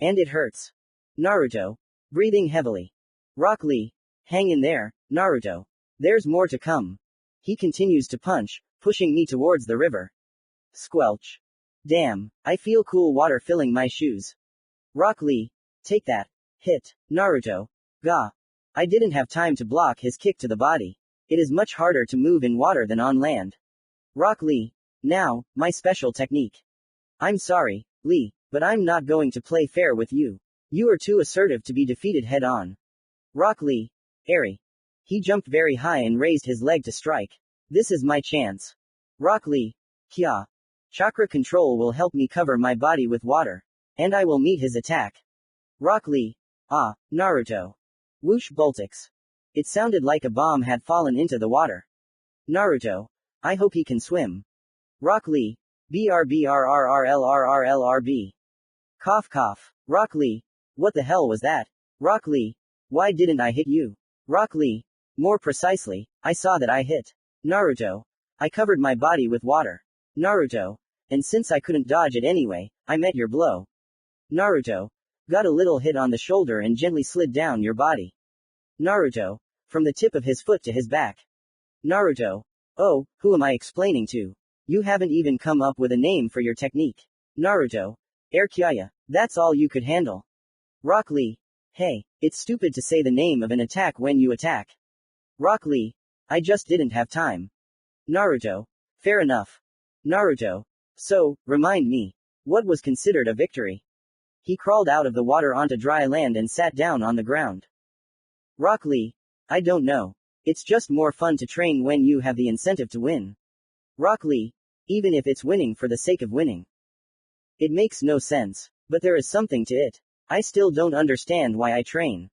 And it hurts. Naruto. Breathing heavily. Rock Lee. Hang in there, Naruto. There's more to come. He continues to punch, pushing me towards the river. Squelch. Damn, I feel cool water filling my shoes. Rock Lee. Take that. Hit. Naruto. Gah. I didn't have time to block his kick to the body. It is much harder to move in water than on land. Rock Lee. Now, my special technique. I'm sorry, Lee, but I'm not going to play fair with you. You are too assertive to be defeated head on. Rock Lee. Airy. He jumped very high and raised his leg to strike. This is my chance. Rock Lee. Kya. Chakra control will help me cover my body with water. And I will meet his attack. Rock Lee. Ah, Naruto. Whoosh Bultix. It sounded like a bomb had fallen into the water. Naruto. I hope he can swim. Rock Lee. BRBRRRLRRLRB. Cough cough. Rock Lee. What the hell was that? Rock Lee. Why didn't I hit you? Rock Lee. More precisely, I saw that I hit. Naruto. I covered my body with water. Naruto. And since I couldn't dodge it anyway, I met your blow. Naruto. Got a little hit on the shoulder and gently slid down your body. Naruto. From the tip of his foot to his back. Naruto. Oh, who am I explaining to? You haven't even come up with a name for your technique. Naruto. Air Kyaya. That's all you could handle. Rock Lee. Hey, it's stupid to say the name of an attack when you attack. Rock Lee. I just didn't have time. Naruto. Fair enough. Naruto. So, remind me. What was considered a victory? He crawled out of the water onto dry land and sat down on the ground. Rock Lee. I don't know. It's just more fun to train when you have the incentive to win. Rock Lee. Even if it's winning for the sake of winning. It makes no sense. But there is something to it. I still don't understand why I train.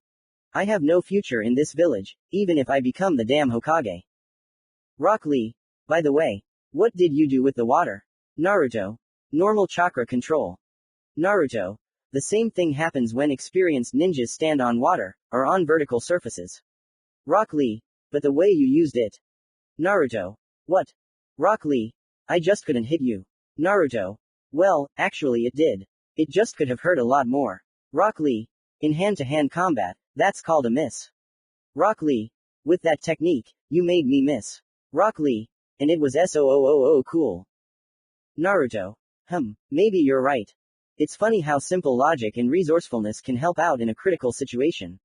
I have no future in this village, even if I become the damn Hokage. Rock Lee. By the way, what did you do with the water? Naruto. Normal chakra control. Naruto. The same thing happens when experienced ninjas stand on water, or on vertical surfaces. Rock Lee. But the way you used it. Naruto. What? Rock Lee. I just couldn't hit you. Naruto. Well, actually it did. It just could have hurt a lot more. Rock Lee. In hand-to-hand combat, that's called a miss. Rock Lee. With that technique, you made me miss. Rock Lee. And it was SOOOO cool. Naruto. Maybe you're right. It's funny how simple logic and resourcefulness can help out in a critical situation.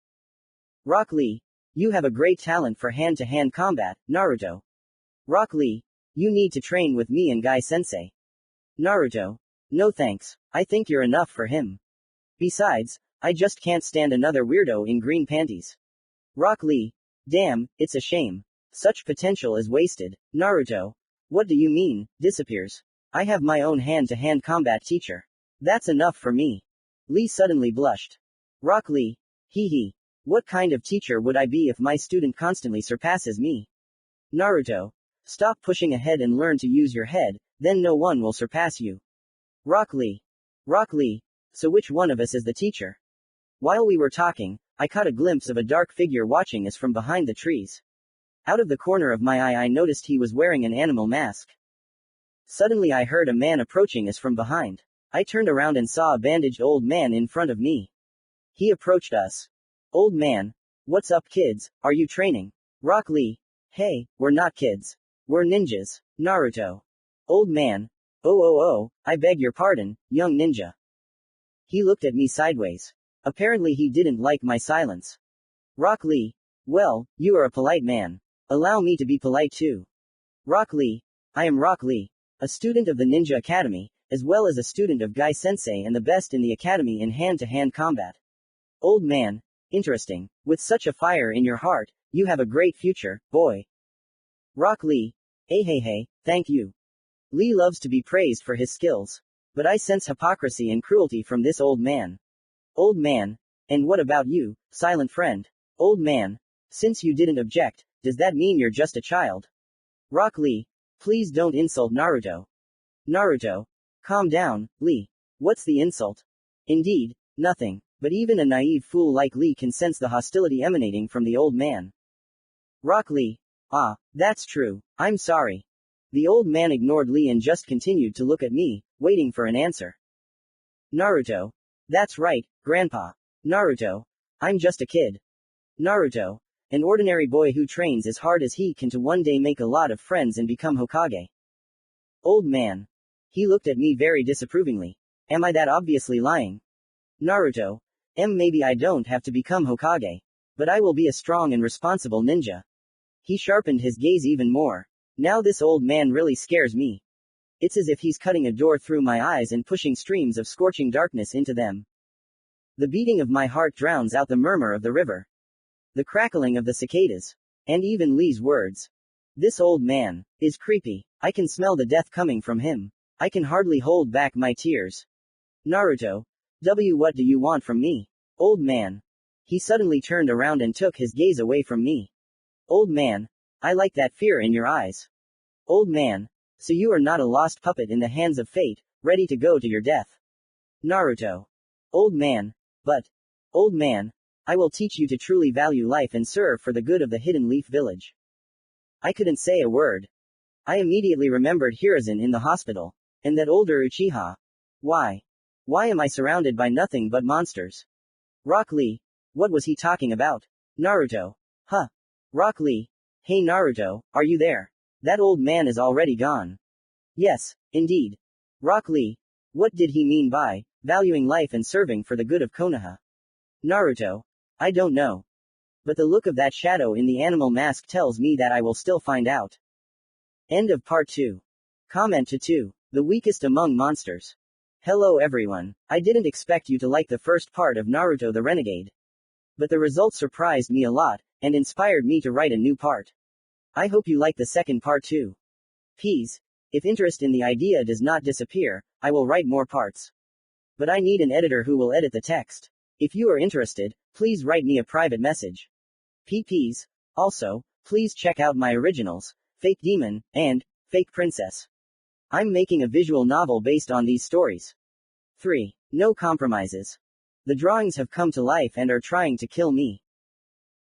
Rock Lee. You have a great talent for hand-to-hand combat, Naruto. Rock Lee. You need to train with me and Guy-sensei. Naruto. No thanks. I think you're enough for him. Besides, I just can't stand another weirdo in green panties. Rock Lee. Damn, it's a shame. Such potential is wasted. Naruto. What do you mean, disappears? I have my own hand-to-hand combat teacher. That's enough for me. Lee suddenly blushed. Rock Lee. Hee hee. What kind of teacher would I be if my student constantly surpasses me? Naruto. Stop pushing ahead and learn to use your head, then no one will surpass you. Rock Lee. Rock Lee. So which one of us is the teacher? While we were talking, I caught a glimpse of a dark figure watching us from behind the trees. Out of the corner of my eye I noticed he was wearing an animal mask. Suddenly I heard a man approaching us from behind. I turned around and saw a bandaged old man in front of me. He approached us. Old man. What's up kids, are you training? Rock Lee. Hey, we're not kids. We're ninjas. Naruto. Old man. Oh, I beg your pardon, young ninja. He looked at me sideways. Apparently he didn't like my silence. Rock Lee. Well, you are a polite man. Allow me to be polite too. Rock Lee. I am Rock Lee, a student of the Ninja Academy, as well as a student of Guy-sensei and the best in the academy in hand-to-hand combat. Old man. Interesting. With such a fire in your heart, you have a great future, boy. Rock Lee. Hey, thank you. Lee loves to be praised for his skills. But I sense hypocrisy and cruelty from this old man. Old man. And what about you, silent friend? Old man. Since you didn't object, does that mean you're just a child? Rock Lee. Please don't insult Naruto. Naruto. Calm down, Lee. What's the insult? Indeed, nothing. But even a naive fool like Lee can sense the hostility emanating from the old man. Rock Lee. Ah, that's true. I'm sorry. The old man ignored Lee and just continued to look at me, waiting for an answer. Naruto. That's right, Grandpa. Naruto. I'm just a kid. Naruto. An ordinary boy who trains as hard as he can to one day make a lot of friends and become Hokage. Old man. He looked at me very disapprovingly. Am I that obviously lying? Naruto. Maybe I don't have to become Hokage. But I will be a strong and responsible ninja. He sharpened his gaze even more. Now this old man really scares me. It's as if he's cutting a door through my eyes and pushing streams of scorching darkness into them. The beating of my heart drowns out the murmur of the river. The crackling of the cicadas. And even Lee's words. This old man is creepy. I can smell the death coming from him. I can hardly hold back my tears. Naruto. What do you want from me? Old man. He suddenly turned around and took his gaze away from me. Old man. I like that fear in your eyes. Old man. So you are not a lost puppet in the hands of fate, ready to go to your death. Naruto. Old man. But. Old man. I will teach you to truly value life and serve for the good of the Hidden Leaf Village. I couldn't say a word. I immediately remembered Hiruzen in the hospital. And that older Uchiha. Why? Why am I surrounded by nothing but monsters? Rock Lee. What was he talking about? Naruto. Huh. Rock Lee. Hey Naruto, are you there? That old man is already gone. Yes, indeed. Rock Lee. What did he mean by valuing life and serving for the good of Konoha? Naruto. I don't know. But the look of that shadow in the animal mask tells me that I will still find out. End of part 2. Comment to 2. The weakest among monsters. Hello everyone. I didn't expect you to like the first part of Naruto the Renegade. But the results surprised me a lot, and inspired me to write a new part. I hope you like the second part too. Please, if interest in the idea does not disappear, I will write more parts. But I need an editor who will edit the text. If you are interested, please write me a private message. PPs. Also, please check out my originals, Fake Demon, and Fake Princess. I'm making a visual novel based on these stories. 3. No compromises. The drawings have come to life and are trying to kill me.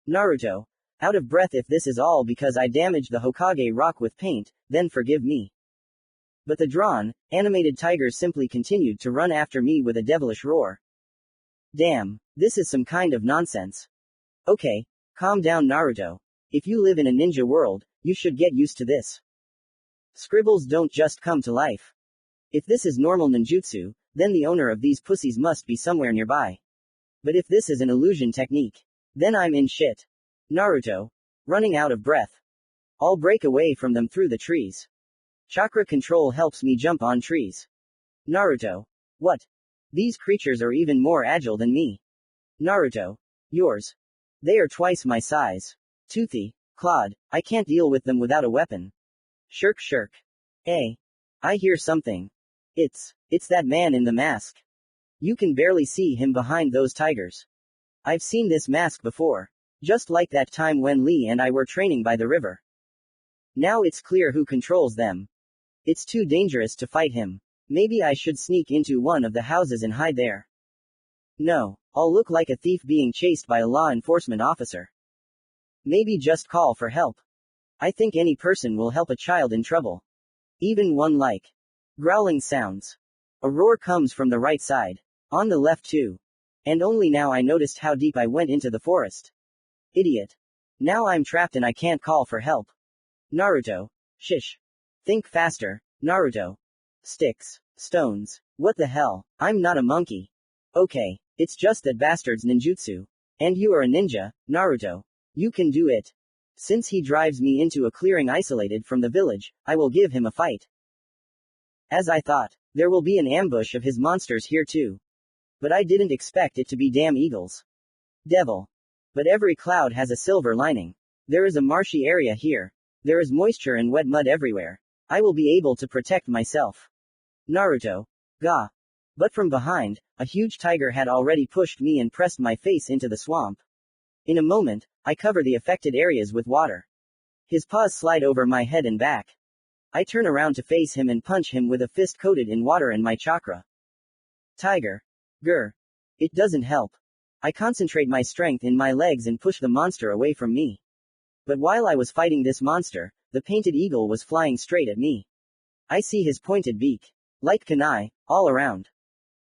Naruto. Out of breath. If this is all because I damaged the Hokage rock with paint, then forgive me. But the drawn, animated tigers simply continued to run after me with a devilish roar. Damn, this is some kind of nonsense. Okay, calm down Naruto. If you live in a ninja world, you should get used to this. Scribbles don't just come to life. If this is normal ninjutsu, then the owner of these pussies must be somewhere nearby. But if this is an illusion technique, then I'm in shit. Naruto. Running out of breath. I'll break away from them through the trees. Chakra control helps me jump on trees. Naruto. What? These creatures are even more agile than me. Naruto. Yours. They are twice my size. Toothy, clawed, I can't deal with them without a weapon. Shirk shirk. Hey. I hear something. It's that man in the mask. You can barely see him behind those tigers. I've seen this mask before. Just like that time when Lee and I were training by the river. Now it's clear who controls them. It's too dangerous to fight him. Maybe I should sneak into one of the houses and hide there. No, I'll look like a thief being chased by a law enforcement officer. Maybe just call for help. I think any person will help a child in trouble. Even one like growling sounds. A roar comes from the right side. On the left too. And only now I noticed how deep I went into the forest. Idiot. Now I'm trapped and I can't call for help. Naruto. Shish. Think faster, Naruto. Sticks. Stones. What the hell? I'm not a monkey. Okay, it's just that bastard's ninjutsu. And you are a ninja, Naruto. You can do it. Since he drives me into a clearing isolated from the village, I will give him a fight. As I thought, there will be an ambush of his monsters here too. But I didn't expect it to be damn eagles. Devil. But every cloud has a silver lining. There is a marshy area here. There is moisture and wet mud everywhere. I will be able to protect myself. Naruto. Gah. But from behind, a huge tiger had already pushed me and pressed my face into the swamp. In a moment, I cover the affected areas with water. His paws slide over my head and back. I turn around to face him and punch him with a fist coated in water and my chakra. Tiger. Grr. It doesn't help. I concentrate my strength in my legs and push the monster away from me. But while I was fighting this monster, the painted eagle was flying straight at me. I see his pointed beak. Like kunai, all around.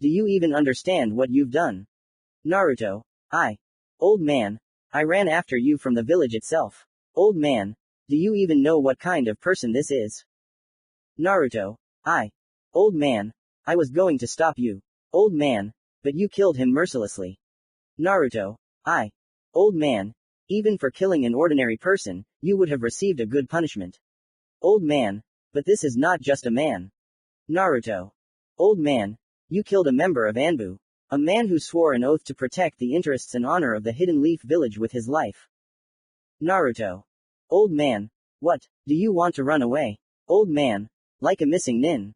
Do you even understand what you've done? Naruto. Old man. I ran after you from the village itself. Old man. Do you even know what kind of person this is? Naruto. Old man. I was going to stop you. Old man. But you killed him mercilessly. Naruto. Old man. Even for killing an ordinary person, you would have received a good punishment. Old man. But this is not just a man. Naruto. Old man. You killed a member of Anbu. A man who swore an oath to protect the interests and honor of the Hidden Leaf Village with his life. Naruto. Old man. What, do you want to run away? Old man. Like a missing nin.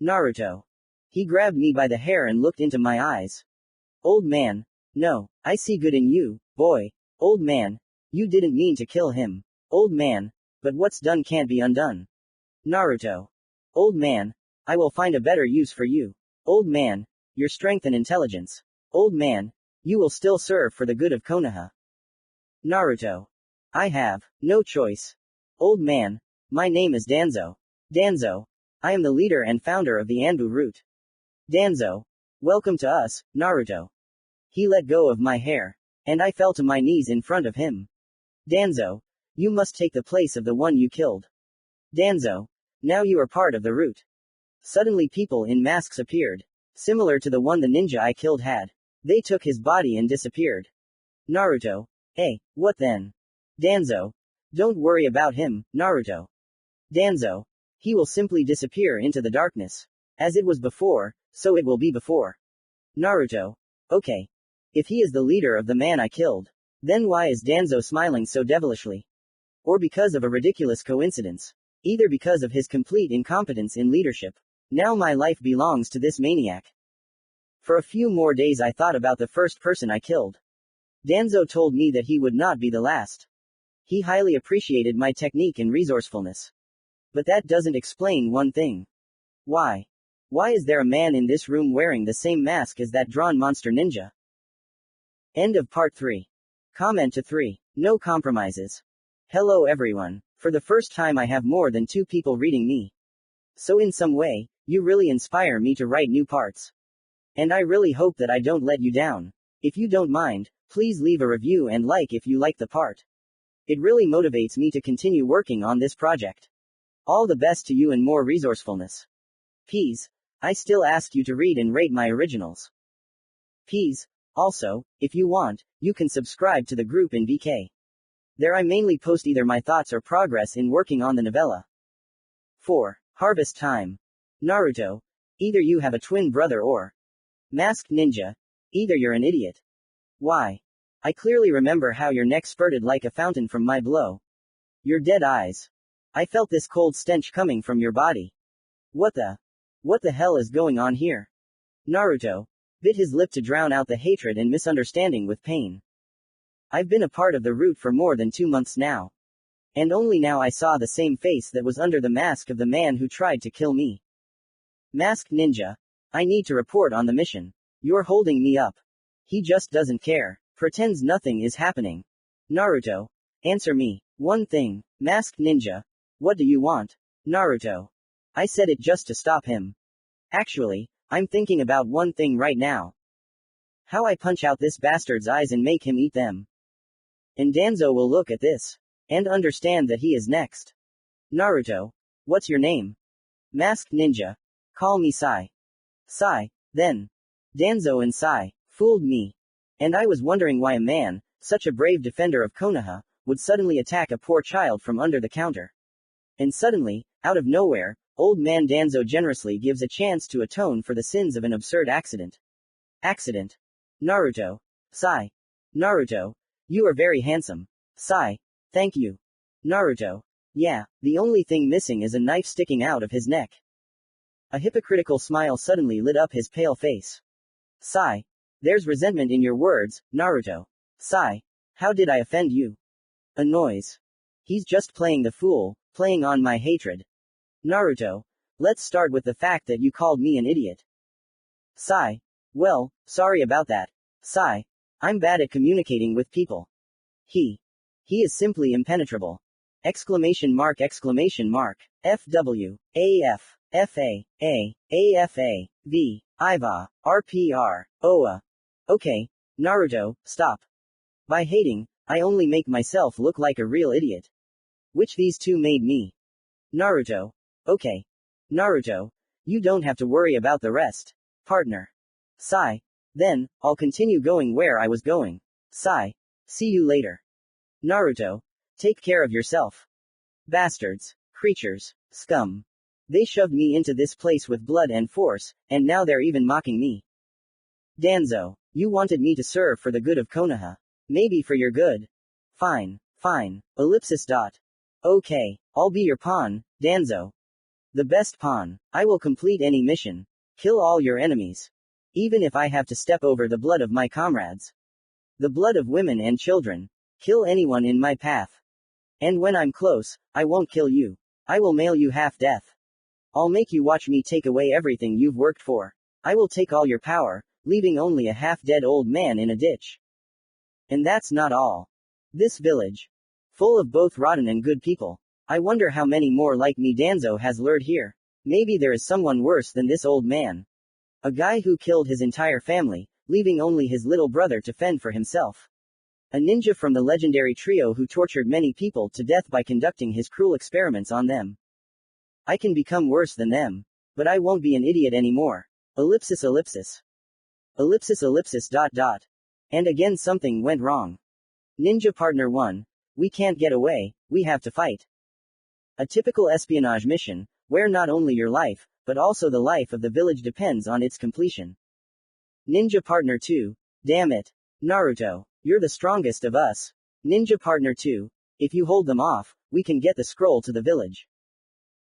Naruto. He grabbed me by the hair and looked into my eyes. Old man. No, I see good in you, boy. Old man. You didn't mean to kill him. Old man. But what's done can't be undone. Naruto. Old man. I will find a better use for you. Old man. Your strength and intelligence. Old man. You will still serve for the good of Konoha. Naruto. I have no choice. Old man. My name is Danzo. Danzo. I am the leader and founder of the Anbu route. Danzo. Welcome to us, Naruto. He let go of my hair. And I fell to my knees in front of him. Danzo. You must take the place of the one you killed. Danzo. Now you are part of the route. Suddenly people in masks appeared. Similar to the one the ninja I killed had. They took his body and disappeared. Naruto. Hey, what then? Danzo. Don't worry about him, Naruto. Danzo. He will simply disappear into the darkness. As it was before, so it will be before. Naruto. Okay. If he is the leader of the man I killed, then why is Danzo smiling so devilishly? Or because of a ridiculous coincidence. Either because of his complete incompetence in leadership. Now my life belongs to this maniac. For a few more days I thought about the first person I killed. Danzo told me that he would not be the last. He highly appreciated my technique and resourcefulness. But that doesn't explain one thing. Why? Why is there a man in this room wearing the same mask as that drawn monster ninja? End of part 3. Comment to 3. No compromises. Hello everyone. For the first time I have more than 2 people reading me. So in some way, you really inspire me to write new parts. And I really hope that I don't let you down. If you don't mind, please leave a review and like if you like the part. It really motivates me to continue working on this project. All the best to you and more resourcefulness. Please. I still ask you to read and rate my originals. Please. Also, if you want, you can subscribe to the group in VK. There I mainly post either my thoughts or progress in working on the novella. 4. Harvest time. Naruto. Either you have a twin brother or masked ninja. Either you're an idiot. Why? I clearly remember how your neck spurted like a fountain from my blow. Your dead eyes. I felt this cold stench coming from your body. What the hell is going on here? Naruto bit his lip to drown out the hatred and misunderstanding with pain. I've been a part of the route for more than 2 months now. And only now I saw the same face that was under the mask of the man who tried to kill me. Masked ninja. I need to report on the mission. You're holding me up. He just doesn't care. Pretends nothing is happening. Naruto. Answer me. One thing. Masked ninja. What do you want? Naruto. I said it just to stop him. Actually, I'm thinking about one thing right now. How I punch out this bastard's eyes and make him eat them. And Danzo will look at this. And understand that he is next. Naruto. What's your name? Masked ninja. Call me Sai. Sai. Then. Danzo and Sai fooled me. And I was wondering why a man, such a brave defender of Konoha, would suddenly attack a poor child from under the counter. And suddenly, out of nowhere, old man Danzo generously gives a chance to atone for the sins of an absurd accident. Accident. Naruto. Sai. Naruto. You are very handsome. Sai. Thank you. Naruto. Yeah, the only thing missing is a knife sticking out of his neck. A hypocritical smile suddenly lit up his pale face. Sai. There's resentment in your words, Naruto. Sai. How did I offend you? A noise. He's just playing the fool, playing on my hatred. Naruto. Let's start with the fact that you called me an idiot. Sai. Well, sorry about that. Sai. I'm bad at communicating with people. He is simply impenetrable. Exclamation mark. FW. AF. FAFA IVA RPR OA. Okay, Naruto, stop. By hating, I only make myself look like a real idiot. Which these two made me. Naruto. Okay. Naruto. You don't have to worry about the rest. Partner. Sigh. Then, I'll continue going where I was going. Sigh. See you later. Naruto. Take care of yourself. Bastards. Creatures. Scum. They shoved me into this place with blood and force, and now they're even mocking me. Danzo. You wanted me to serve for the good of Konoha. Maybe for your good. Fine. Ellipsis dot. Okay, I'll be your pawn, Danzo. The best pawn. I will complete any mission. Kill all your enemies. Even if I have to step over the blood of my comrades. The blood of women and children. Kill anyone in my path. And when I'm close, I won't kill you. I will mail you half-death. I'll make you watch me take away everything you've worked for. I will take all your power, leaving only a half-dead old man in a ditch. And that's not all. This village. Full of both rotten and good people. I wonder how many more like me Danzo has lured here. Maybe there is someone worse than this old man. A guy who killed his entire family, leaving only his little brother to fend for himself. A ninja from the legendary trio who tortured many people to death by conducting his cruel experiments on them. I can become worse than them. But I won't be an idiot anymore. Ellipsis. And again something went wrong. Ninja Partner 1. We can't get away, we have to fight. A typical espionage mission, where not only your life, but also the life of the village depends on its completion. Ninja Partner 2. Damn it. Naruto. You're the strongest of us. Ninja Partner 2. If you hold them off, we can get the scroll to the village.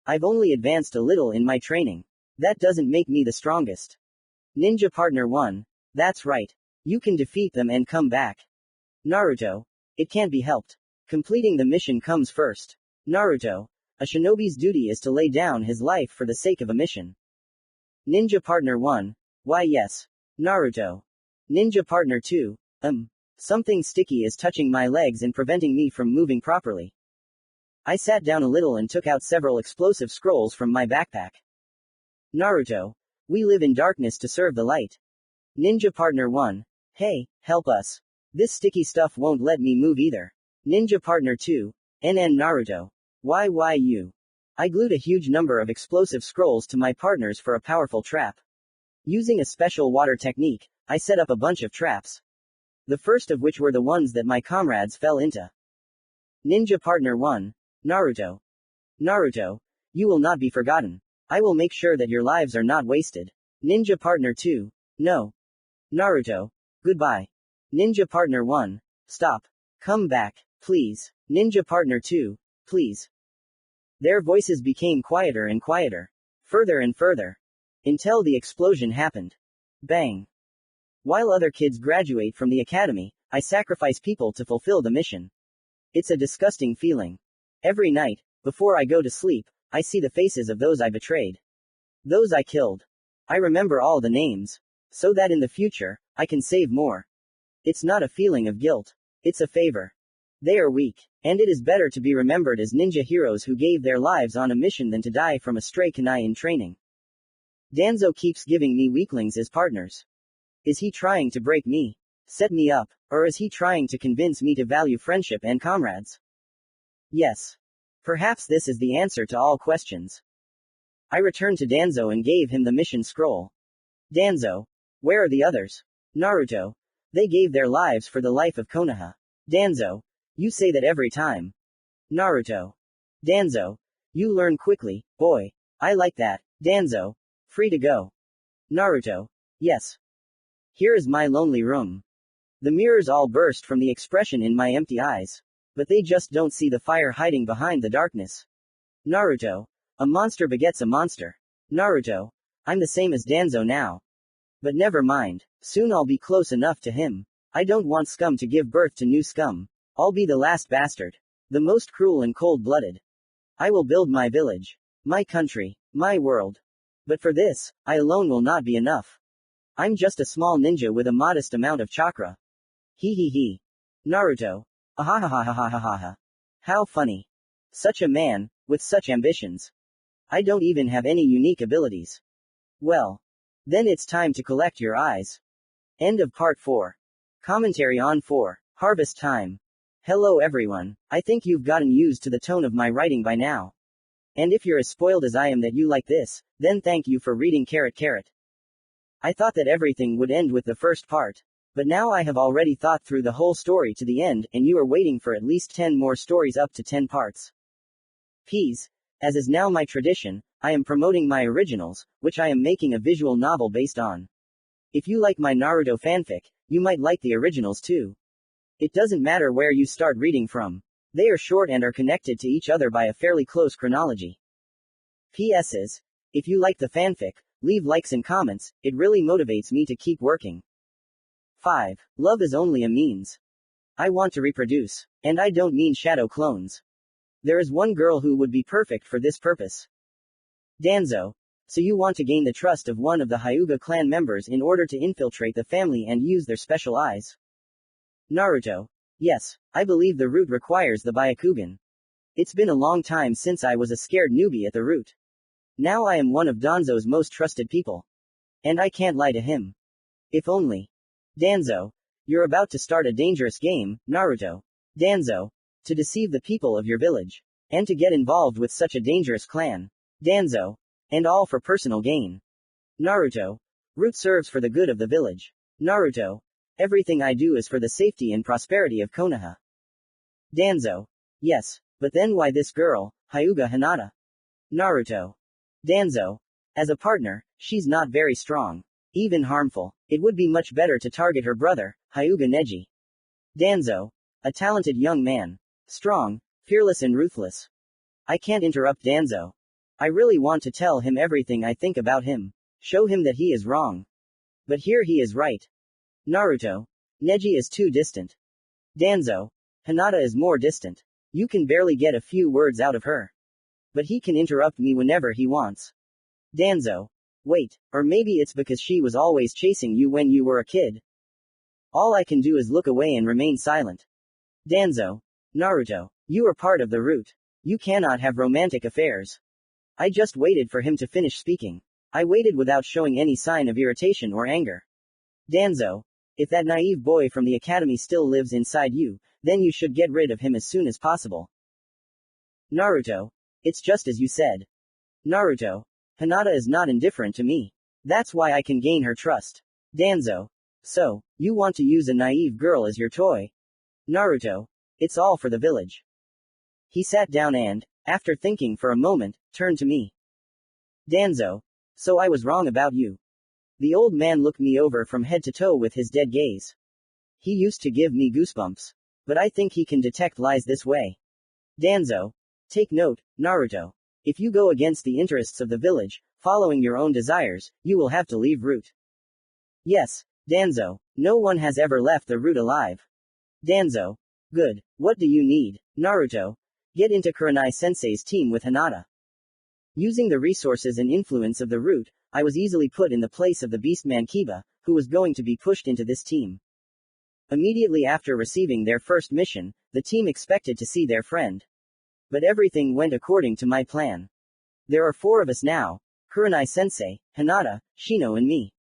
I've only advanced a little in my training. That doesn't make me the strongest. Ninja Partner 1. That's right. You can defeat them and come back. Naruto. It can't be helped. Completing the mission comes first. Naruto. A shinobi's duty is to lay down his life for the sake of a mission. Ninja Partner 1. Why yes. Naruto. Ninja Partner 2. Something sticky is touching my legs and preventing me from moving properly. I sat down a little and took out several explosive scrolls from my backpack. Naruto. We live in darkness to serve the light. Ninja Partner 1. Hey, help us. This sticky stuff won't let me move either. Ninja Partner 2. Naruto. Why you? I glued a huge number of explosive scrolls to my partners for a powerful trap. Using a special water technique, I set up a bunch of traps. The first of which were the ones that my comrades fell into. Ninja Partner 1. Naruto. Naruto. You will not be forgotten. I will make sure that your lives are not wasted. Ninja Partner 2. No. Naruto. Goodbye. Ninja Partner 1. Stop. Come back, please. Ninja Partner 2. Please. Their voices became quieter and quieter. Further and further. Until the explosion happened. Bang. While other kids graduate from the academy, I sacrifice people to fulfill the mission. It's a disgusting feeling. Every night, before I go to sleep, I see the faces of those I betrayed. Those I killed. I remember all the names. So that in the future, I can save more. It's not a feeling of guilt. It's a favor. They are weak, and it is better to be remembered as ninja heroes who gave their lives on a mission than to die from a stray kunai in training. Danzo keeps giving me weaklings as partners. Is he trying to break me? Set me up? Or is he trying to convince me to value friendship and comrades? Yes. Perhaps this is the answer to all questions. I returned to Danzo and gave him the mission scroll. Danzo. Where are the others? Naruto. They gave their lives for the life of Konoha. Danzo. You say that every time. Naruto. Danzo. You learn quickly, boy. I like that. Danzo. Free to go. Naruto. Yes. Here is my lonely room. The mirrors all burst from the expression in my empty eyes. But they just don't see the fire hiding behind the darkness. Naruto. A monster begets a monster. Naruto. I'm the same as Danzo now. But never mind. Soon I'll be close enough to him. I don't want scum to give birth to new scum. I'll be the last bastard. The most cruel and cold-blooded. I will build my village. My country. My world. But for this, I alone will not be enough. I'm just a small ninja with a modest amount of chakra. He. Naruto. Ahahahahahaha. How funny. Such a man, with such ambitions. I don't even have any unique abilities. Well, then it's time to collect your eyes. End of part 4. Commentary on 4. Harvest time. Hello everyone. I think you've gotten used to the tone of my writing by now. And if you're as spoiled as I am that you like this, then thank you for reading carrot carrot. I thought that everything would end with the first part. But now I have already thought through the whole story to the end, and you are waiting for at least 10 more stories up to 10 parts. Peas. As is now my tradition, I am promoting my originals, which I am making a visual novel based on. If you like my Naruto fanfic, you might like the originals too. It doesn't matter where you start reading from. They are short and are connected to each other by a fairly close chronology. PSs. If you like the fanfic, leave likes and comments, it really motivates me to keep working. 5. Love is only a means. I want to reproduce. And I don't mean shadow clones. There is one girl who would be perfect for this purpose. Danzo. So you want to gain the trust of one of the Hyuga clan members in order to infiltrate the family and use their special eyes. Naruto. Yes, I believe the route requires the Byakugan. It's been a long time since I was a scared newbie at the route. Now I am one of Danzo's most trusted people. And I can't lie to him. If only. Danzo. You're about to start a dangerous game, Naruto. Danzo. To deceive the people of your village. And to get involved with such a dangerous clan. Danzo. And all for personal gain. Naruto. Root serves for the good of the village. Naruto. Everything I do is for the safety and prosperity of Konoha. Danzo. Yes, but then why this girl, Hyuga Hinata? Naruto. Danzo. As a partner, she's not very strong. Even harmful. It would be much better to target her brother, Hyuga Neji. Danzo. A talented young man. Strong, fearless and ruthless. I can't interrupt Danzo. I really want to tell him everything I think about him. Show him that he is wrong. But here he is right. Naruto. Neji is too distant. Danzo. Hinata is more distant. You can barely get a few words out of her. But he can interrupt me whenever he wants. Danzo. Wait, or maybe it's because she was always chasing you when you were a kid. All I can do is look away and remain silent. Danzo. Naruto. You are part of the route. You cannot have romantic affairs. I just waited for him to finish speaking. I waited without showing any sign of irritation or anger. Danzo. If that naive boy from the academy still lives inside you, then you should get rid of him as soon as possible. Naruto. It's just as you said. Naruto. Hinata is not indifferent to me. That's why I can gain her trust. Danzo. So, you want to use a naive girl as your toy? Naruto. It's all for the village. He sat down and, after thinking for a moment, turned to me. Danzo. So I was wrong about you. The old man looked me over from head to toe with his dead gaze. He used to give me goosebumps. But I think he can detect lies this way. Danzo. Take note, Naruto. If you go against the interests of the village, following your own desires, you will have to leave route. Yes, Danzo. No one has ever left the route alive. Danzo. Good. What do you need, Naruto? Get into Kurenai-sensei's team with Hinata. Using the resources and influence of the route, I was easily put in the place of the beastman Kiba, who was going to be pushed into this team. Immediately after receiving their first mission, the team expected to see their friend. But everything went according to my plan. There are 4 of us now: Kurenai-sensei, Hinata, Shino and me.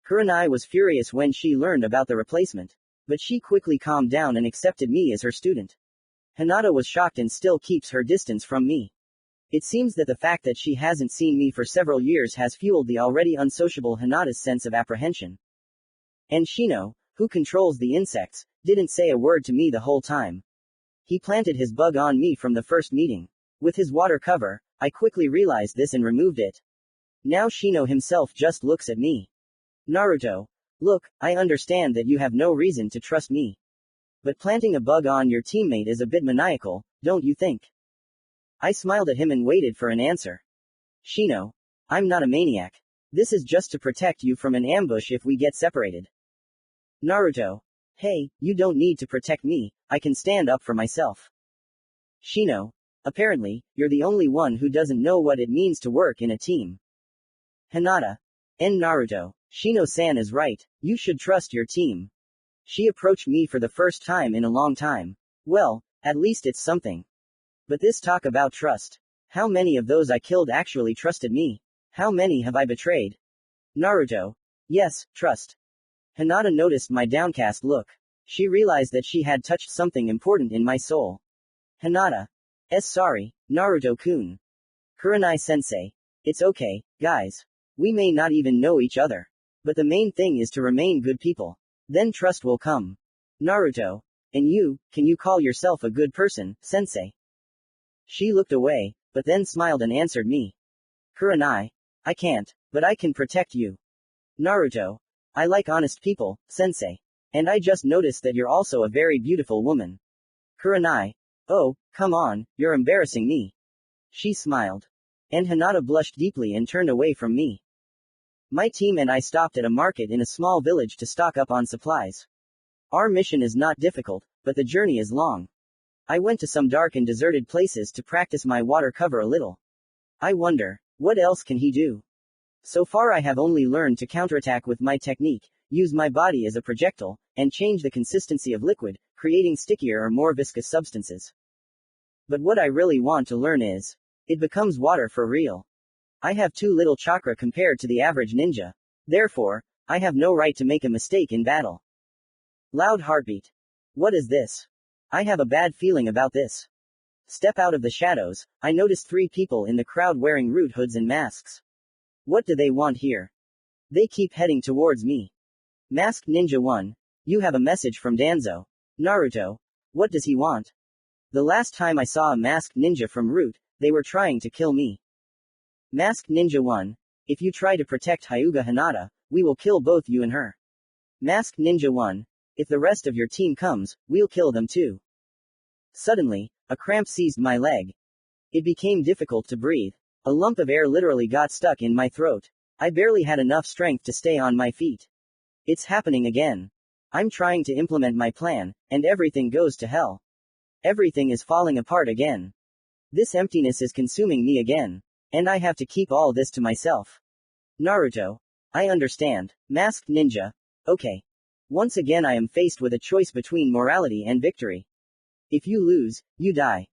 Kurenai was furious when she learned about the replacement. But she quickly calmed down and accepted me as her student. Hinata was shocked and still keeps her distance from me. It seems that the fact that she hasn't seen me for several years has fueled the already unsociable Hinata's sense of apprehension. And Shino, who controls the insects, didn't say a word to me the whole time. He planted his bug on me from the first meeting. With his water cover, I quickly realized this and removed it. Now Shino himself just looks at me. Naruto. Look, I understand that you have no reason to trust me. But planting a bug on your teammate is a bit maniacal, don't you think? I smiled at him and waited for an answer. Shino. I'm not a maniac. This is just to protect you from an ambush if we get separated. Naruto. Hey, you don't need to protect me, I can stand up for myself. Shino. Apparently, you're the only one who doesn't know what it means to work in a team. Hinata. And Naruto. Shino-san is right, you should trust your team. She approached me for the first time in a long time. Well, at least it's something. But this talk about trust. How many of those I killed actually trusted me? How many have I betrayed? Naruto. Yes, trust. Hinata noticed my downcast look. She realized that she had touched something important in my soul. Hinata. Sorry, Naruto-kun. Kurenai-sensei. It's okay, guys. We may not even know each other. But the main thing is to remain good people. Then trust will come. Naruto. And you, can you call yourself a good person, sensei? She looked away, but then smiled and answered me. Kurenai. I can't, but I can protect you. Naruto. I like honest people, sensei. And I just noticed that you're also a very beautiful woman. Kurenai. Oh, come on, you're embarrassing me. She smiled. And Hinata blushed deeply and turned away from me. My team and I stopped at a market in a small village to stock up on supplies. Our mission is not difficult, but the journey is long. I went to some dark and deserted places to practice my water cover a little. I wonder, what else can he do? So far I have only learned to counterattack with my technique, use my body as a projectile, and change the consistency of liquid, creating stickier or more viscous substances. But what I really want to learn is, it becomes water for real. I have too little chakra compared to the average ninja. Therefore, I have no right to make a mistake in battle. Loud heartbeat. What is this? I have a bad feeling about this. Step out of the shadows, I noticed 3 people in the crowd wearing root hoods and masks. What do they want here? They keep heading towards me. Masked Ninja 1. You have a message from Danzo. Naruto. What does he want? The last time I saw a masked ninja from Root, they were trying to kill me. Masked Ninja 1. If you try to protect Hyuga Hinata, we will kill both you and her. Masked Ninja 1. If the rest of your team comes, we'll kill them too. Suddenly, a cramp seized my leg. It became difficult to breathe. A lump of air literally got stuck in my throat. I barely had enough strength to stay on my feet. It's happening again. I'm trying to implement my plan, and everything goes to hell. Everything is falling apart again. This emptiness is consuming me again. And I have to keep all this to myself. Naruto. I understand. Masked Ninja. Okay. Once again I am faced with a choice between morality and victory. If you lose, you die.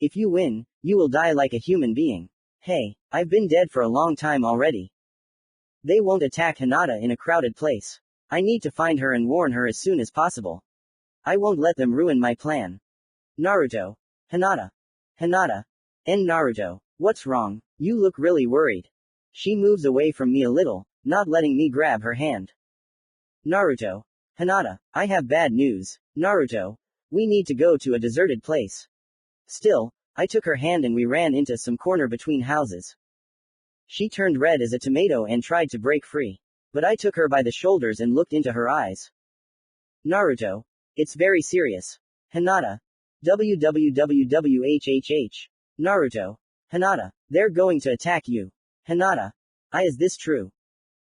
If you win, you will die like a human being. Hey, I've been dead for a long time already. They won't attack Hinata in a crowded place. I need to find her and warn her as soon as possible. I won't let them ruin my plan. Naruto. Hinata. Hinata. And Naruto. What's wrong? You look really worried. She moves away from me a little, not letting me grab her hand. Naruto. Hinata. I have bad news. Naruto. We need to go to a deserted place. Still, I took her hand and we ran into some corner between houses. She turned red as a tomato and tried to break free. But I took her by the shoulders and looked into her eyes. Naruto. It's very serious. Hinata. WWWWHHH. Naruto. Hinata. They're going to attack you. Hinata. Is this true?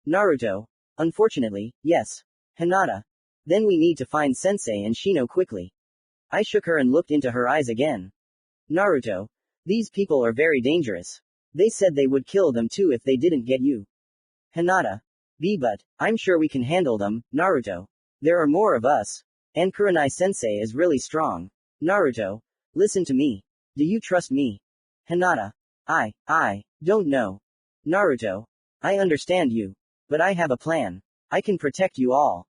Naruto. Unfortunately, yes. Hinata. Then we need to find Sensei and Shino quickly. I shook her and looked into her eyes again. Naruto. These people are very dangerous. They said they would kill them too if they didn't get you. Hinata. But I'm sure we can handle them, Naruto. There are more of us. And Kurenai-sensei is really strong. Naruto. Listen to me. Do you trust me? Hinata. I don't know. Naruto. I understand you. But I have a plan. I can protect you all.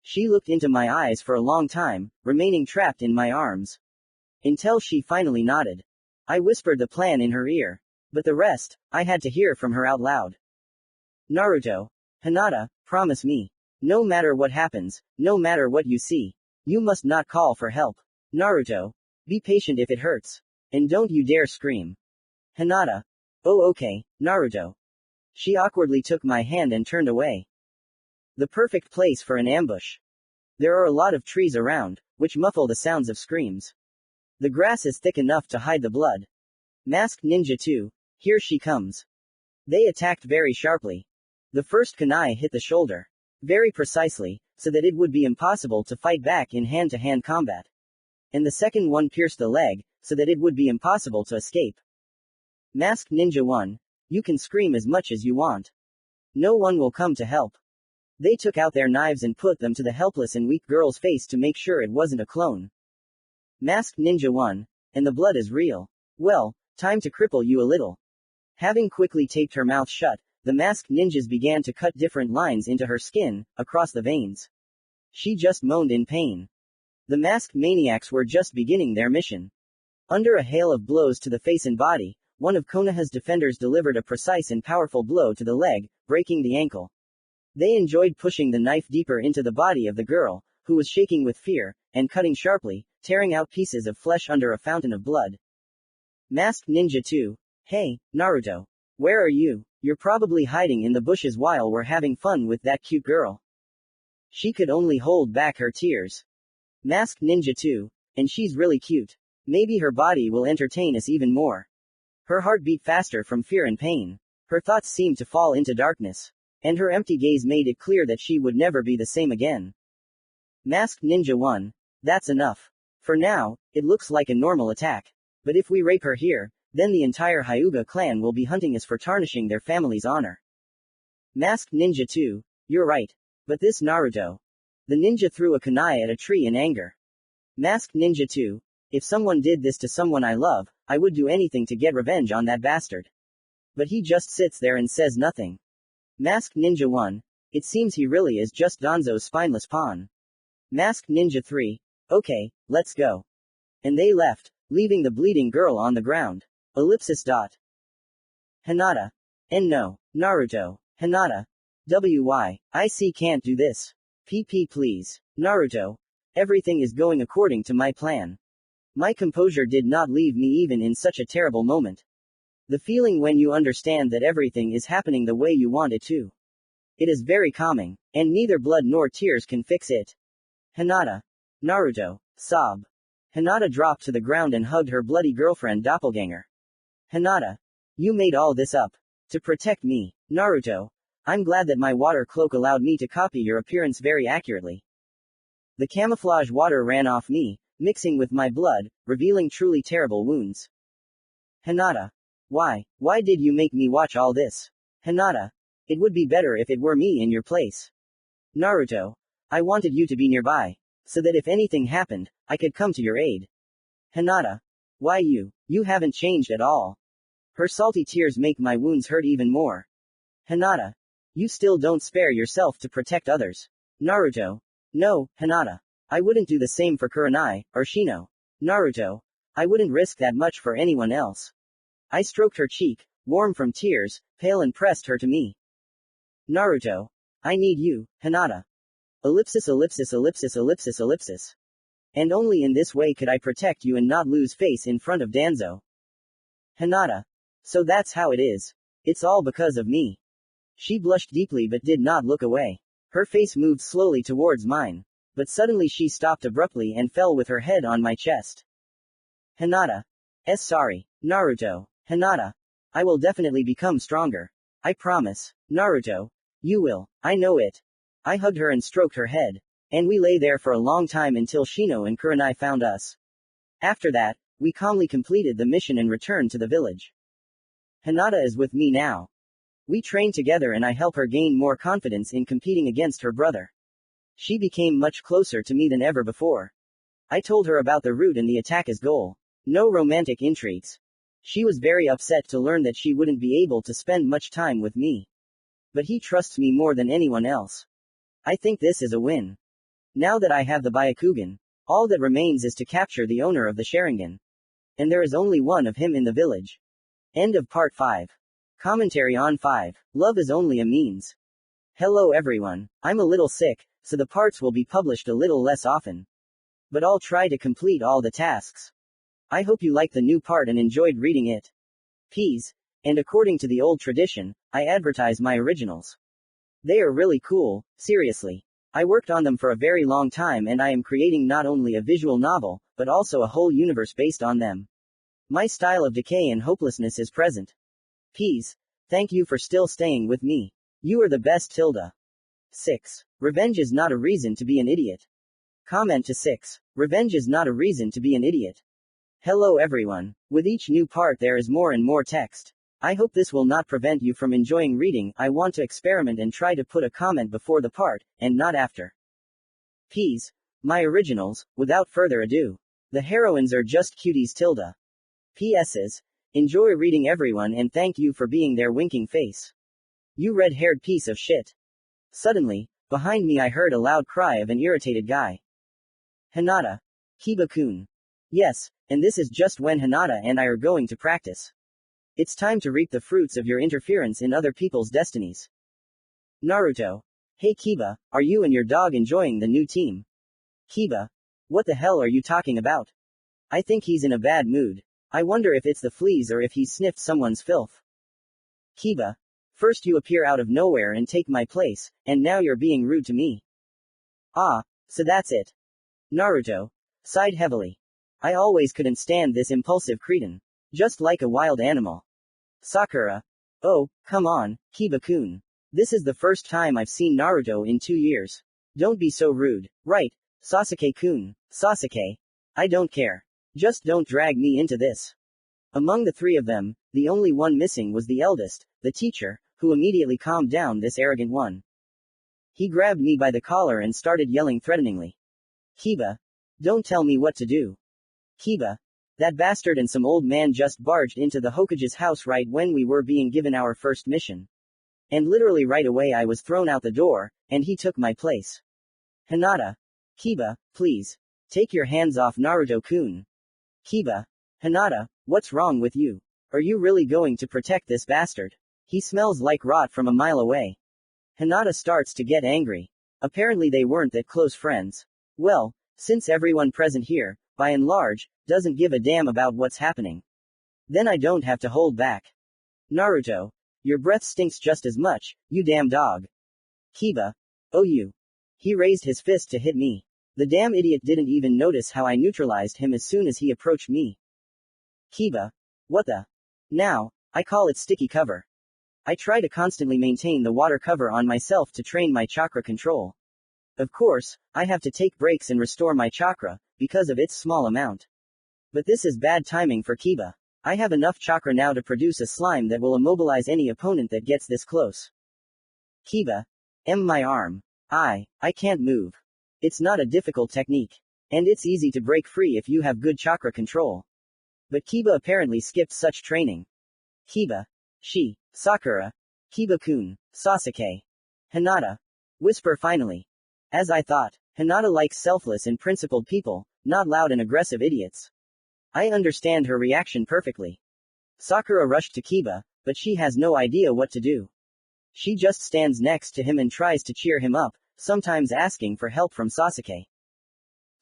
She looked into my eyes for a long time, remaining trapped in my arms. Until she finally nodded. I whispered the plan in her ear. But the rest, I had to hear from her out loud. Naruto. Hinata, promise me. No matter what happens, no matter what you see, you must not call for help. Naruto. Be patient if it hurts. And don't you dare scream. Hinata. Oh okay, Naruto. She awkwardly took my hand and turned away. The perfect place for an ambush. There are a lot of trees around, which muffle the sounds of screams. The grass is thick enough to hide the blood. Masked Ninja 2. Here she comes. They attacked very sharply. The first kunai hit the shoulder. Very precisely, so that it would be impossible to fight back in hand-to-hand combat. And the second one pierced the leg, so that it would be impossible to escape. Masked Ninja 1. You can scream as much as you want. No one will come to help. They took out their knives and put them to the helpless and weak girl's face to make sure it wasn't a clone. Masked Ninja 1. And the blood is real. Well, Time to cripple you a little. Having quickly taped her mouth shut, the masked ninjas began to cut different lines into her skin, across the veins. She just moaned in pain. The masked maniacs were just beginning their mission. Under a hail of blows to the face and body, one of Konoha's defenders delivered a precise and powerful blow to the leg, breaking the ankle. They enjoyed pushing the knife deeper into the body of the girl, who was shaking with fear, and cutting sharply, tearing out pieces of flesh under a fountain of blood. Masked Ninja 2. Hey, Naruto. Where are you? You're probably hiding in the bushes while we're having fun with that cute girl. She could only hold back her tears. Masked Ninja 2. And she's really cute. Maybe her body will entertain us even more. Her heart beat faster from fear and pain. Her thoughts seemed to fall into darkness. And her empty gaze made it clear that she would never be the same again. Masked Ninja 1. That's enough. For now, it looks like a normal attack. But if we rape her here, then the entire Hyuga clan will be hunting us for tarnishing their family's honor. Masked Ninja 2. You're right. But this Naruto. The ninja threw a kunai at a tree in anger. Masked Ninja 2. If someone did this to someone I love, I would do anything to get revenge on that bastard. But he just sits there and says nothing. Masked Ninja 1. It seems he really is just Danzo's spineless pawn. Masked Ninja 3. Okay, let's go. And they left, leaving the bleeding girl on the ground. Ellipsis dot. Hinata. And no, Naruto. Hinata. I can't do this. PP please. Naruto. Everything is going according to my plan. My composure did not leave me even in such a terrible moment. The feeling when you understand that everything is happening the way you want it to. It is very calming, and neither blood nor tears can fix it. Hinata. Naruto. Sob. Hinata dropped to the ground and hugged her bloody girlfriend doppelganger. Hinata. You made all this up. To protect me. Naruto. I'm glad that my water cloak allowed me to copy your appearance very accurately. The camouflage water ran off me, mixing with my blood, revealing truly terrible wounds. Hinata. Why did you make me watch all this? Hinata. It would be better if it were me in your place. Naruto. I wanted you to be nearby, so that if anything happened, I could come to your aid. Hinata. Why you haven't changed at all. Her salty tears make my wounds hurt even more. Hinata. You still don't spare yourself to protect others. Naruto. No, Hinata. I wouldn't do the same for Kurenai, or Shino. Naruto. I wouldn't risk that much for anyone else. I stroked her cheek, warm from tears, pale and pressed her to me. Naruto. I need you, Hinata. Ellipsis ellipsis ellipsis ellipsis ellipsis. And only in this way could I protect you and not lose face in front of Danzo. Hinata. So that's how it is. It's all because of me. She blushed deeply but did not look away. Her face moved slowly towards mine. But suddenly she stopped abruptly and fell with her head on my chest. Hinata. Sorry, Naruto. Hinata. I will definitely become stronger. I promise. Naruto. You will. I know it. I hugged her and stroked her head. And we lay there for a long time until Shino and Kurenai found us. After that, we calmly completed the mission and returned to the village. Hinata is with me now. We train together and I help her gain more confidence in competing against her brother. She became much closer to me than ever before. I told her about the route and the attack as goal. No romantic intrigues. She was very upset to learn that she wouldn't be able to spend much time with me. But he trusts me more than anyone else. I think this is a win. Now that I have the Byakugan, all that remains is to capture the owner of the Sharingan. And there is only one of him in the village. End of part 5. Commentary on 5. Love is only a means. Hello everyone. I'm a little sick, so the parts will be published a little less often. But I'll try to complete all the tasks. I hope you liked the new part and enjoyed reading it. Peas. And according to the old tradition, I advertise my originals. They are really cool, seriously. I worked on them for a very long time and I am creating not only a visual novel, but also a whole universe based on them. My style of decay and hopelessness is present. Peas. Thank you for still staying with me. You are the best. 6. Revenge is not a reason to be an idiot. Comment to 6. Revenge is not a reason to be an idiot. Hello everyone. With each new part there is more and more text. I hope this will not prevent you from enjoying reading. I want to experiment and try to put a comment before the part, and not after. Peas. My originals, without further ado. The heroines are just cuties. PSs. Enjoy reading everyone and thank you for being their winking face. You red-haired piece of shit. Suddenly, behind me I heard a loud cry of an irritated guy. Hinata. Kiba-kun. Yes, and this is just when Hinata and I are going to practice. It's time to reap the fruits of your interference in other people's destinies. Naruto. Hey Kiba, are you and your dog enjoying the new team? Kiba. What the hell are you talking about? I think he's in a bad mood. I wonder if it's the fleas or if he's sniffed someone's filth. Kiba. First you appear out of nowhere and take my place, and now you're being rude to me. Ah, so that's it. Naruto sighed heavily. I always couldn't stand this impulsive cretin. Just like a wild animal. Sakura. Oh, come on, Kiba-kun. This is the first time I've seen Naruto in 2 years. Don't be so rude. Right, Sasuke-kun. Sasuke. I don't care. Just don't drag me into this. Among the three of them, the only one missing was the eldest, the teacher, who immediately calmed down this arrogant one. He grabbed me by the collar and started yelling threateningly. Kiba. Don't tell me what to do. Kiba. That bastard and some old man just barged into the Hokage's house right when we were being given our first mission. And literally right away I was thrown out the door, and he took my place. Hinata. Kiba, please. Take your hands off Naruto-kun. Kiba. Hinata, what's wrong with you? Are you really going to protect this bastard? He smells like rot from a mile away. Hinata starts to get angry. Apparently they weren't that close friends. Well, since everyone present here, by and large, doesn't give a damn about what's happening, then I don't have to hold back. Naruto. Your breath stinks just as much, you damn dog. Kiba. Oh you. He raised his fist to hit me. The damn idiot didn't even notice how I neutralized him as soon as he approached me. Kiba. What the? Now, I call it sticky cover. I try to constantly maintain the water cover on myself to train my chakra control. Of course, I have to take breaks and restore my chakra, because of its small amount. But this is bad timing for Kiba. I have enough chakra now to produce a slime that will immobilize any opponent that gets this close. Kiba. My arm. I can't move. It's not a difficult technique. And it's easy to break free if you have good chakra control. But Kiba apparently skipped such training. Kiba. She. Sakura. Kiba-kun. Sasuke. Hinata. Whisper finally. As I thought, Hinata likes selfless and principled people, not loud and aggressive idiots. I understand her reaction perfectly. Sakura rushed to Kiba, but she has no idea what to do. She just stands next to him and tries to cheer him up, sometimes asking for help from Sasuke.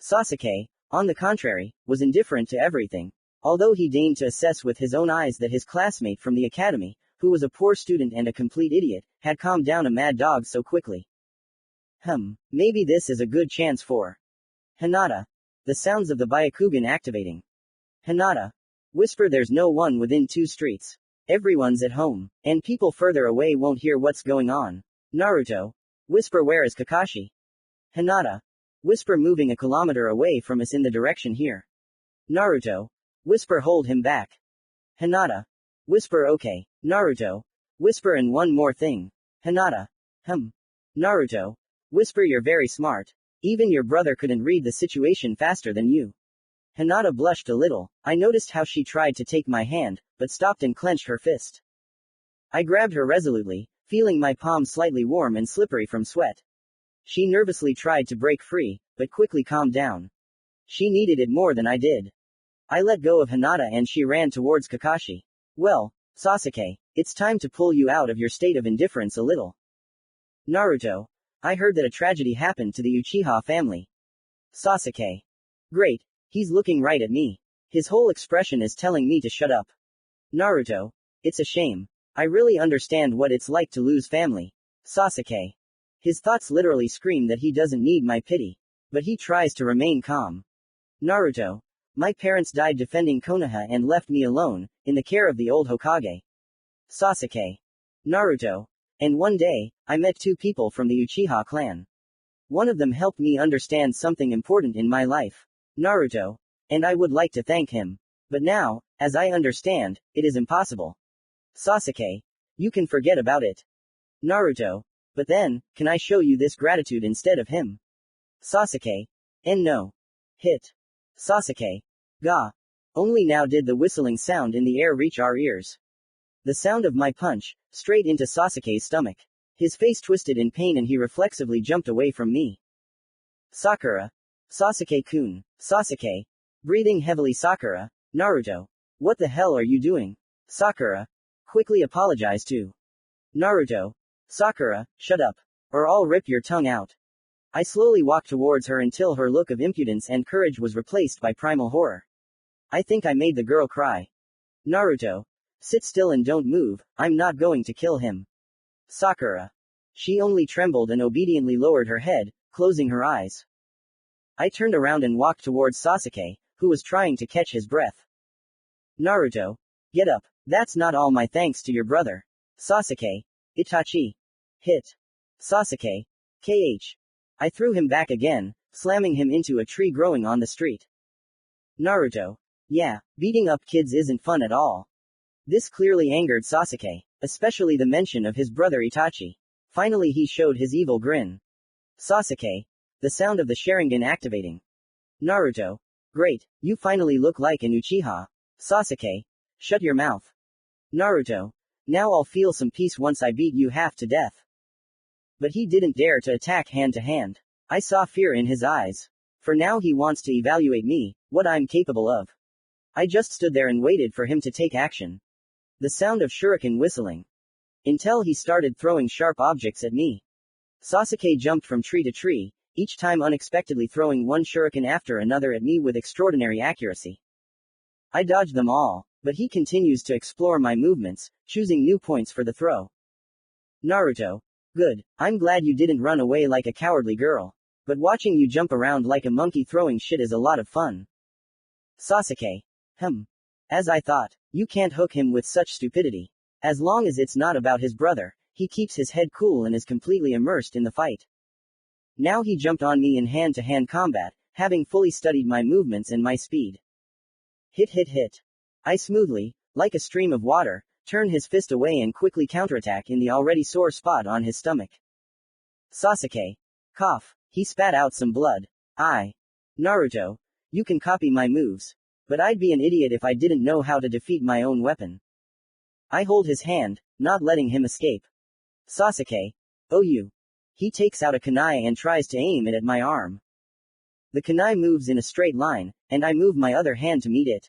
Sasuke, on the contrary, was indifferent to everything, although he deigned to assess with his own eyes that his classmate from the academy, who was a poor student and a complete idiot, had calmed down a mad dog so quickly. Maybe this is a good chance for Hinata. The sounds of the Byakugan activating. Hinata. Whisper there's no one within 2 streets. Everyone's at home, and people further away won't hear what's going on. Naruto. Whisper where is Kakashi? Hinata. Whisper moving a kilometer away from us in the direction here. Naruto. Whisper hold him back. Hinata. Whisper okay. Naruto. Whisper and one more thing. Hinata. Naruto. Whisper you're very smart. Even your brother couldn't read the situation faster than you. Hinata blushed a little. I noticed how she tried to take my hand, but stopped and clenched her fist. I grabbed her resolutely, feeling my palm slightly warm and slippery from sweat. She nervously tried to break free, but quickly calmed down. She needed it more than I did. I let go of Hinata and she ran towards Kakashi. Well, Sasuke, it's time to pull you out of your state of indifference a little. Naruto. I heard that a tragedy happened to the Uchiha family. Sasuke. Great. He's looking right at me. His whole expression is telling me to shut up. Naruto. It's a shame. I really understand what it's like to lose family. Sasuke. His thoughts literally scream that he doesn't need my pity. But he tries to remain calm. Naruto. My parents died defending Konoha and left me alone, in the care of the old Hokage. Sasuke. Naruto. And one day, I met 2 people from the Uchiha clan. One of them helped me understand something important in my life. Naruto. And I would like to thank him. But now, as I understand, it is impossible. Sasuke. You can forget about it. Naruto. But then, can I show you this gratitude instead of him? Sasuke. And no. Hit. Sasuke. Ga. Only now did the whistling sound in the air reach our ears. The sound of my punch, straight into Sasuke's stomach. His face twisted in pain and he reflexively jumped away from me. Sakura. Sasuke-kun. Sasuke. Breathing heavily Sakura. Naruto. What the hell are you doing? Sakura. Quickly apologize to Naruto. Sakura, shut up. Or I'll rip your tongue out. I slowly walked towards her until her look of impudence and courage was replaced by primal horror. I think I made the girl cry. Naruto. Sit still and don't move, I'm not going to kill him. Sakura. She only trembled and obediently lowered her head, closing her eyes. I turned around and walked towards Sasuke, who was trying to catch his breath. Naruto. Get up, that's not all my thanks to your brother. Sasuke. Itachi. Hit. Sasuke. KH. I threw him back again, slamming him into a tree growing on the street. Naruto. Yeah, beating up kids isn't fun at all. This clearly angered Sasuke, especially the mention of his brother Itachi. Finally he showed his evil grin. Sasuke. The sound of the Sharingan activating. Naruto. Great, you finally look like an Uchiha. Sasuke. Shut your mouth. Naruto. Now I'll feel some peace once I beat you half to death. But he didn't dare to attack hand to hand. I saw fear in his eyes. For now he wants to evaluate me, what I'm capable of. I just stood there and waited for him to take action. The sound of shuriken whistling. Until he started throwing sharp objects at me. Sasuke jumped from tree to tree, each time unexpectedly throwing one shuriken after another at me with extraordinary accuracy. I dodged them all, but he continues to explore my movements, choosing new points for the throw. Naruto. Good, I'm glad you didn't run away like a cowardly girl. But watching you jump around like a monkey throwing shit is a lot of fun. Sasuke. As I thought, you can't hook him with such stupidity. As long as it's not about his brother, he keeps his head cool and is completely immersed in the fight. Now he jumped on me in hand-to-hand combat, having fully studied my movements and my speed. Hit. I smoothly, like a stream of water, turn his fist away and quickly counterattack in the already sore spot on his stomach. Sasuke. Cough. He spat out some blood. Naruto. You can copy my moves. But I'd be an idiot if I didn't know how to defeat my own weapon. I hold his hand, not letting him escape. Sasuke. Oh you. He takes out a kunai and tries to aim it at my arm. The kunai moves in a straight line, and I move my other hand to meet it.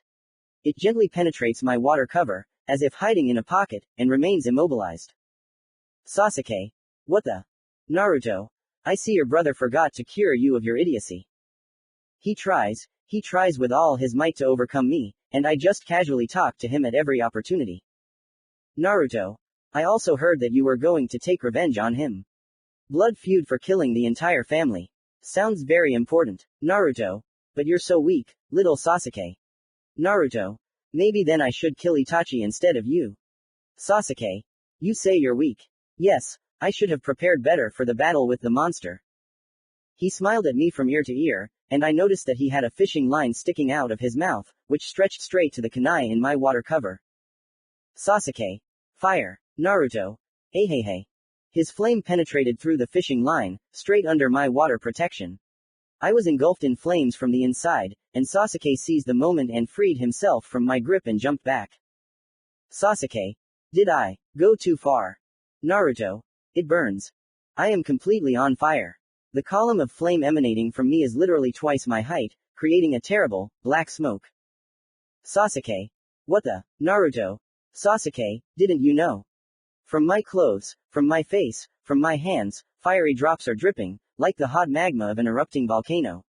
It gently penetrates my water cover, as if hiding in a pocket, and remains immobilized. Sasuke. What the? Naruto. I see your brother forgot to cure you of your idiocy. He tries with all his might to overcome me, and I just casually talk to him at every opportunity. Naruto. I also heard that you were going to take revenge on him. Blood feud for killing the entire family. Sounds very important. Naruto. But you're so weak, little Sasuke. Naruto. Maybe then I should kill Itachi instead of you. Sasuke. You say you're weak. Yes, I should have prepared better for the battle with the monster. He smiled at me from ear to ear, and I noticed that he had a fishing line sticking out of his mouth, which stretched straight to the kunai in my water cover. Sasuke. Fire. Naruto. Hey. His flame penetrated through the fishing line, straight under my water protection. I was engulfed in flames from the inside, and Sasuke seized the moment and freed himself from my grip and jumped back. Sasuke. Did I go too far? Naruto. It burns. I am completely on fire. The column of flame emanating from me is literally twice my height, creating a terrible, black smoke. Sasuke. What the? Naruto. Sasuke, didn't you know? From my clothes, from my face, from my hands, fiery drops are dripping, like the hot magma of an erupting volcano.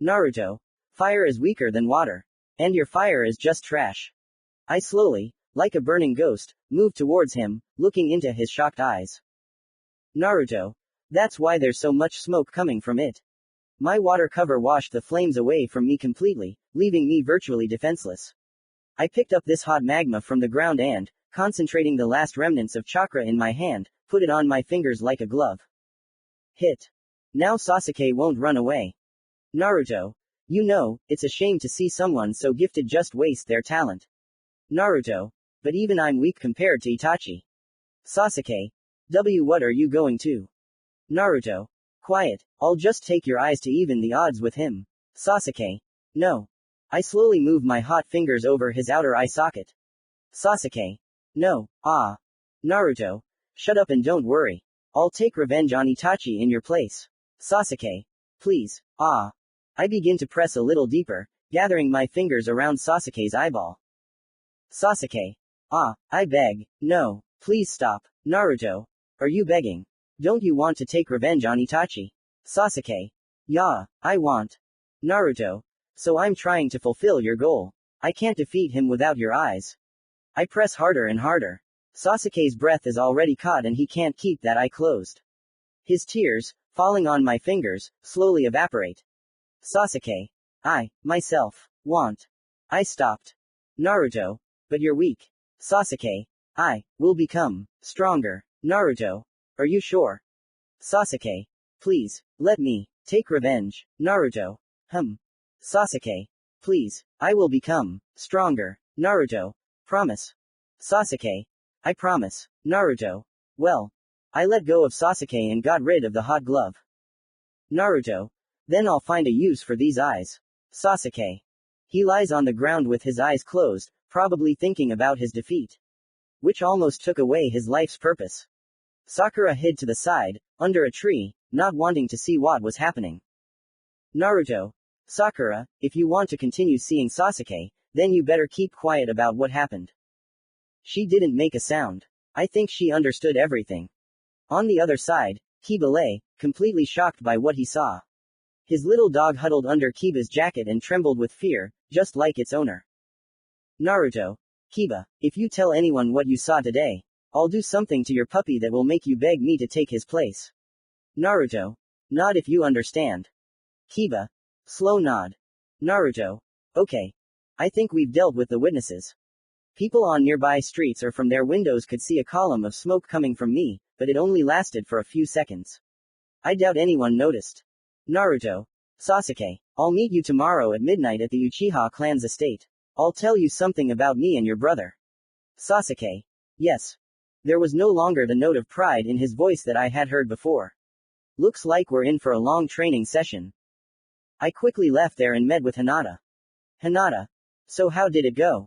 Naruto. Fire is weaker than water. And your fire is just trash. I slowly, like a burning ghost, moved towards him, looking into his shocked eyes. Naruto. That's why there's so much smoke coming from it. My water cover washed the flames away from me completely, leaving me virtually defenseless. I picked up this hot magma from the ground and, concentrating the last remnants of chakra in my hand, put it on my fingers like a glove. Hit. Now Sasuke won't run away. Naruto. You know, it's a shame to see someone so gifted just waste their talent. Naruto. But even I'm weak compared to Itachi. Sasuke. What are you going to? Naruto. Quiet, I'll just take your eyes to even the odds with him. Sasuke. No. I slowly move my hot fingers over his outer eye socket. Sasuke. No. Ah. Naruto. Shut up and don't worry. I'll take revenge on Itachi in your place. Sasuke. Please. Ah. I begin to press a little deeper, gathering my fingers around Sasuke's eyeball. Sasuke. Ah, I beg. No. Please stop. Naruto. Are you begging? Don't you want to take revenge on Itachi? Sasuke. Yeah, I want. Naruto. So I'm trying to fulfill your goal. I can't defeat him without your eyes. I press harder and harder. Sasuke's breath is already caught and he can't keep that eye closed. His tears, falling on my fingers, slowly evaporate. Sasuke. I, myself, want. I stopped. Naruto. But you're weak. Sasuke. I, will become, stronger. Naruto. Are you sure? Sasuke. Please, let me, take revenge. Naruto. Sasuke. Please, I will become, stronger. Naruto. Promise. Sasuke. I promise. Naruto. Well. I let go of Sasuke and got rid of the hot glove. Naruto. Then I'll find a use for these eyes. Sasuke. He lies on the ground with his eyes closed, probably thinking about his defeat, which almost took away his life's purpose. Sakura hid to the side, under a tree, not wanting to see what was happening. Naruto. Sakura, if you want to continue seeing Sasuke, then you better keep quiet about what happened. She didn't make a sound. I think she understood everything. On the other side, Kiba lay, completely shocked by what he saw. His little dog huddled under Kiba's jacket and trembled with fear, just like its owner. Naruto. Kiba, if you tell anyone what you saw today, I'll do something to your puppy that will make you beg me to take his place. Naruto. Nod if you understand. Kiba. Slow nod. Naruto. Okay. I think we've dealt with the witnesses. People on nearby streets or from their windows could see a column of smoke coming from me, but it only lasted for a few seconds. I doubt anyone noticed. Naruto. Sasuke. I'll meet you tomorrow at midnight at the Uchiha clan's estate. I'll tell you something about me and your brother. Sasuke. Yes. There was no longer the note of pride in his voice that I had heard before. Looks like we're in for a long training session. I quickly left there and met with Hinata. Hinata. So how did it go?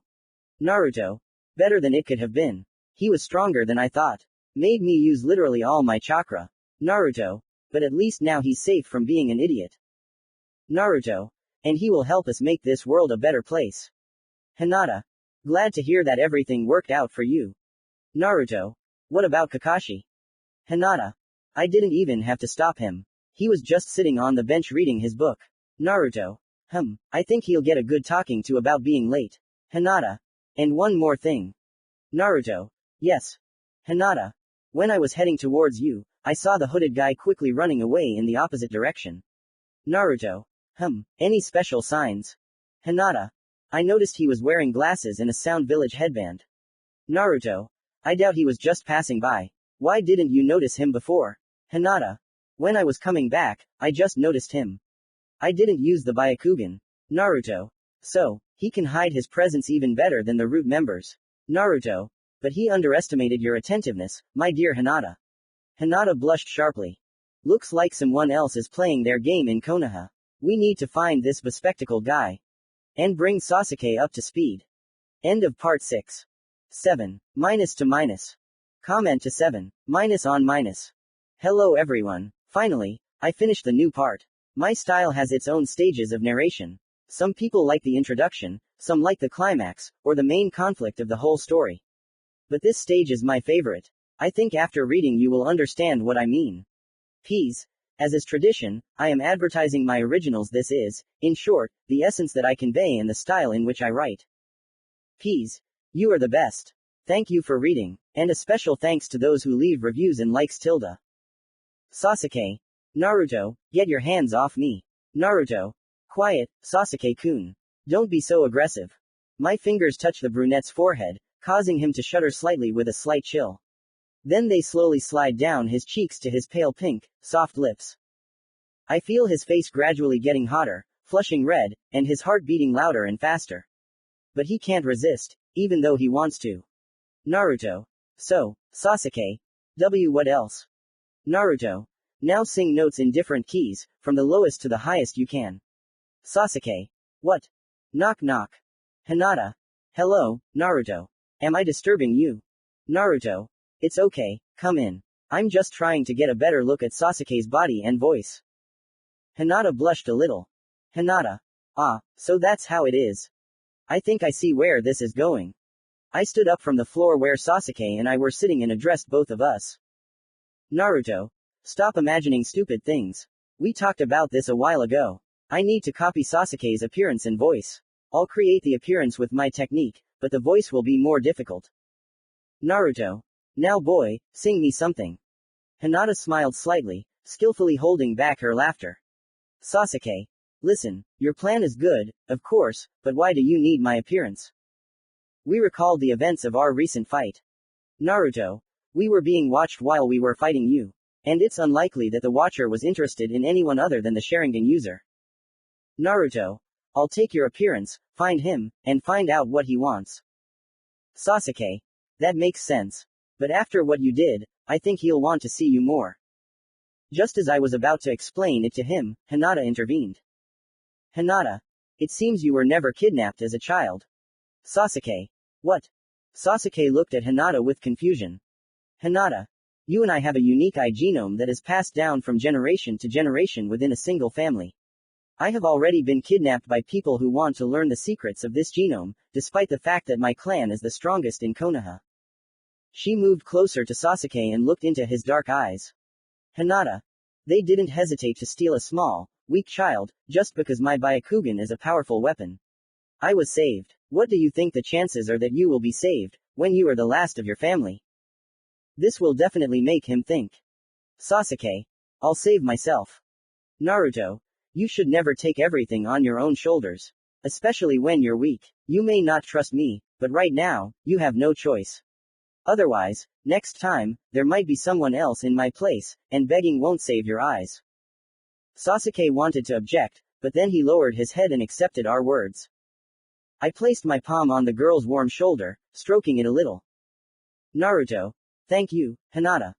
Naruto. Better than it could have been. He was stronger than I thought. Made me use literally all my chakra. Naruto. But at least now he's safe from being an idiot. Naruto. And he will help us make this world a better place. Hinata. Glad to hear that everything worked out for you. Naruto. What about Kakashi? Hinata. I didn't even have to stop him. He was just sitting on the bench reading his book. Naruto. I think he'll get a good talking to about being late. Hinata. And one more thing. Naruto. Yes. Hinata. When I was heading towards you, I saw the hooded guy quickly running away in the opposite direction. Naruto. Any special signs? Hinata. I noticed he was wearing glasses and a Sound Village headband. Naruto. I doubt he was just passing by. Why didn't you notice him before? Hinata. When I was coming back, I just noticed him. I didn't use the Byakugan. Naruto. So, he can hide his presence even better than the root members. Naruto. But he underestimated your attentiveness, my dear Hinata. Hinata blushed sharply. Looks like someone else is playing their game in Konoha. We need to find this bespectacled guy. And bring Sasuke up to speed. End of part 6. 7. Minus to minus. Comment to 7. Minus on minus. Hello everyone. Finally, I finished the new part. My style has its own stages of narration. Some people like the introduction, some like the climax, or the main conflict of the whole story. But this stage is my favorite. I think after reading you will understand what I mean. Ps. As is tradition, I am advertising my originals. This is, in short, the essence that I convey and the style in which I write. Ps. You are the best. Thank you for reading, and a special thanks to those who leave reviews and likes. Sasuke. Naruto, get your hands off me. Naruto. Quiet, Sasuke-kun. Don't be so aggressive. My fingers touch the brunette's forehead, causing him to shudder slightly with a slight chill. Then they slowly slide down his cheeks to his pale pink, soft lips. I feel his face gradually getting hotter, flushing red, and his heart beating louder and faster. But he can't resist, even though he wants to. Naruto. So, Sasuke. What else? Naruto. Now sing notes in different keys, from the lowest to the highest you can. Sasuke. What? Knock knock. Hinata. Hello, Naruto. Am I disturbing you? Naruto. It's okay, come in. I'm just trying to get a better look at Sasuke's body and voice. Hinata blushed a little. Hinata. Ah, so that's how it is. I think I see where this is going. I stood up from the floor where Sasuke and I were sitting and addressed both of us. Naruto. Stop imagining stupid things. We talked about this a while ago. I need to copy Sasuke's appearance and voice. I'll create the appearance with my technique, but the voice will be more difficult. Naruto. Now boy, sing me something. Hinata smiled slightly, skillfully holding back her laughter. Sasuke. Listen, your plan is good, of course, but why do you need my appearance? We recalled the events of our recent fight. Naruto. We were being watched while we were fighting you. And it's unlikely that the watcher was interested in anyone other than the Sharingan user. Naruto. I'll take your appearance, find him, and find out what he wants. Sasuke. That makes sense. But after what you did, I think he'll want to see you more. Just as I was about to explain it to him, Hinata intervened. Hinata. It seems you were never kidnapped as a child. Sasuke. What? Sasuke looked at Hinata with confusion. Hinata. You and I have a unique eye genome that is passed down from generation to generation within a single family. I have already been kidnapped by people who want to learn the secrets of this genome, despite the fact that my clan is the strongest in Konoha. She moved closer to Sasuke and looked into his dark eyes. Hinata. They didn't hesitate to steal a small, weak child, just because my Byakugan is a powerful weapon. I was saved. What do you think the chances are that you will be saved, when you are the last of your family? This will definitely make him think. Sasuke. I'll save myself. Naruto. You should never take everything on your own shoulders. Especially when you're weak. You may not trust me, but right now, you have no choice. Otherwise, next time, there might be someone else in my place, and begging won't save your eyes. Sasuke wanted to object, but then he lowered his head and accepted our words. I placed my palm on the girl's warm shoulder, stroking it a little. Naruto. Thank you, Hinata.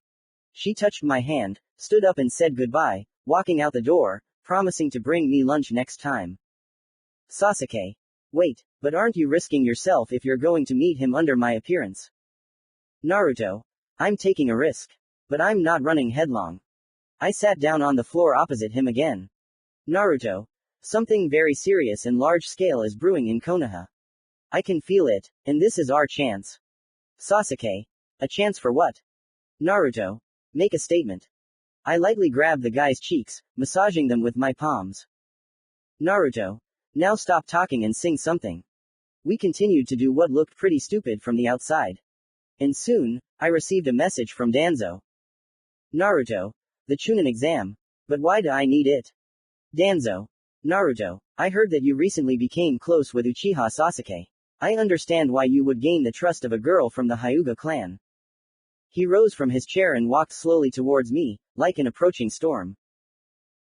She touched my hand, stood up and said goodbye, walking out the door, promising to bring me lunch next time. Sasuke. Wait, but aren't you risking yourself if you're going to meet him under my appearance? Naruto. I'm taking a risk. But I'm not running headlong. I sat down on the floor opposite him again. Naruto. Something very serious and large scale is brewing in Konoha. I can feel it, and this is our chance. Sasuke. A chance for what? Naruto. Make a statement. I lightly grabbed the guy's cheeks, massaging them with my palms. Naruto. Now stop talking and sing something. We continued to do what looked pretty stupid from the outside. And soon, I received a message from Danzo. Naruto. The Chunin exam. But why do I need it? Danzo. Naruto. I heard that you recently became close with Uchiha Sasuke. I understand why you would gain the trust of a girl from the Hyuga clan. He rose from his chair and walked slowly towards me, like an approaching storm.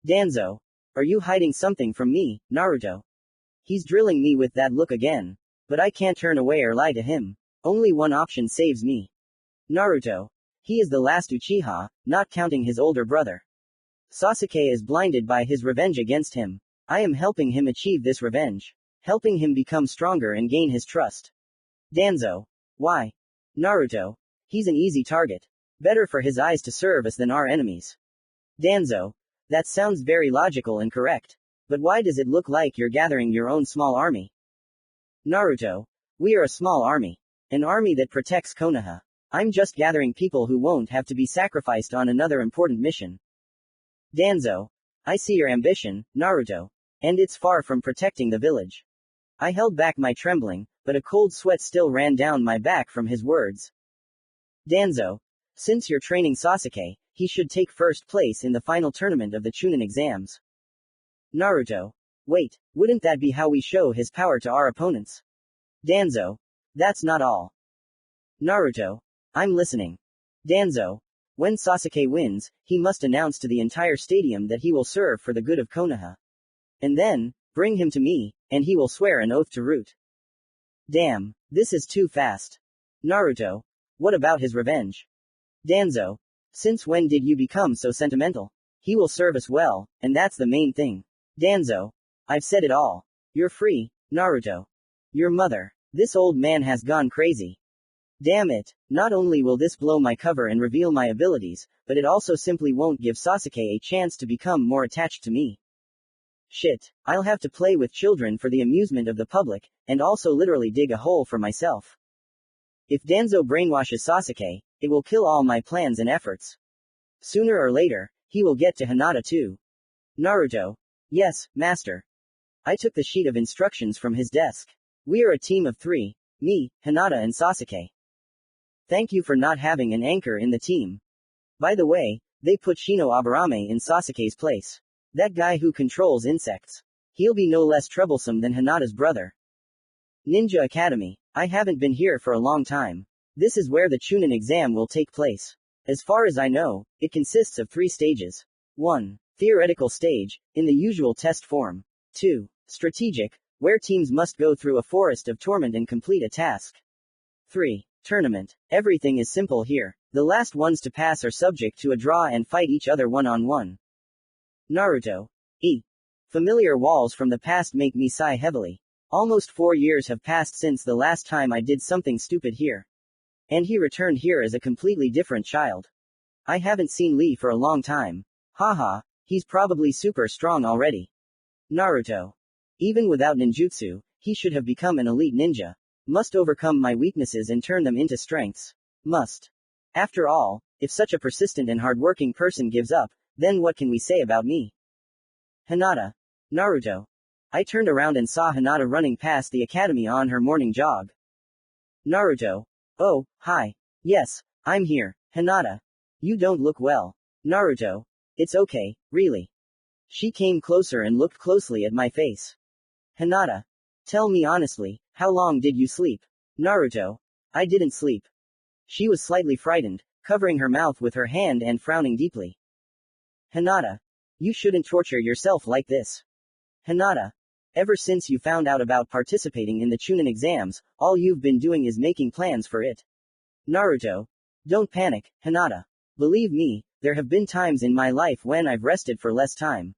Danzo. Are you hiding something from me, Naruto? He's drilling me with that look again. But I can't turn away or lie to him. Only one option saves me. Naruto. He is the last Uchiha, not counting his older brother. Sasuke is blinded by his revenge against him. I am helping him achieve this revenge. Helping him become stronger and gain his trust. Danzo. Why? Naruto. He's an easy target. Better for his eyes to serve us than our enemies. Danzo. That sounds very logical and correct. But why does it look like you're gathering your own small army? Naruto. We are a small army. An army that protects Konoha. I'm just gathering people who won't have to be sacrificed on another important mission. Danzo. I see your ambition, Naruto. And it's far from protecting the village. I held back my trembling, but a cold sweat still ran down my back from his words. Danzo. Since you're training Sasuke, he should take first place in the final tournament of the Chunin exams. Naruto. Wait, wouldn't that be how we show his power to our opponents? Danzo. That's not all. Naruto. I'm listening. Danzo. When Sasuke wins, he must announce to the entire stadium that he will serve for the good of Konoha. And then, bring him to me, and he will swear an oath to root. Damn, this is too fast. Naruto. What about his revenge? Danzo. Since when did you become so sentimental? He will serve us well, and that's the main thing. Danzo. I've said it all. You're free, Naruto. Your mother. This old man has gone crazy. Damn it. Not only will this blow my cover and reveal my abilities, but it also simply won't give Sasuke a chance to become more attached to me. Shit. I'll have to play with children for the amusement of the public, and also literally dig a hole for myself. If Danzo brainwashes Sasuke, it will kill all my plans and efforts. Sooner or later, he will get to Hinata too. Naruto. Yes, master. I took the sheet of instructions from his desk. We are a team of 3. Me, Hinata and Sasuke. Thank you for not having an anchor in the team. By the way, they put Shino Aburame in Sasuke's place. That guy who controls insects. He'll be no less troublesome than Hinata's brother. Ninja Academy. I haven't been here for a long time. This is where the Chunin exam will take place. As far as I know, it consists of 3 stages. 1. Theoretical stage, in the usual test form. 2. Strategic, where teams must go through a forest of torment and complete a task. 3. Tournament. Everything is simple here. The last ones to pass are subject to a draw and fight each other one-on-one. Naruto. Familiar walls from the past make me sigh heavily. Almost 4 years have passed since the last time I did something stupid here. And he returned here as a completely different child. I haven't seen Lee for a long time. Haha, he's probably super strong already. Naruto. Even without ninjutsu, he should have become an elite ninja. Must overcome my weaknesses and turn them into strengths. Must. After all, if such a persistent and hardworking person gives up, then what can we say about me? Hinata. Naruto. I turned around and saw Hinata running past the academy on her morning jog. Naruto. Oh, hi. Yes, I'm here. Hinata. You don't look well. Naruto. It's okay, really. She came closer and looked closely at my face. Hinata. Tell me honestly, how long did you sleep? Naruto. I didn't sleep. She was slightly frightened, covering her mouth with her hand and frowning deeply. Hinata. You shouldn't torture yourself like this. Hinata. Ever since you found out about participating in the Chunin exams, all you've been doing is making plans for it. Naruto. Don't panic, Hinata. Believe me, there have been times in my life when I've rested for less time.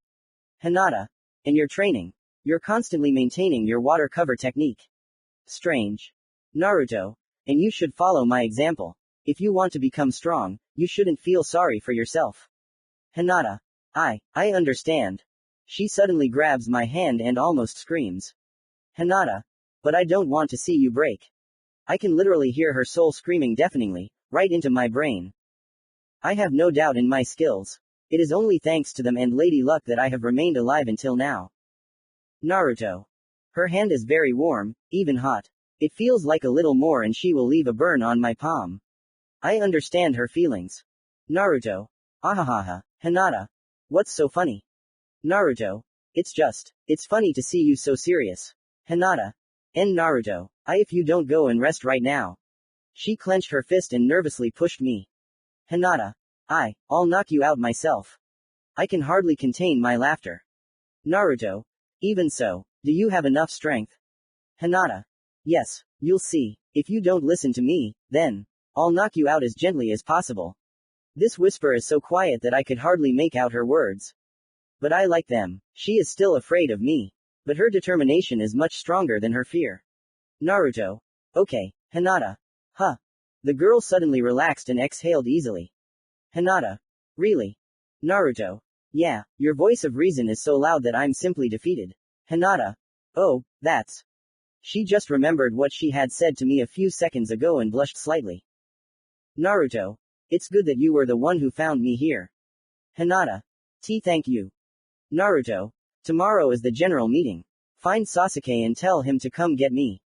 Hinata. And your training. You're constantly maintaining your water cover technique. Strange. Naruto. And you should follow my example. If you want to become strong, you shouldn't feel sorry for yourself. Hinata. I understand. She suddenly grabs my hand and almost screams. Hinata. But I don't want to see you break. I can literally hear her soul screaming deafeningly, right into my brain. I have no doubt in my skills. It is only thanks to them and Lady Luck that I have remained alive until now. Naruto. Her hand is very warm, even hot. It feels like a little more and she will leave a burn on my palm. I understand her feelings. Naruto. Ahahaha. Hinata. What's so funny? Naruto. It's funny to see you so serious. Hinata. And Naruto. If you don't go and rest right now. She clenched her fist and nervously pushed me. Hinata. I'll knock you out myself. I can hardly contain my laughter. Naruto. Even so, do you have enough strength? Hinata. Yes, you'll see. If you don't listen to me, then I'll knock you out as gently as possible. This whisper is so quiet that I could hardly make out her words. But I like them. She is still afraid of me. But her determination is much stronger than her fear. Naruto. Okay, Hinata. Huh. The girl suddenly relaxed and exhaled easily. Hinata. Really? Naruto. Yeah, your voice of reason is so loud that I'm simply defeated. Hinata. Oh, that's. She just remembered what she had said to me a few seconds ago and blushed slightly. Naruto. It's good that you were the one who found me here. Hinata. Thank you. Naruto. Tomorrow is the general meeting. Find Sasuke and tell him to come get me.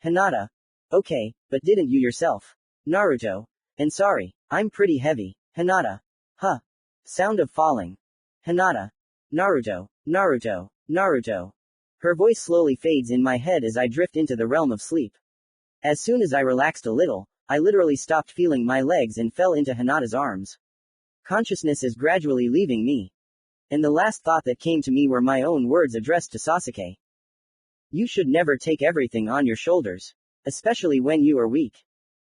Hinata. Okay, but didn't you yourself? Naruto. And sorry, I'm pretty heavy. Hinata. Huh. Sound of falling. Hinata. Naruto. Naruto. Naruto. Her voice slowly fades in my head as I drift into the realm of sleep. As soon as I relaxed a little, I literally stopped feeling my legs and fell into Hinata's arms. Consciousness is gradually leaving me. And the last thought that came to me were my own words addressed to Sasuke. You should never take everything on your shoulders. Especially when you are weak.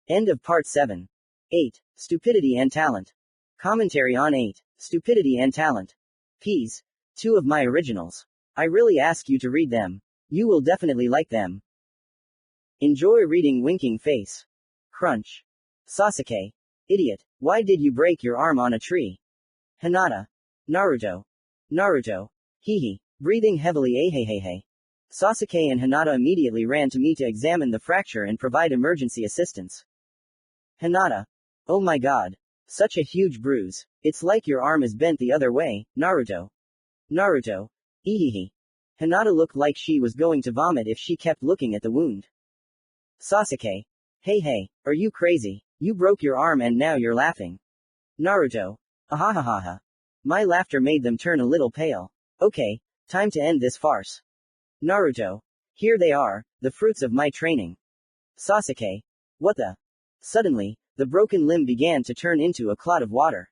End of part 7. 8. Stupidity and Talent. Commentary on 8. Stupidity and Talent. Ps. 2 of my originals. I really ask you to read them. You will definitely like them. Enjoy reading winking face. Crunch. Sasuke. Idiot. Why did you break your arm on a tree? Hinata. Naruto. Naruto. Hehe. Breathing heavily ahehehe. Sasuke and Hinata immediately ran to me to examine the fracture and provide emergency assistance. Hinata. Oh my god. Such a huge bruise. It's like your arm is bent the other way, Naruto. Naruto. Ehehe. Hinata looked like she was going to vomit if she kept looking at the wound. Sasuke. Hey, are you crazy? You broke your arm and now you're laughing. Naruto. Ahahaha. My laughter made them turn a little pale. Okay, time to end this farce. Naruto. Here they are, the fruits of my training. Sasuke. What the? Suddenly, the broken limb began to turn into a clot of water.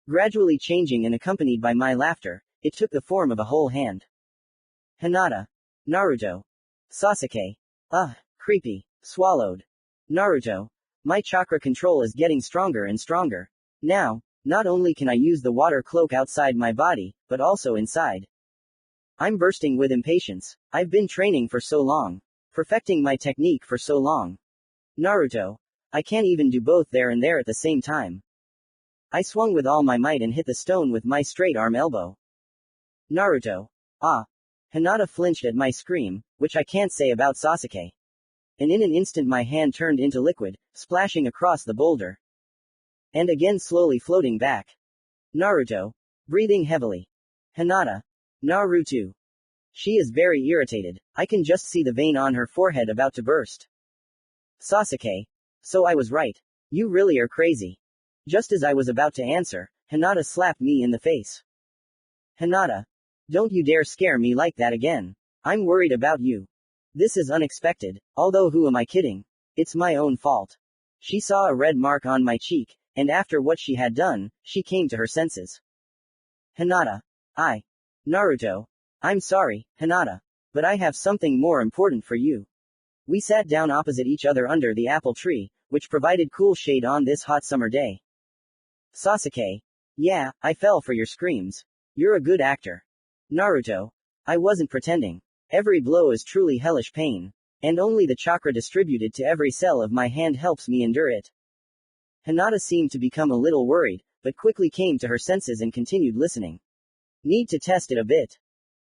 Gradually changing and accompanied by my laughter, it took the form of a whole hand. Hinata. Naruto. Sasuke. Creepy. Swallowed. Naruto. My chakra control is getting stronger and stronger. Now, not only can I use the water cloak outside my body, but also inside. I'm bursting with impatience. I've been training for so long. Perfecting my technique for so long. Naruto. I can't even do both there and there at the same time. I swung with all my might and hit the stone with my straight arm elbow. Naruto. Hinata flinched at my scream, which I can't say about Sasuke. And in an instant my hand turned into liquid, splashing across the boulder. And again slowly floating back. Naruto. Breathing heavily. Hinata. Naruto. She is very irritated. I can just see the vein on her forehead about to burst. Sasuke. So I was right. You really are crazy. Just as I was about to answer, Hinata slapped me in the face. Hinata. Don't you dare scare me like that again. I'm worried about you. This is unexpected, although who am I kidding? It's my own fault. She saw a red mark on my cheek, and after what she had done, she came to her senses. Hinata. Naruto. I'm sorry, Hinata. But I have something more important for you. We sat down opposite each other under the apple tree, which provided cool shade on this hot summer day. Sasuke. Yeah, I fell for your screams. You're a good actor. Naruto. I wasn't pretending. Every blow is truly hellish pain. And only the chakra distributed to every cell of my hand helps me endure it. Hinata seemed to become a little worried, but quickly came to her senses and continued listening. Need to test it a bit.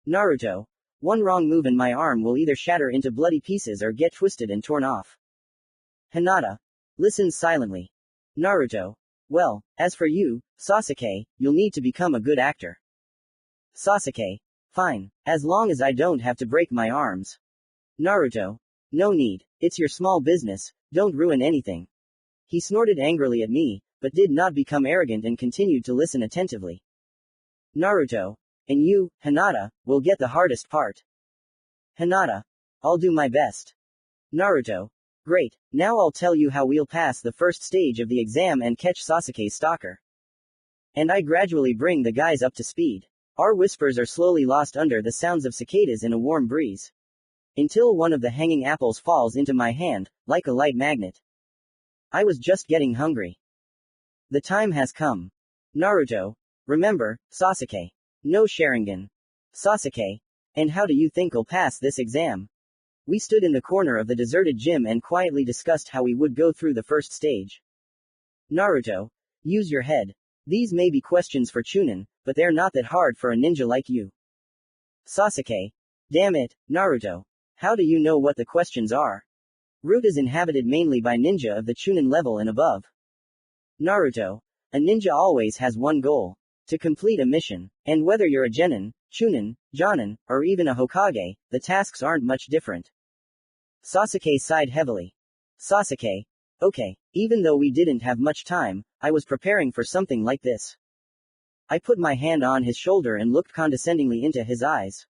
Naruto. One wrong move and my arm will either shatter into bloody pieces or get twisted and torn off. Hinata. Listens silently. Naruto. Well, as for you, Sasuke, you'll need to become a good actor. Sasuke. Fine, as long as I don't have to break my arms. Naruto. No need, it's your small business, don't ruin anything. He snorted angrily at me, but did not become arrogant and continued to listen attentively. Naruto. And you, Hinata, will get the hardest part. Hinata. I'll do my best. Naruto. Great, now I'll tell you how we'll pass the first stage of the exam and catch Sasuke's stalker. And I gradually bring the guys up to speed. Our whispers are slowly lost under the sounds of cicadas in a warm breeze. Until one of the hanging apples falls into my hand, like a light magnet. I was just getting hungry. The time has come. Naruto. Remember, Sasuke. No Sharingan. Sasuke. And how do you think I'll pass this exam? We stood in the corner of the deserted gym and quietly discussed how we would go through the first stage. Naruto. Use your head. These may be questions for Chunin, but they're not that hard for a ninja like you. Sasuke. Damn it, Naruto. How do you know what the questions are? Route is inhabited mainly by ninja of the Chunin level and above. Naruto. A ninja always has one goal. To complete a mission. And whether you're a genin, Chunin, Jonin, or even a Hokage, the tasks aren't much different. Sasuke sighed heavily. Sasuke. Okay, even though we didn't have much time, I was preparing for something like this. I put my hand on his shoulder and looked condescendingly into his eyes.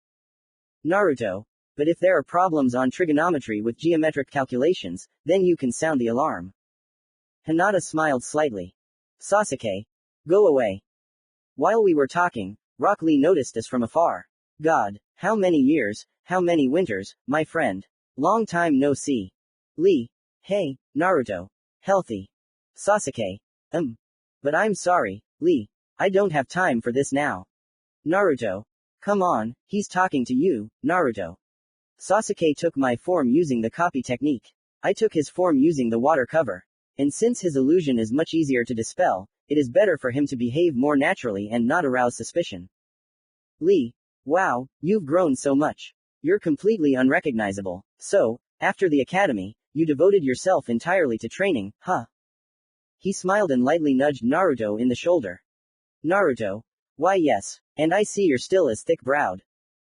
Naruto. But if there are problems on trigonometry with geometric calculations, then you can sound the alarm. Hinata smiled slightly. Sasuke. Go away. While we were talking, Rock Lee noticed us from afar. God, how many years, how many winters, my friend. Long time no see. Lee. Hey, Naruto. Healthy. Sasuke. But I'm sorry, Lee. I don't have time for this now. Naruto. Come on, he's talking to you, Naruto. Sasuke took my form using the copy technique. I took his form using the water cover. And since his illusion is much easier to dispel, it is better for him to behave more naturally and not arouse suspicion. Lee. Wow, you've grown so much. You're completely unrecognizable. So, after the academy, you devoted yourself entirely to training, huh? He smiled and lightly nudged Naruto in the shoulder. Naruto. Why yes. And I see you're still as thick-browed.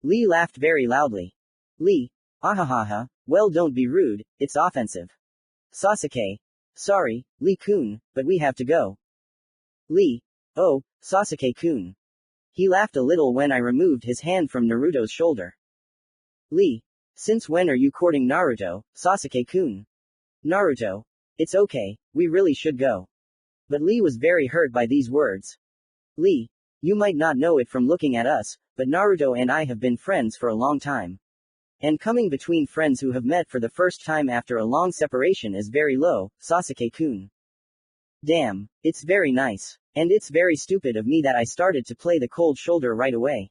Lee laughed very loudly. Lee. Ahahaha, well don't be rude, it's offensive. Sasuke. Sorry, Lee-kun, but we have to go. Lee. Oh, Sasuke-kun. He laughed a little when I removed his hand from Naruto's shoulder. Lee. Since when are you courting Naruto, Sasuke-kun? Naruto. It's okay, we really should go. But Lee was very hurt by these words. Lee. You might not know it from looking at us, but Naruto and I have been friends for a long time. And coming between friends who have met for the first time after a long separation is very low, Sasuke-kun. Damn, it's very nice. And it's very stupid of me that I started to play the cold shoulder right away.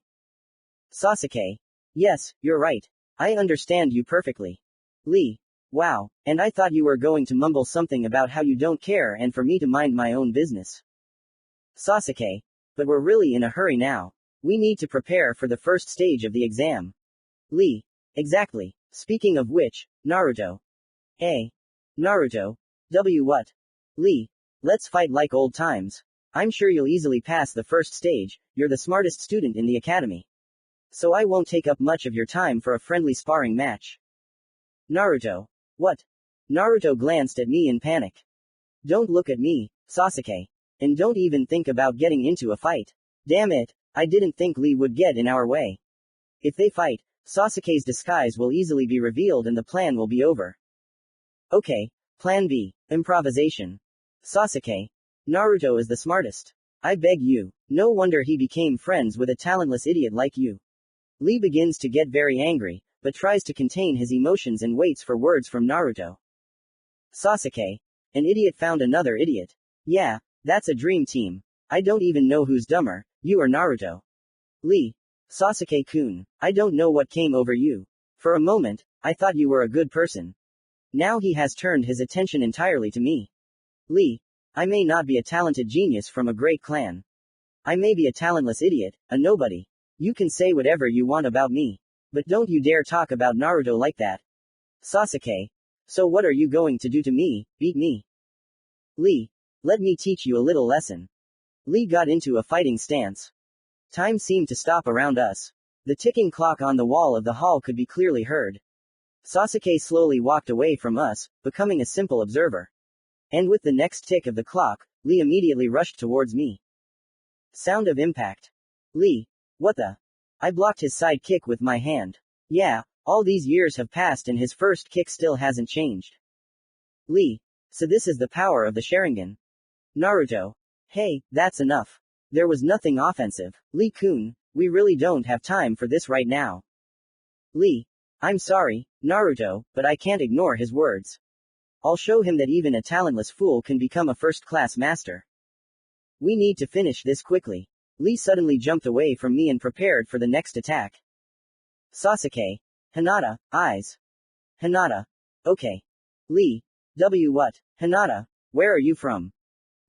Sasuke. Yes, you're right. I understand you perfectly. Lee. Wow, and I thought you were going to mumble something about how you don't care and for me to mind my own business. Sasuke. But we're really in a hurry now. We need to prepare for the first stage of the exam. Lee. Exactly. Speaking of which, Naruto. Hey. Naruto. What? Lee. Let's fight like old times. I'm sure you'll easily pass the first stage, you're the smartest student in the academy. So I won't take up much of your time for a friendly sparring match. Naruto. What? Naruto glanced at me in panic. Don't look at me, Sasuke. And don't even think about getting into a fight. Damn it, I didn't think Lee would get in our way. If they fight, Sasuke's disguise will easily be revealed and the plan will be over. Okay, Plan B, improvisation. Sasuke. Naruto is the smartest. I beg you. No wonder he became friends with a talentless idiot like you. Lee begins to get very angry, but tries to contain his emotions and waits for words from Naruto. Sasuke. An idiot found another idiot. Yeah, that's a dream team. I don't even know who's dumber, you or Naruto. Lee. Sasuke-kun, I don't know what came over you. For a moment, I thought you were a good person. Now he has turned his attention entirely to me. Lee. I may not be a talented genius from a great clan. I may be a talentless idiot, a nobody. You can say whatever you want about me. But don't you dare talk about Naruto like that. Sasuke. So what are you going to do to me, beat me? Lee. Let me teach you a little lesson. Lee got into a fighting stance. Time seemed to stop around us. The ticking clock on the wall of the hall could be clearly heard. Sasuke slowly walked away from us, becoming a simple observer. And with the next tick of the clock, Lee immediately rushed towards me. Sound of impact. Lee. What the? I blocked his side kick with my hand. Yeah, all these years have passed and his first kick still hasn't changed. Lee. So this is the power of the Sharingan. Naruto. Hey, that's enough. There was nothing offensive. Lee-kun, we really don't have time for this right now. Lee. I'm sorry, Naruto, but I can't ignore his words. I'll show him that even a talentless fool can become a first-class master. We need to finish this quickly. Lee suddenly jumped away from me and prepared for the next attack. Sasuke. Hinata, eyes. Hinata. Okay. Lee. What? Hinata, where are you from?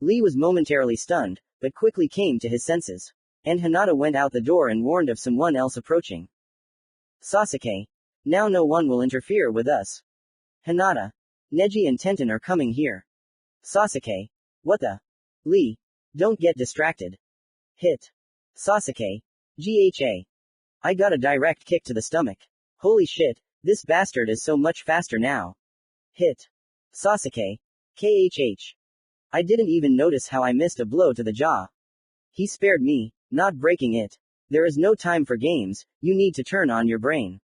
Lee was momentarily stunned, but quickly came to his senses. And Hinata went out the door and warned of someone else approaching. Sasuke. Now no one will interfere with us. Hinata. Neji and Tenten are coming here. Sasuke. What the? Lee. Don't get distracted. Hit. Sasuke. Gha. I got a direct kick to the stomach. Holy shit, this bastard is so much faster now. Hit. Sasuke. Khh. I didn't even notice how I missed a blow to the jaw. He spared me, not breaking it. There is no time for games, you need to turn on your brain.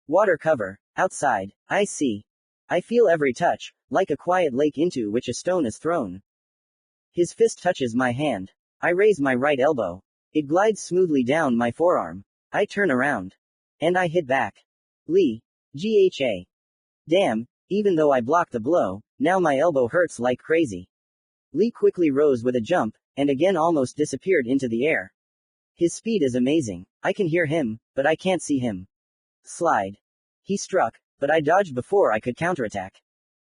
Water cover. Outside. I see. I feel every touch, like a quiet lake into which a stone is thrown. His fist touches my hand. I raise my right elbow. It glides smoothly down my forearm. I turn around. And I hit back. Lee. Gha. Damn, even though I blocked the blow, now my elbow hurts like crazy. Lee quickly rose with a jump, and again almost disappeared into the air. His speed is amazing. I can hear him, but I can't see him. Slide. He struck, but I dodged before I could counterattack.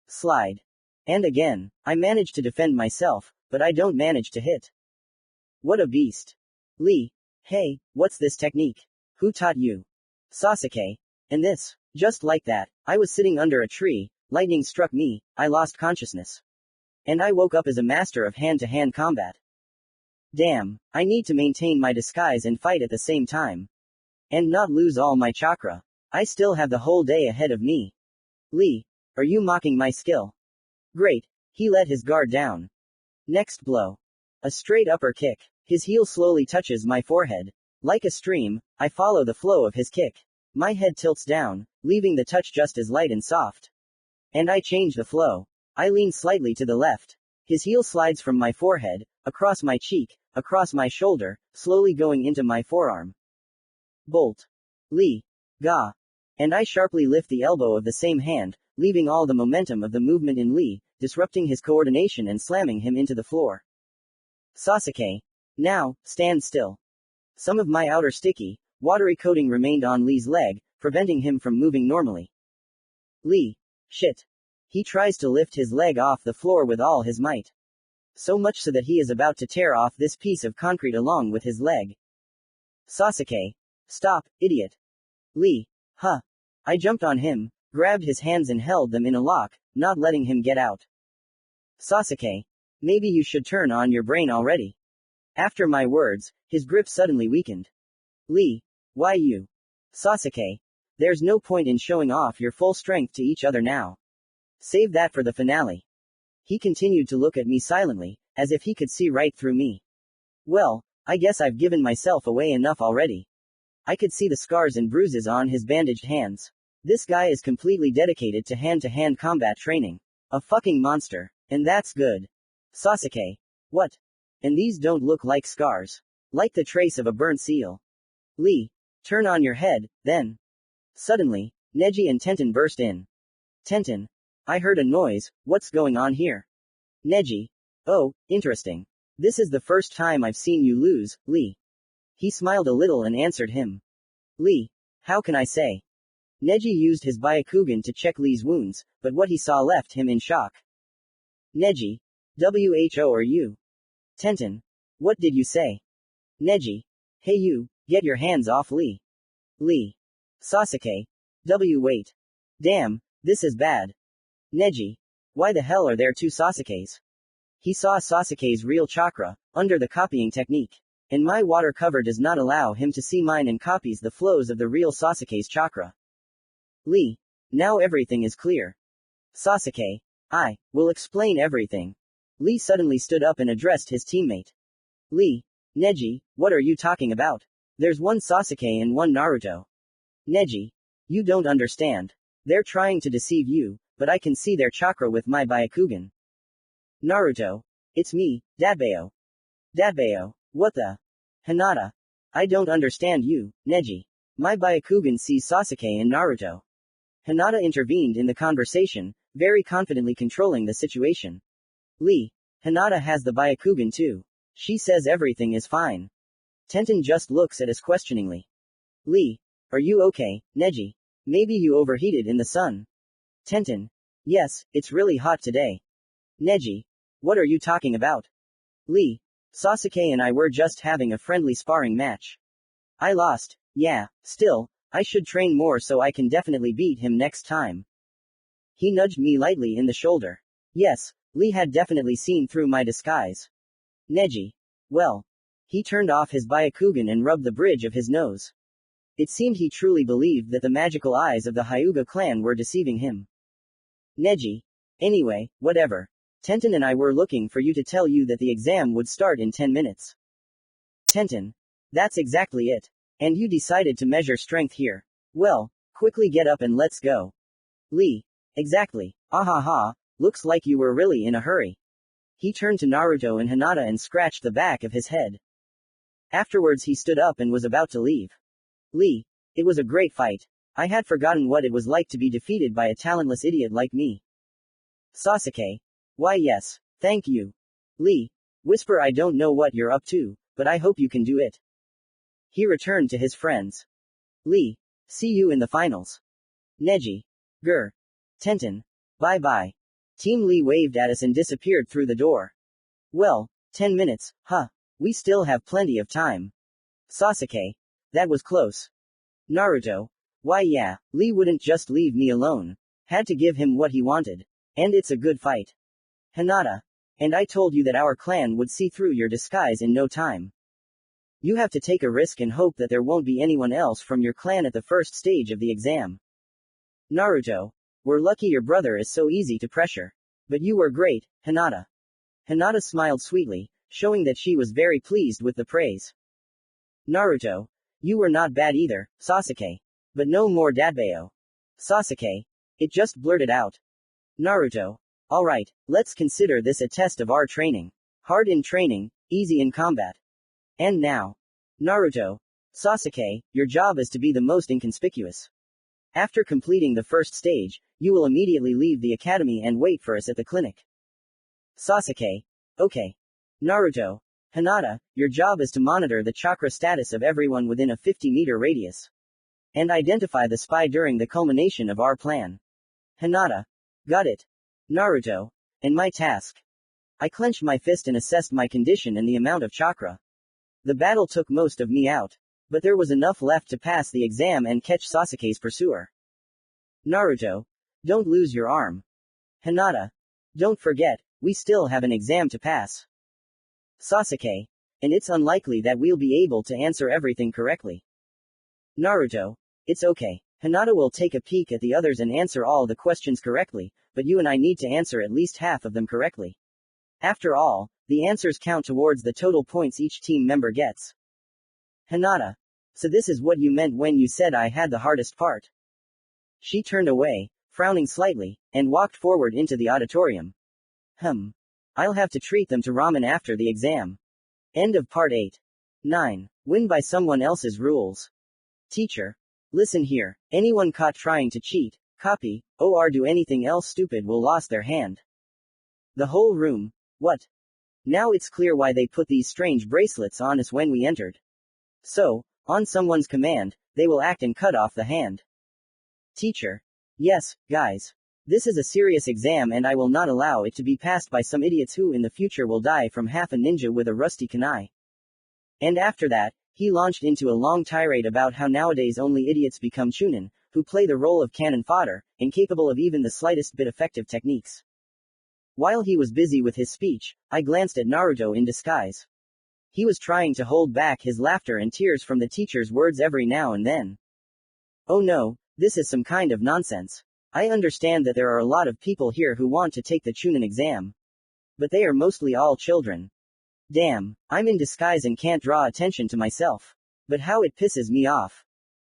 Slide. And again, I managed to defend myself, but I don't manage to hit. What a beast. Lee. Hey, what's this technique? Who taught you? Sasuke. And this. Just like that, I was sitting under a tree, lightning struck me, I lost consciousness. And I woke up as a master of hand-to-hand combat. Damn, I need to maintain my disguise and fight at the same time. And not lose all my chakra. I still have the whole day ahead of me. Lee, are you mocking my skill? Great, he let his guard down. Next blow. A straight upper kick. His heel slowly touches my forehead. Like a stream, I follow the flow of his kick. My head tilts down, leaving the touch just as light and soft. And I change the flow. I lean slightly to the left. His heel slides from my forehead, across my cheek, across my shoulder, slowly going into my forearm. Bolt. Lee. Ga. And I sharply lift the elbow of the same hand, leaving all the momentum of the movement in Lee, disrupting his coordination and slamming him into the floor. Sasuke. Now, stand still. Some of my outer sticky, watery coating remained on Lee's leg, preventing him from moving normally. Lee. Shit. He tries to lift his leg off the floor with all his might. So much so that he is about to tear off this piece of concrete along with his leg. Sasuke. Stop, idiot. Lee. Huh. I jumped on him, grabbed his hands and held them in a lock, not letting him get out. Sasuke. Maybe you should turn on your brain already. After my words, his grip suddenly weakened. Lee. Why you? Sasuke. There's no point in showing off your full strength to each other now. Save that for the finale. He continued to look at me silently, as if he could see right through me. Well, I guess I've given myself away enough already. I could see the scars and bruises on his bandaged hands. This guy is completely dedicated to hand-to-hand combat training. A fucking monster. And that's good. Sasuke. What? And these don't look like scars. Like the trace of a burnt seal. Lee. Turn on your head, then. Suddenly, Neji and Tenten burst in. Tenten. I heard a noise, what's going on here? Neji. Oh, interesting. This is the first time I've seen you lose, Lee. He smiled a little and answered him. Lee. How can I say? Neji used his Byakugan to check Lee's wounds, but what he saw left him in shock. Neji. Who are you? Tenten. What did you say? Neji. Hey you, get your hands off Lee. Lee. Sasuke. Wait. Damn, this is bad. Neji. Why the hell are there two Sasukes? He saw Sasuke's real chakra, under the copying technique. And my water cover does not allow him to see mine and copies the flows of the real Sasuke's chakra. Lee. Now everything is clear. Sasuke. I will explain everything. Lee suddenly stood up and addressed his teammate. Lee. Neji, what are you talking about? There's one Sasuke and one Naruto. Neji. You don't understand. They're trying to deceive you, but I can see their chakra with my Byakugan. Naruto. It's me, Dadbao. Dadbao. What the? Hinata. I don't understand you, Neji. My Byakugan sees Sasuke and Naruto. Hinata intervened in the conversation, very confidently controlling the situation. Lee. Hinata has the Byakugan too. She says everything is fine. Tenten just looks at us questioningly. Lee. Are you okay, Neji? Maybe you overheated in the sun. Tenten. Yes, it's really hot today. Neji. What are you talking about? Lee. Sasuke and I were just having a friendly sparring match. I lost. Yeah, still, I should train more so I can definitely beat him next time. He nudged me lightly in the shoulder. Yes, Lee had definitely seen through my disguise. Neji. Well. He turned off his Byakugan and rubbed the bridge of his nose. It seemed he truly believed that the magical eyes of the Hyuga clan were deceiving him. Neji. Anyway, whatever. Tenten and I were looking for you to tell you that the exam would start in 10 minutes. Tenten. That's exactly it. And you decided to measure strength here. Well, quickly get up and let's go. Lee. Exactly. Ahaha, looks like you were really in a hurry. He turned to Naruto and Hinata and scratched the back of his head. Afterwards he stood up and was about to leave. Lee. It was a great fight. I had forgotten what it was like to be defeated by a talentless idiot like me. Sasuke. Why yes, thank you. Lee. Whisper I don't know what you're up to, but I hope you can do it. He returned to his friends. Lee. See you in the finals. Neji. Gur. Tenten. Bye bye. Team Lee waved at us and disappeared through the door. Well, 10 minutes, huh? We still have plenty of time. Sasuke. That was close. Naruto. Why yeah, Lee wouldn't just leave me alone. Had to give him what he wanted. And it's a good fight. Hinata. And I told you that our clan would see through your disguise in no time. You have to take a risk and hope that there won't be anyone else from your clan at the first stage of the exam. Naruto. We're lucky your brother is so easy to pressure. But you were great, Hinata. Hinata smiled sweetly, showing that she was very pleased with the praise. Naruto. You were not bad either, Sasuke. But no more dadbayo. Sasuke. It just blurted out. Naruto. Alright, let's consider this a test of our training. Hard in training, easy in combat. And now. Naruto. Sasuke, your job is to be the most inconspicuous. After completing the first stage, you will immediately leave the academy and wait for us at the clinic. Sasuke. Okay. Naruto. Hinata, your job is to monitor the chakra status of everyone within a 50-meter radius. And identify the spy during the culmination of our plan. Hinata. Got it. Naruto. And my task. I clenched my fist and assessed my condition and the amount of chakra. The battle took most of me out. But there was enough left to pass the exam and catch Sasuke's pursuer. Naruto. Don't lose your arm. Hinata. Don't forget, we still have an exam to pass. Sasuke. And it's unlikely that we'll be able to answer everything correctly. Naruto. It's okay. Hinata will take a peek at the others and answer all the questions correctly, but you and I need to answer at least half of them correctly. After all, the answers count towards the total points each team member gets. Hinata. So this is what you meant when you said I had the hardest part. She turned away, frowning slightly, and walked forward into the auditorium. I'll have to treat them to ramen after the exam. End of part 8. 9. Win by someone else's rules. Teacher. Listen here, anyone caught trying to cheat, copy, or do anything else stupid will lose their hand. The whole room. What? Now it's clear why they put these strange bracelets on us when we entered. So, on someone's command, they will act and cut off the hand. Teacher. Yes, guys. This is a serious exam and I will not allow it to be passed by some idiots who in the future will die from half a ninja with a rusty kunai. And after that, he launched into a long tirade about how nowadays only idiots become chunin, who play the role of cannon fodder, incapable of even the slightest bit effective techniques. While he was busy with his speech, I glanced at Naruto in disguise. He was trying to hold back his laughter and tears from the teacher's words every now and then. Oh no, this is some kind of nonsense. I understand that there are a lot of people here who want to take the chunin exam. But they are mostly all children. Damn, I'm in disguise and can't draw attention to myself. But how it pisses me off.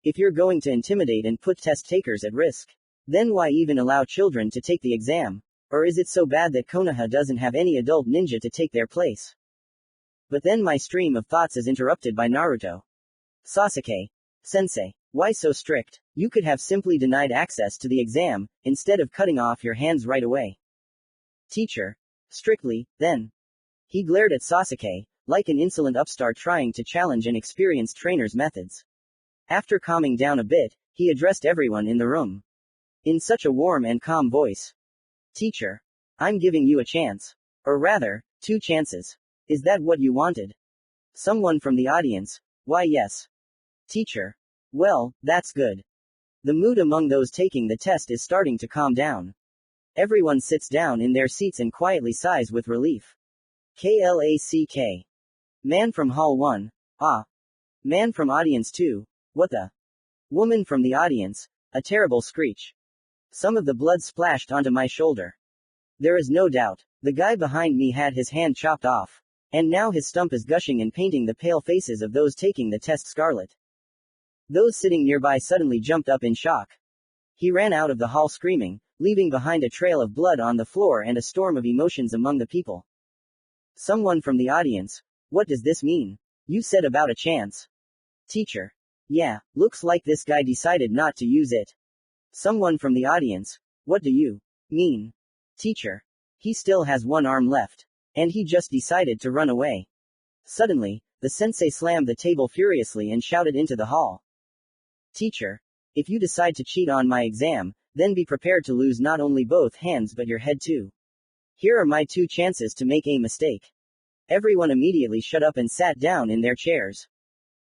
If you're going to intimidate and put test takers at risk, then why even allow children to take the exam? Or is it so bad that Konoha doesn't have any adult ninja to take their place? But then my stream of thoughts is interrupted by Naruto. Sasuke. Sensei. Why so strict? You could have simply denied access to the exam, instead of cutting off your hands right away. Teacher. Strictly, then. He glared at Sasuke, like an insolent upstart trying to challenge an experienced trainer's methods. After calming down a bit, he addressed everyone in the room. In such a warm and calm voice. Teacher. I'm giving you a chance. Or rather, 2 chances. Is that what you wanted? Someone from the audience. Why yes. Teacher. Well, that's good. The mood among those taking the test is starting to calm down. Everyone sits down in their seats and quietly sighs with relief. KLACK. Man from Hall 1. Ah. Man from Audience 2. What the? Woman from the audience. A terrible screech. Some of the blood splashed onto my shoulder. There is no doubt. The guy behind me had his hand chopped off. And now his stump is gushing and painting the pale faces of those taking the test scarlet. Those sitting nearby suddenly jumped up in shock. He ran out of the hall screaming, leaving behind a trail of blood on the floor and a storm of emotions among the people. Someone from the audience. What does this mean? You said about a chance. Teacher. Yeah, looks like this guy decided not to use it. Someone from the audience. What do you mean? Teacher. He still has one arm left. And he just decided to run away. Suddenly, the sensei slammed the table furiously and shouted into the hall. Teacher. If you decide to cheat on my exam, then be prepared to lose not only both hands but your head too. Here are my 2 chances to make a mistake. Everyone immediately shut up and sat down in their chairs.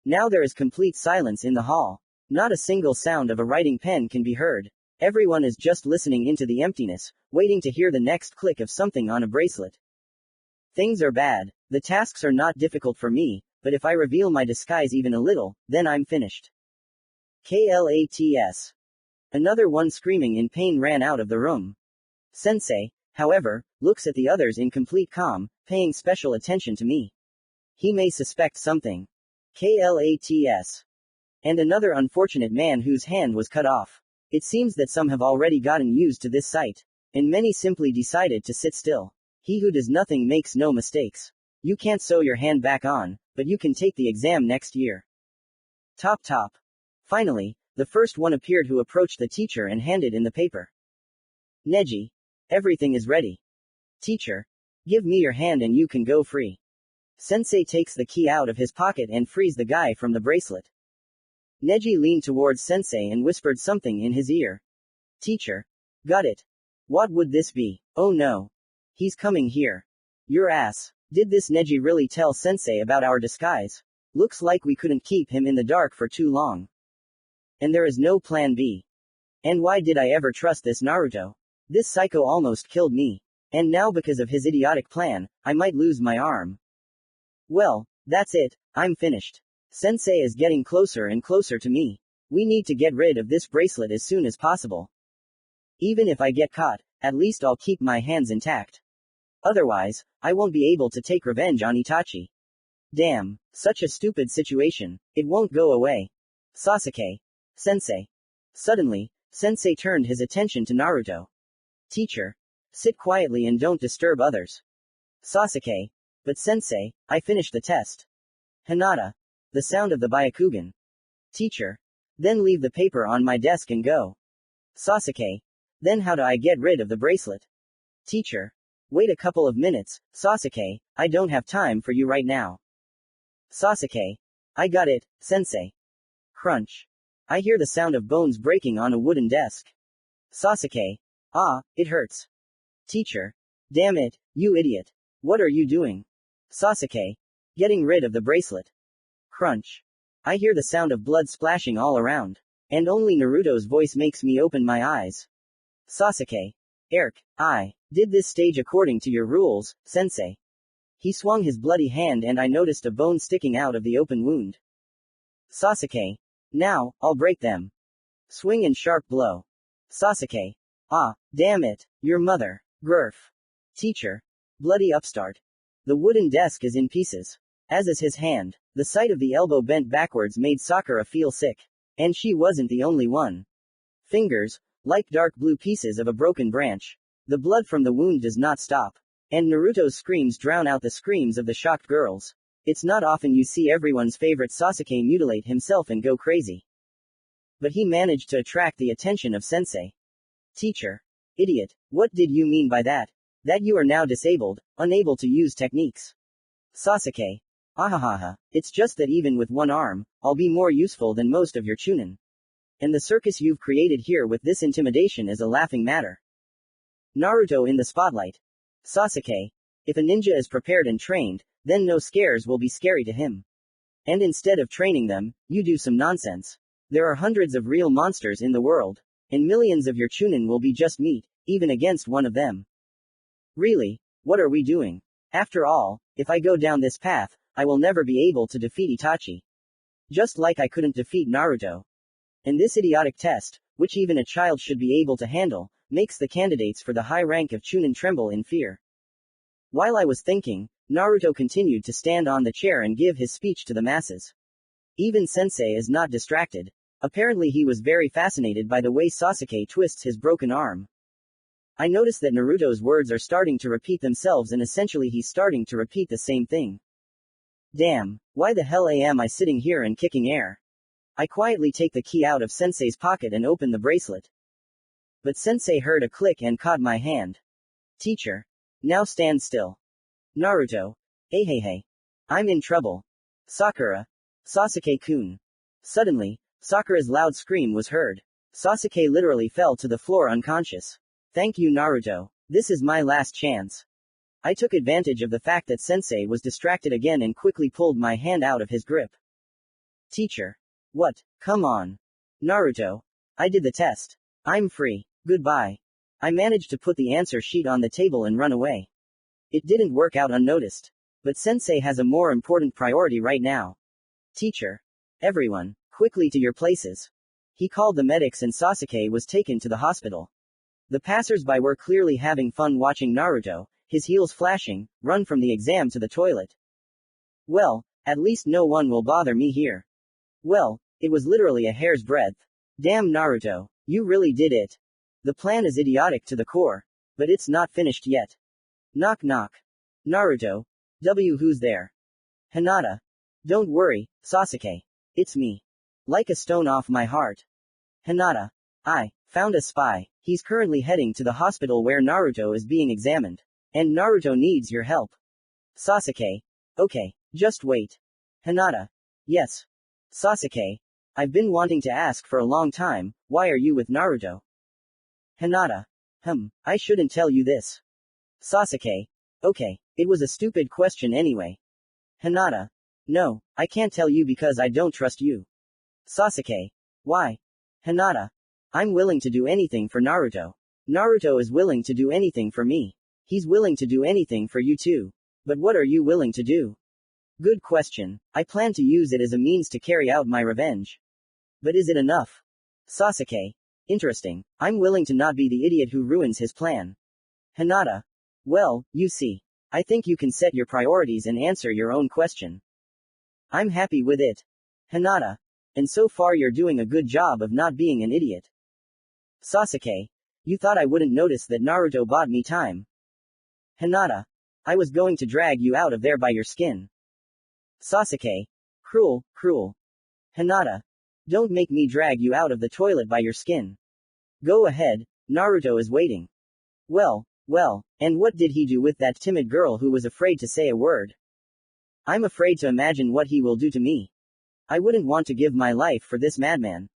Now there is complete silence in the hall. Not a single sound of a writing pen can be heard. Everyone is just listening into the emptiness, waiting to hear the next click of something on a bracelet. Things are bad. The tasks are not difficult for me, but if I reveal my disguise even a little, then I'm finished. KLATS. Another one screaming in pain ran out of the room. Sensei, however, looks at the others in complete calm, paying special attention to me. He may suspect something. KLATS. And another unfortunate man whose hand was cut off. It seems that some have already gotten used to this sight, and many simply decided to sit still. He who does nothing makes no mistakes. You can't sew your hand back on, but you can take the exam next year. Top. Finally, the first one appeared who approached the teacher and handed in the paper. Neji. Everything is ready. Teacher. Give me your hand and you can go free. Sensei takes the key out of his pocket and frees the guy from the bracelet. Neji leaned towards Sensei and whispered something in his ear. Teacher. Got it. What would this be? Oh no. He's coming here. Your ass. Did this Neji really tell Sensei about our disguise? Looks like we couldn't keep him in the dark for too long. And there is no plan B. And why did I ever trust this Naruto? This psycho almost killed me. And now because of his idiotic plan, I might lose my arm. Well, that's it, I'm finished. Sensei is getting closer and closer to me. We need to get rid of this bracelet as soon as possible. Even if I get caught, at least I'll keep my hands intact. Otherwise, I won't be able to take revenge on Itachi. Damn, such a stupid situation. It won't go away. Sasuke. Sensei. Suddenly, Sensei turned his attention to Naruto. Teacher. Sit quietly and don't disturb others. Sasuke. But Sensei, I finished the test. Hinata. The sound of the Byakugan. Teacher. Then leave the paper on my desk and go. Sasuke. Then how do I get rid of the bracelet? Teacher. Wait a couple of minutes, Sasuke, I don't have time for you right now. Sasuke. I got it, Sensei. Crunch. I hear the sound of bones breaking on a wooden desk. Sasuke. Ah, it hurts. Teacher. Damn it, you idiot. What are you doing? Sasuke. Getting rid of the bracelet. Crunch. I hear the sound of blood splashing all around. And only Naruto's voice makes me open my eyes. Sasuke. I did this stage according to your rules, Sensei. He swung his bloody hand and I noticed a bone sticking out of the open wound. Sasuke. Now, I'll break them. Swing and sharp blow. Sasuke. Ah, damn it, your mother. Grrf. Teacher. Bloody upstart. The wooden desk is in pieces. As is his hand. The sight of the elbow bent backwards made Sakura feel sick. And she wasn't the only one. Fingers. Like dark blue pieces of a broken branch. The blood from the wound does not stop. And Naruto's screams drown out the screams of the shocked girls. It's not often you see everyone's favorite Sasuke mutilate himself and go crazy. But he managed to attract the attention of Sensei. Teacher. Idiot, what did you mean by that? That you are now disabled, unable to use techniques. Sasuke. Ahahaha, it's just that even with one arm, I'll be more useful than most of your chunin. And the circus you've created here with this intimidation is a laughing matter. Naruto in the spotlight. Sasuke. If a ninja is prepared and trained, then no scares will be scary to him. And instead of training them, you do some nonsense. There are hundreds of real monsters in the world. And millions of your chunin will be just meat, even against one of them. Really? What are we doing? After all, if I go down this path, I will never be able to defeat Itachi. Just like I couldn't defeat Naruto. And this idiotic test, which even a child should be able to handle, makes the candidates for the high rank of chunin tremble in fear. While I was thinking, Naruto continued to stand on the chair and give his speech to the masses. Even Sensei is not distracted. Apparently he was very fascinated by the way Sasuke twists his broken arm. I notice that Naruto's words are starting to repeat themselves and essentially he's starting to repeat the same thing. Damn, why the hell am I sitting here and kicking air? I quietly take the key out of Sensei's pocket and open the bracelet. But Sensei heard a click and caught my hand. Teacher. Now stand still. Naruto. Hey. I'm in trouble. Sakura. Sasuke-kun. Suddenly, Sakura's loud scream was heard. Sasuke literally fell to the floor unconscious. Thank you, Naruto. This is my last chance. I took advantage of the fact that Sensei was distracted again and quickly pulled my hand out of his grip. Teacher. What? Come on. Naruto. I did the test. I'm free. Goodbye. I managed to put the answer sheet on the table and run away. It didn't work out unnoticed. But Sensei has a more important priority right now. Teacher. Everyone, quickly to your places. He called the medics and Sasuke was taken to the hospital. The passers-by were clearly having fun watching Naruto, his heels flashing, run from the exam to the toilet. Well, at least no one will bother me here. Well, it was literally a hair's breadth. Damn Naruto, you really did it. The plan is idiotic to the core. But it's not finished yet. Knock knock. Naruto. Who's there? Hinata. Don't worry, Sasuke. It's me. Like a stone off my heart. Hinata. I found a spy. He's currently heading to the hospital where Naruto is being examined. And Naruto needs your help. Sasuke. Okay, just wait. Hinata. Yes. Sasuke. I've been wanting to ask for a long time, why are you with Naruto? Hinata. I shouldn't tell you this. Sasuke. Okay, it was a stupid question anyway. Hinata. No, I can't tell you because I don't trust you. Sasuke. Why? Hinata. I'm willing to do anything for Naruto. Naruto is willing to do anything for me. He's willing to do anything for you too. But what are you willing to do? Good question. I plan to use it as a means to carry out my revenge. But is it enough? Sasuke. Interesting. I'm willing to not be the idiot who ruins his plan. Hinata. Well, you see. I think you can set your priorities and answer your own question. I'm happy with it. Hinata. And so far you're doing a good job of not being an idiot. Sasuke. You thought I wouldn't notice that Naruto bought me time. Hinata. I was going to drag you out of there by your skin. Sasuke. Cruel, cruel. Hinata. Don't make me drag you out of the toilet by your skin. Go ahead, Naruto is waiting. Well, and what did he do with that timid girl who was afraid to say a word? I'm afraid to imagine what he will do to me. I wouldn't want to give my life for this madman.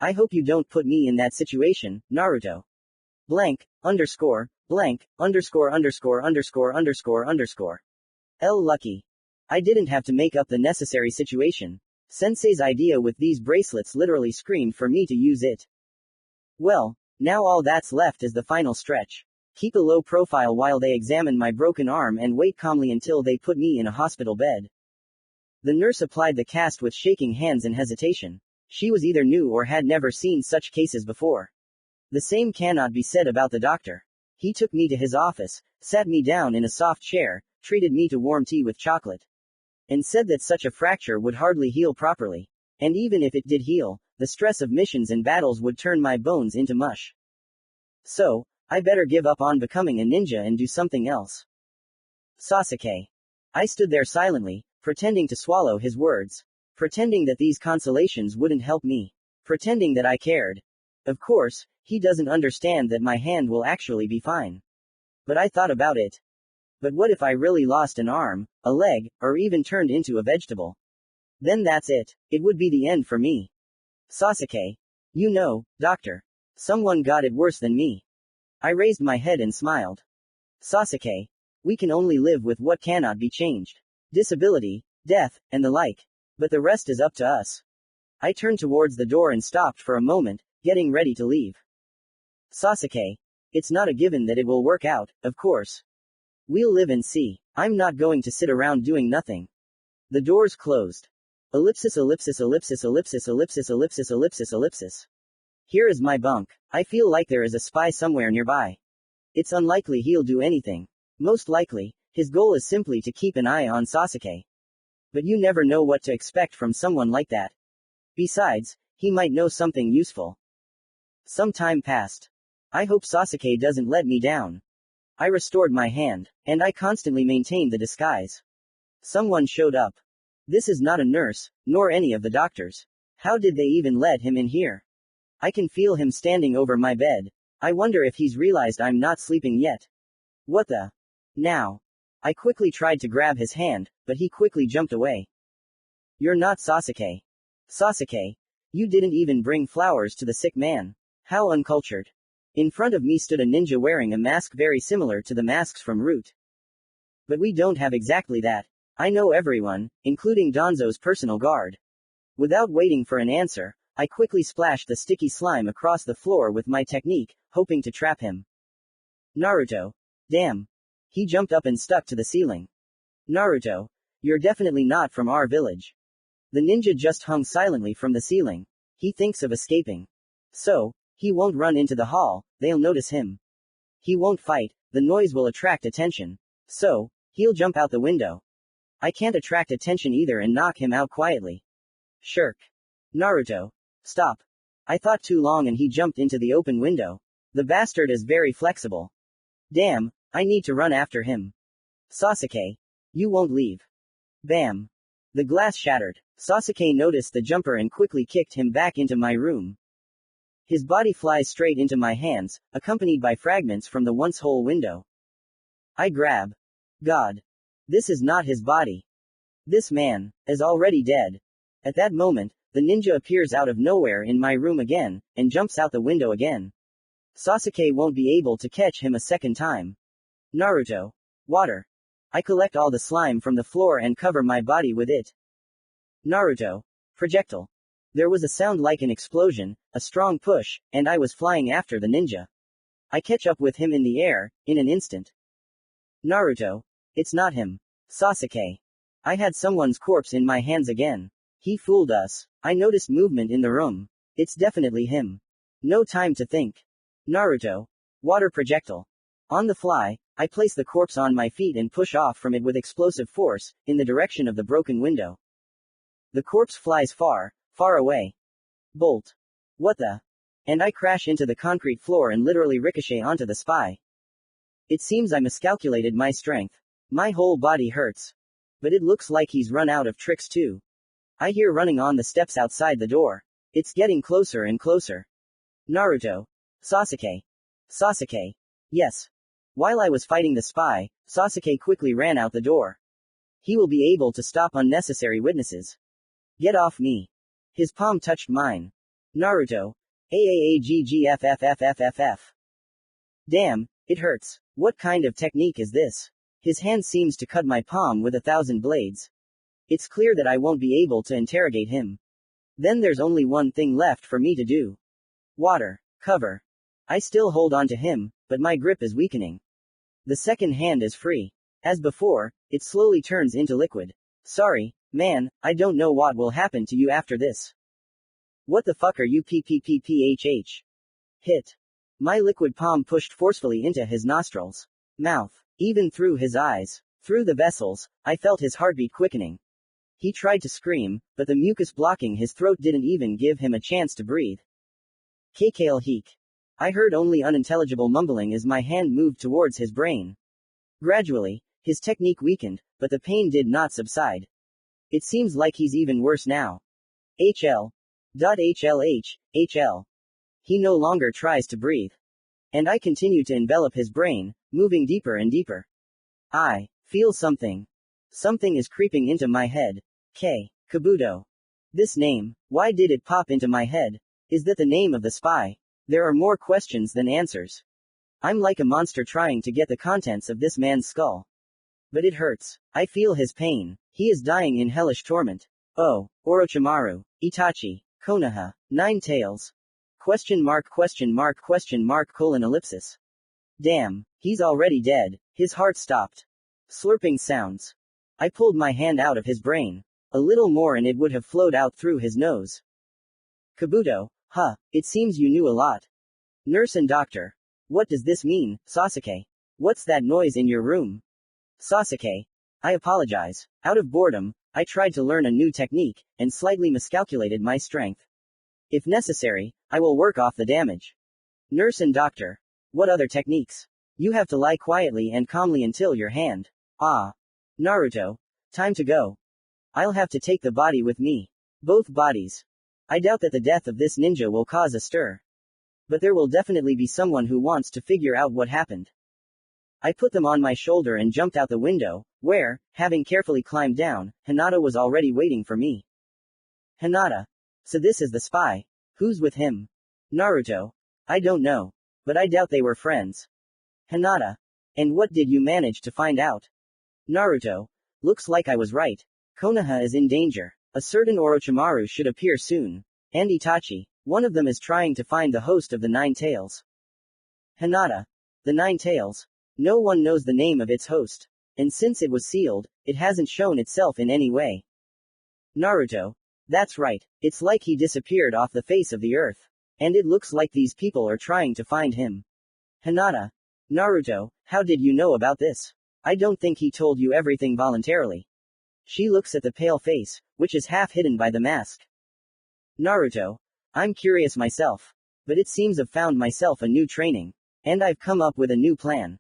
I hope you don't put me in that situation, Naruto. Blank, underscore, blank, underscore underscore underscore underscore underscore. Lucky. I didn't have to make up the necessary situation. Sensei's idea with these bracelets literally screamed for me to use it. Well, now all that's left is the final stretch. Keep a low profile while they examine my broken arm and wait calmly until they put me in a hospital bed. The nurse applied the cast with shaking hands and hesitation. She was either new or had never seen such cases before. The same cannot be said about the doctor. He took me to his office, sat me down in a soft chair, treated me to warm tea with chocolate, and said that such a fracture would hardly heal properly. And even if it did heal, the stress of missions and battles would turn my bones into mush. So, I better give up on becoming a ninja and do something else. Sasuke. I stood there silently, pretending to swallow his words. Pretending that these consolations wouldn't help me. Pretending that I cared. Of course, he doesn't understand that my hand will actually be fine. But I thought about it. But what if I really lost an arm, a leg, or even turned into a vegetable? Then that's it. It would be the end for me. Sasuke. You know, doctor. Someone got it worse than me. I raised my head and smiled. Sasuke. We can only live with what cannot be changed. Disability, death, and the like. But the rest is up to us. I turned towards the door and stopped for a moment, getting ready to leave. Sasuke. It's not a given that it will work out, of course. We'll live and see. I'm not going to sit around doing nothing. The doors closed. Ellipsis ellipsis ellipsis ellipsis ellipsis ellipsis ellipsis ellipsis. Here is my bunk. I feel like there is a spy somewhere nearby. It's unlikely he'll do anything. Most likely, his goal is simply to keep an eye on Sasuke. But you never know what to expect from someone like that. Besides, he might know something useful. Some time passed. I hope Sasuke doesn't let me down. I restored my hand, and I constantly maintained the disguise. Someone showed up. This is not a nurse, nor any of the doctors. How did they even let him in here? I can feel him standing over my bed. I wonder if he's realized I'm not sleeping yet. What the? Now. I quickly tried to grab his hand, but he quickly jumped away. You're not Sasuke. Sasuke. You didn't even bring flowers to the sick man. How uncultured. In front of me stood a ninja wearing a mask very similar to the masks from Root. But we don't have exactly that. I know everyone, including Donzo's personal guard. Without waiting for an answer, I quickly splashed the sticky slime across the floor with my technique, hoping to trap him. Naruto. Damn. He jumped up and stuck to the ceiling. Naruto. You're definitely not from our village. The ninja just hung silently from the ceiling. He thinks of escaping. So, he won't run into the hall, they'll notice him. He won't fight, the noise will attract attention. So, he'll jump out the window. I can't attract attention either and knock him out quietly. Shirk. Naruto. Stop. I thought too long and he jumped into the open window. The bastard is very flexible. Damn, I need to run after him. Sasuke. You won't leave. Bam. The glass shattered. Sasuke noticed the jumper and quickly kicked him back into my room. His body flies straight into my hands, accompanied by fragments from the once whole window. I grab. God. This is not his body. This man is already dead. At that moment, the ninja appears out of nowhere in my room again, and jumps out the window again. Sasuke won't be able to catch him a second time. Naruto. Water. I collect all the slime from the floor and cover my body with it. Naruto. Projectile. There was a sound like an explosion, a strong push, and I was flying after the ninja. I catch up with him in the air, in an instant. Naruto. It's not him. Sasuke. I had someone's corpse in my hands again. He fooled us. I noticed movement in the room. It's definitely him. No time to think. Naruto. Water projectile. On the fly, I place the corpse on my feet and push off from it with explosive force, in the direction of the broken window. The corpse flies far, far away. Bolt. What the? And I crash into the concrete floor and literally ricochet onto the spy. It seems I miscalculated my strength. My whole body hurts. But it looks like he's run out of tricks too. I hear running on the steps outside the door. It's getting closer and closer. Naruto. Sasuke. Sasuke. Yes. While I was fighting the spy, Sasuke quickly ran out the door. He will be able to stop unnecessary witnesses. Get off me. His palm touched mine. Naruto. AAAGGFFFFFF. Damn, it hurts. What kind of technique is this? His hand seems to cut my palm with 1,000 blades. It's clear that I won't be able to interrogate him. Then there's only one thing left for me to do. Water. Cover. I still hold on to him, but my grip is weakening. The second hand is free. As before, it slowly turns into liquid. Sorry, man, I don't know what will happen to you after this. What the fuck are you PPPPHH? Hit. My liquid palm pushed forcefully into his nostrils. Mouth. Even through his eyes. Through the vessels, I felt his heartbeat quickening. He tried to scream, but the mucus blocking his throat didn't even give him a chance to breathe. Kakale Heek. I heard only unintelligible mumbling as my hand moved towards his brain. Gradually, his technique weakened, but the pain did not subside. It seems like he's even worse now. HL. He no longer tries to breathe. And I continue to envelop his brain, moving deeper and deeper. I feel something. Something is creeping into my head. Kabuto. This name, why did it pop into my head? Is that the name of the spy? There are more questions than answers. I'm like a monster trying to get the contents of this man's skull. But it hurts. I feel his pain. He is dying in hellish torment. Oh, Orochimaru, Itachi, Konoha, Nine Tails. Question mark. Damn, he's already dead. His heart stopped. Slurping sounds. I pulled my hand out of his brain. A little more and it would have flowed out through his nose. Kabuto, it seems you knew a lot. Nurse and doctor. What does this mean, Sasuke? What's that noise in your room? Sasuke. I apologize. Out of boredom, I tried to learn a new technique, and slightly miscalculated my strength. If necessary, I will work off the damage. Nurse and doctor. What other techniques? You have to lie quietly and calmly until your hand. Naruto. Time to go. I'll have to take the body with me. Both bodies. I doubt that the death of this ninja will cause a stir. But there will definitely be someone who wants to figure out what happened. I put them on my shoulder and jumped out the window, where, having carefully climbed down, Hinata was already waiting for me. Hinata. So this is the spy. Who's with him? Naruto. I don't know. But I doubt they were friends. Hinata. And what did you manage to find out? Naruto. Looks like I was right. Konoha is in danger. A certain Orochimaru should appear soon. And Itachi. One of them is trying to find the host of the Nine Tails. Hinata. The Nine Tails. No one knows the name of its host. And since it was sealed, it hasn't shown itself in any way. Naruto. That's right. It's like he disappeared off the face of the earth. And it looks like these people are trying to find him. Hinata. Naruto, how did you know about this? I don't think he told you everything voluntarily. She looks at the pale face, which is half hidden by the mask. Naruto. I'm curious myself. But it seems I've found myself a new training. And I've come up with a new plan.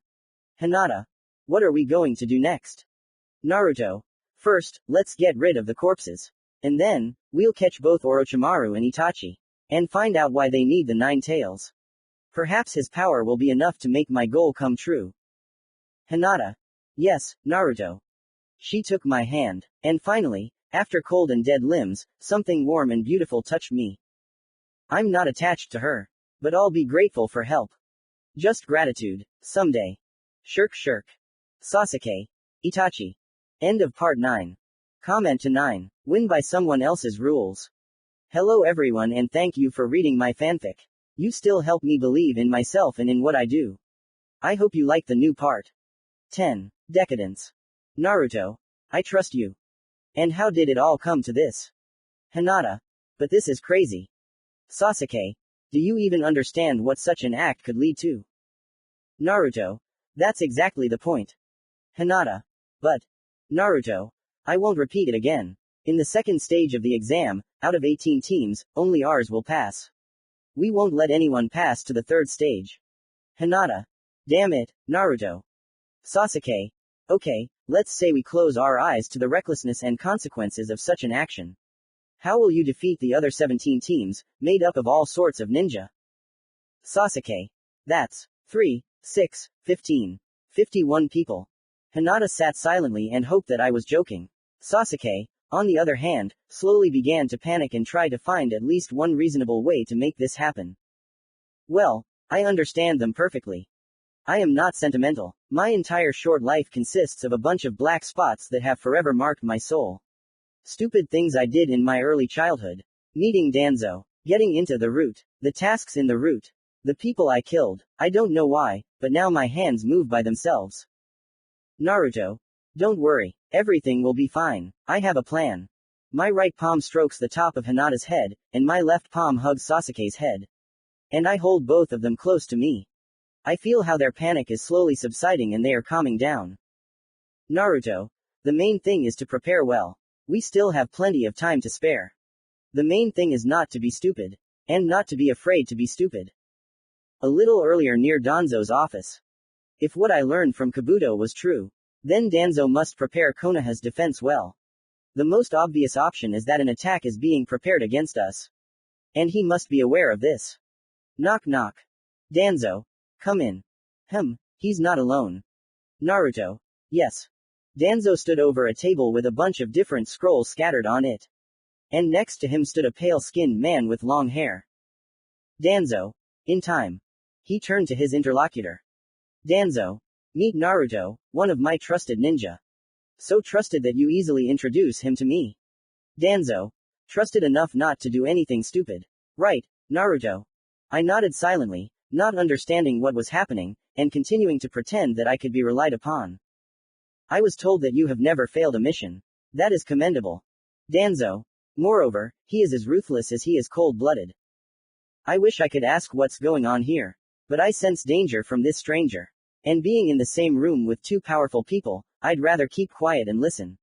Hinata. What are we going to do next? Naruto. First, let's get rid of the corpses. And then, we'll catch both Orochimaru and Itachi. And find out why they need the Nine Tails. Perhaps his power will be enough to make my goal come true. Hinata. Yes, Naruto. She took my hand. And finally, after cold and dead limbs, something warm and beautiful touched me. I'm not attached to her. But I'll be grateful for help. Just gratitude. Someday. Shirk shirk. Sasuke. Itachi. End of part 9. Comment to 9. Win by someone else's rules. Hello everyone and thank you for reading my fanfic. You still help me believe in myself and in what I do. I hope you like the new part. 10. Decadence. Naruto. I trust you. And how did it all come to this? Hinata. But this is crazy. Sasuke. Do you even understand what such an act could lead to? Naruto. That's exactly the point. Hinata. But. Naruto. I won't repeat it again. In the second stage of the exam, out of 18 teams, only ours will pass. We won't let anyone pass to the third stage. Hinata. Damn it, Naruto. Sasuke. Okay, let's say we close our eyes to the recklessness and consequences of such an action. How will you defeat the other 17 teams, made up of all sorts of ninja? Sasuke. That's 3, 6, 15. 51 people. Hinata sat silently and hoped that I was joking. Sasuke, on the other hand, slowly began to panic and try to find at least one reasonable way to make this happen. Well, I understand them perfectly. I am not sentimental. My entire short life consists of a bunch of black spots that have forever marked my soul. Stupid things I did in my early childhood. Meeting Danzo. Getting into the route. The tasks in the route. The people I killed. I don't know why, but now my hands move by themselves. Naruto. Don't worry. Everything will be fine. I have a plan. My right palm strokes the top of Hinata's head, and my left palm hugs Sasuke's head. And I hold both of them close to me. I feel how their panic is slowly subsiding and they are calming down. Naruto. The main thing is to prepare well. We still have plenty of time to spare. The main thing is not to be stupid. And not to be afraid to be stupid. A little earlier near Danzo's office. If what I learned from Kabuto was true, then Danzo must prepare Konoha's defense well. The most obvious option is that an attack is being prepared against us. And he must be aware of this. Knock knock. Danzo. Come in. He's not alone. Naruto. Yes. Danzo stood over a table with a bunch of different scrolls scattered on it. And next to him stood a pale-skinned man with long hair. Danzo. In time. He turned to his interlocutor. Danzo. Meet Naruto, one of my trusted ninja. So trusted that you easily introduce him to me. Danzo. Trusted enough not to do anything stupid. Right, Naruto. I nodded silently, not understanding what was happening, and continuing to pretend that I could be relied upon. I was told that you have never failed a mission. That is commendable. Danzo. Moreover, he is as ruthless as he is cold-blooded. I wish I could ask what's going on here. But I sense danger from this stranger. And being in the same room with two powerful people, I'd rather keep quiet and listen.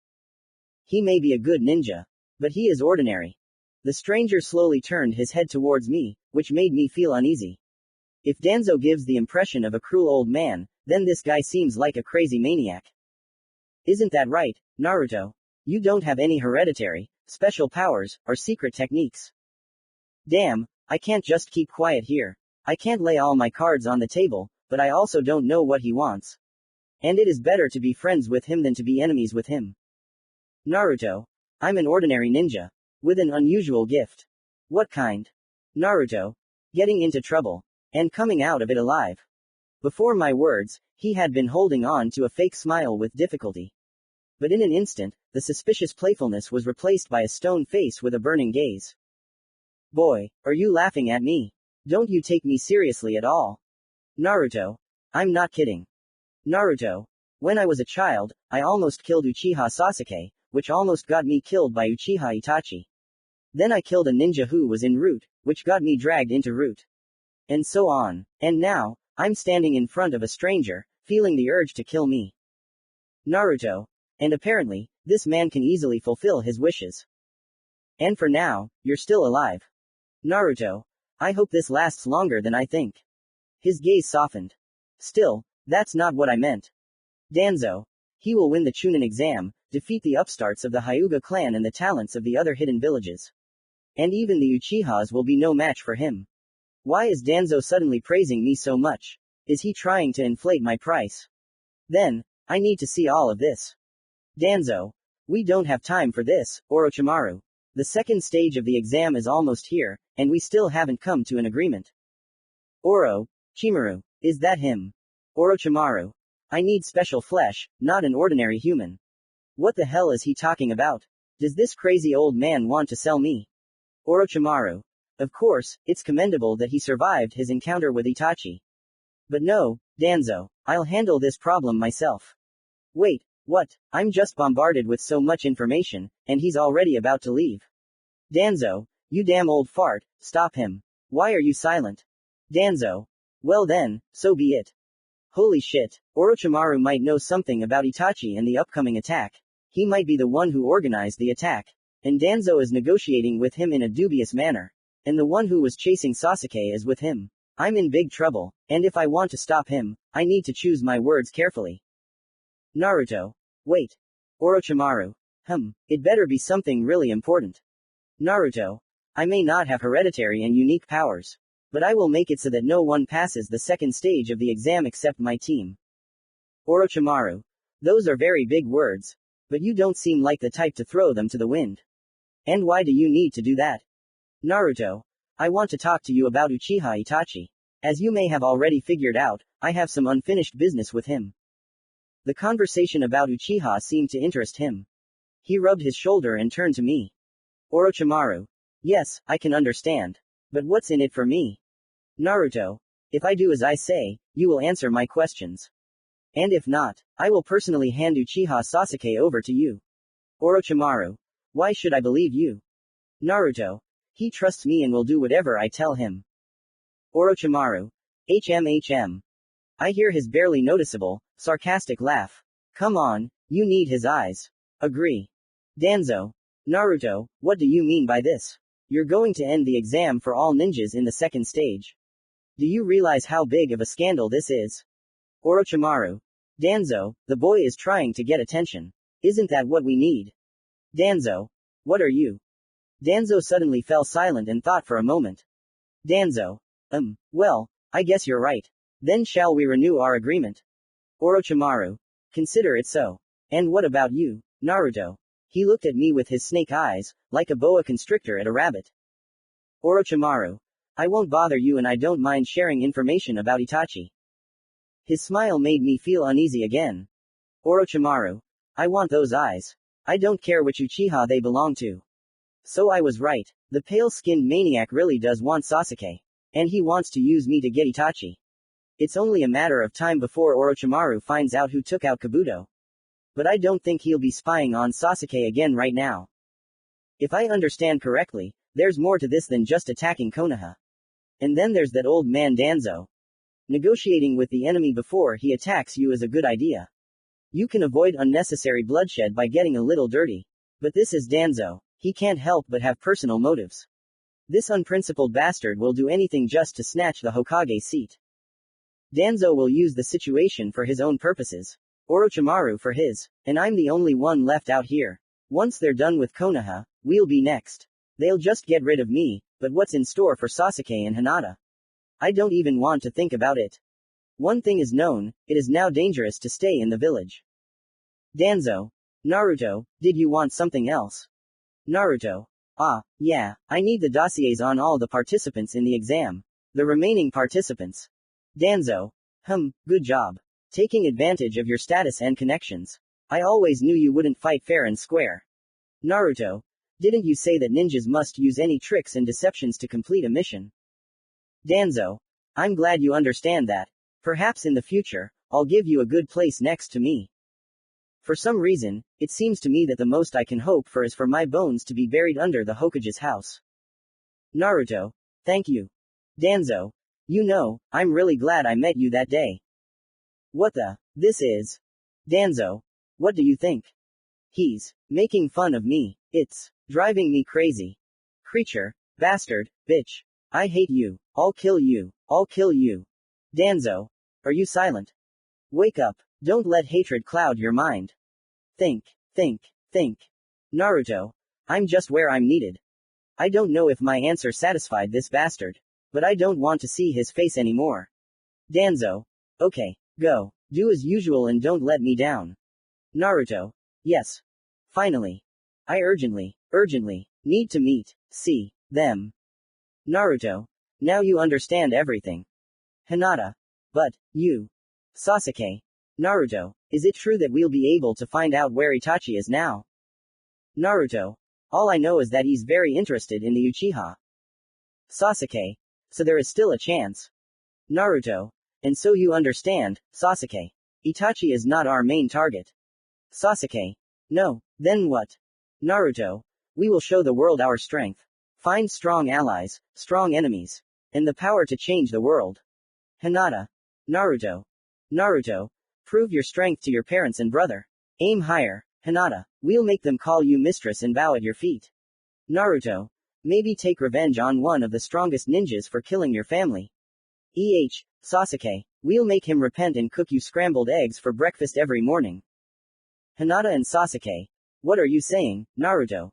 He may be a good ninja. But he is ordinary. The stranger slowly turned his head towards me, which made me feel uneasy. If Danzo gives the impression of a cruel old man, then this guy seems like a crazy maniac. Isn't that right, Naruto? You don't have any hereditary, special powers, or secret techniques. Damn, I can't just keep quiet here. I can't lay all my cards on the table, but I also don't know what he wants. And it is better to be friends with him than to be enemies with him. Naruto. I'm an ordinary ninja. With an unusual gift. What kind? Naruto. Getting into trouble. And coming out of it alive. Before my words, he had been holding on to a fake smile with difficulty. But in an instant, the suspicious playfulness was replaced by a stone face with a burning gaze. Boy, are you laughing at me? Don't you take me seriously at all? Naruto. I'm not kidding. Naruto. When I was a child, I almost killed Uchiha Sasuke, which almost got me killed by Uchiha Itachi. Then I killed a ninja who was en route, which got me dragged into route. And so on. And now, I'm standing in front of a stranger, feeling the urge to kill me. Naruto. And apparently, this man can easily fulfill his wishes. And for now, you're still alive. Naruto. I hope this lasts longer than I think. His gaze softened. Still, that's not what I meant. Danzo. He will win the Chunin exam, defeat the upstarts of the Hyuga clan and the talents of the other hidden villages. And even the Uchihas will be no match for him. Why is Danzo suddenly praising me so much? Is he trying to inflate my price? Then, I need to see all of this. Danzo. We don't have time for this, Orochimaru. The second stage of the exam is almost here, and we still haven't come to an agreement. Chimaru. Is that him? Orochimaru. I need special flesh, not an ordinary human. What the hell is he talking about? Does this crazy old man want to sell me? Orochimaru. Of course, it's commendable that he survived his encounter with Itachi. But no, Danzo, I'll handle this problem myself. Wait, what? I'm just bombarded with so much information, and he's already about to leave. Danzo, you damn old fart, stop him. Why are you silent? Danzo. Well then, so be it. Holy shit, Orochimaru might know something about Itachi and the upcoming attack. He might be the one who organized the attack. And Danzo is negotiating with him in a dubious manner. And the one who was chasing Sasuke is with him. I'm in big trouble, and if I want to stop him, I need to choose my words carefully. Naruto. Wait. Orochimaru. It better be something really important. Naruto. I may not have hereditary and unique powers. But I will make it so that no one passes the second stage of the exam except my team. Orochimaru. Those are very big words. But you don't seem like the type to throw them to the wind. And why do you need to do that? Naruto. I want to talk to you about Uchiha Itachi. As you may have already figured out, I have some unfinished business with him. The conversation about Uchiha seemed to interest him. He rubbed his shoulder and turned to me. Orochimaru. Yes, I can understand. But what's in it for me? Naruto. If I do as I say, you will answer my questions. And if not, I will personally hand Uchiha Sasuke over to you. Orochimaru. Why should I believe you? Naruto. He trusts me and will do whatever I tell him. Orochimaru. HMHM. I hear his barely noticeable, sarcastic laugh. Come on, you need his eyes. Agree. Danzo. Naruto, what do you mean by this? You're going to end the exam for all ninjas in the second stage. Do you realize how big of a scandal this is? Orochimaru. Danzo, the boy is trying to get attention. Isn't that what we need? Danzo. What are you? Danzo suddenly fell silent and thought for a moment. Danzo. Well, I guess you're right. Then shall we renew our agreement? Orochimaru. Consider it so. And what about you, Naruto? He looked at me with his snake eyes, like a boa constrictor at a rabbit. Orochimaru. I won't bother you and I don't mind sharing information about Itachi. His smile made me feel uneasy again. Orochimaru. I want those eyes. I don't care which Uchiha they belong to. So I was right. The pale-skinned maniac really does want Sasuke. And he wants to use me to get Itachi. It's only a matter of time before Orochimaru finds out who took out Kabuto. But I don't think he'll be spying on Sasuke again right now. If I understand correctly, there's more to this than just attacking Konoha. And then there's that old man Danzo. Negotiating with the enemy before he attacks you is a good idea. You can avoid unnecessary bloodshed by getting a little dirty. But this is Danzo. He can't help but have personal motives. This unprincipled bastard will do anything just to snatch the Hokage seat. Danzo will use the situation for his own purposes. Orochimaru for his. And I'm the only one left out here. Once they're done with Konoha, we'll be next. They'll just get rid of me, but what's in store for Sasuke and Hinata? I don't even want to think about it. One thing is known, it is now dangerous to stay in the village. Danzo. Naruto, did you want something else? Naruto. Ah, yeah, I need the dossiers on all the participants in the exam. The remaining participants. Danzo. Good job. Taking advantage of your status and connections. I always knew you wouldn't fight fair and square. Naruto. Didn't you say that ninjas must use any tricks and deceptions to complete a mission? Danzo. I'm glad you understand that. Perhaps in the future, I'll give you a good place next to me. For some reason, it seems to me that the most I can hope for is for my bones to be buried under the Hokage's house. Naruto. Thank you. Danzo. You know, I'm really glad I met you that day. What the? This is. Danzo. What do you think? He's making fun of me. It's driving me crazy. Creature. Bastard. Bitch. I hate you. I'll kill you. I'll kill you. Danzo. Are you silent? Wake up. Don't let hatred cloud your mind. Think. Naruto. I'm just where I'm needed. I don't know if my answer satisfied this bastard. But I don't want to see his face anymore. Danzo. Okay. Go. Do as usual and don't let me down. Naruto. Yes. Finally. I urgently need to meet, see, them. Naruto. Now you understand everything. Hinata. But, you. Sasuke. Naruto. Is it true that we'll be able to find out where Itachi is now? Naruto. All I know is that he's very interested in the Uchiha. Sasuke. So there is still a chance. Naruto. And so you understand, Sasuke. Itachi is not our main target. Sasuke. No, then what? Naruto. We will show the world our strength. Find strong allies, strong enemies. And the power to change the world. Hinata. Naruto. Naruto. Prove your strength to your parents and brother. Aim higher, Hinata. We'll make them call you mistress and bow at your feet. Naruto. Maybe take revenge on one of the strongest ninjas for killing your family. Sasuke. We'll make him repent and cook you scrambled eggs for breakfast every morning. Hinata and Sasuke. What are you saying, Naruto?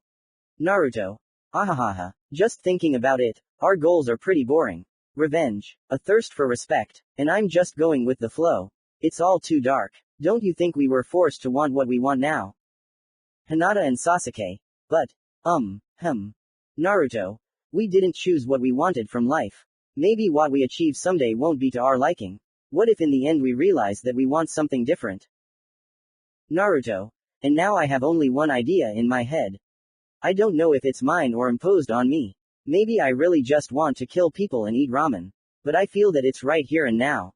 Naruto. Ahahaha. Just thinking about it, our goals are pretty boring. Revenge, a thirst for respect, and I'm just going with the flow. It's all too dark. Don't you think we were forced to want what we want now? Hinata and Sasuke. But, Naruto. We didn't choose what we wanted from life. Maybe what we achieve someday won't be to our liking. What if in the end we realize that we want something different? Naruto. And now I have only one idea in my head. I don't know if it's mine or imposed on me. Maybe I really just want to kill people and eat ramen. But I feel that it's right here and now.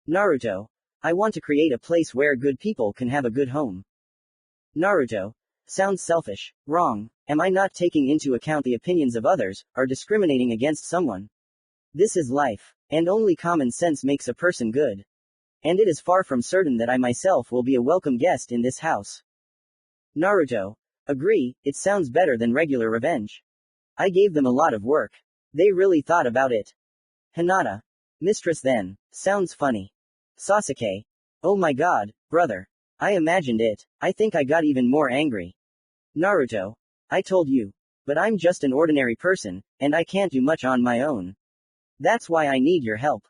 Naruto. I want to create a place where good people can have a good home. Naruto. Sounds selfish. Wrong. Am I not taking into account the opinions of others, or discriminating against someone? This is life, and only common sense makes a person good. And it is far from certain that I myself will be a welcome guest in this house. Naruto. Agree, it sounds better than regular revenge. I gave them a lot of work. They really thought about it. Hinata. Mistress then. Sounds funny. Sasuke. Oh my god, brother. I imagined it. I think I got even more angry. Naruto. I told you. But I'm just an ordinary person, and I can't do much on my own. That's why I need your help.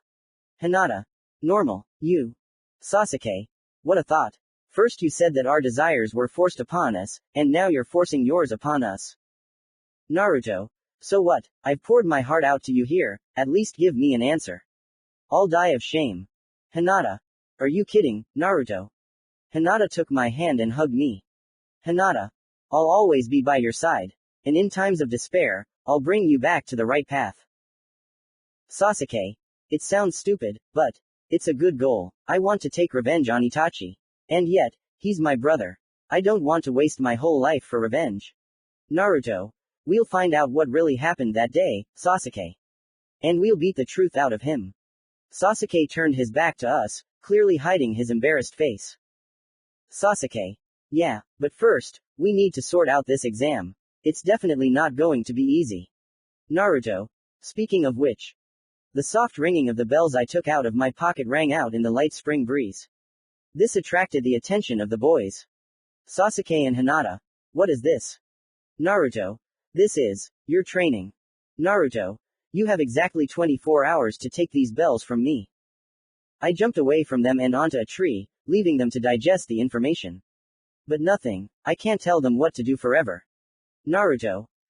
Hinata. Normal. You. Sasuke. What a thought. First you said that our desires were forced upon us, and now you're forcing yours upon us. Naruto. So what? I've poured my heart out to you here, at least give me an answer. I'll die of shame. Hinata. Are you kidding, Naruto? Hinata took my hand and hugged me. Hinata. I'll always be by your side. And in times of despair, I'll bring you back to the right path. Sasuke. It sounds stupid, but it's a good goal. I want to take revenge on Itachi. And yet, he's my brother. I don't want to waste my whole life for revenge. Naruto. We'll find out what really happened that day, Sasuke. And we'll beat the truth out of him. Sasuke turned his back to us, clearly hiding his embarrassed face. Sasuke. Yeah, but first, we need to sort out this exam. It's definitely not going to be easy. Naruto. Speaking of which. The soft ringing of the bells I took out of my pocket rang out in the light spring breeze. This attracted the attention of the boys. Sasuke and Hinata. What is this? Naruto. This is your training. Naruto. You have exactly 24 hours to take these bells from me. I jumped away from them and onto a tree, leaving them to digest the information. But nothing. I can't tell them what to do forever. Naruto.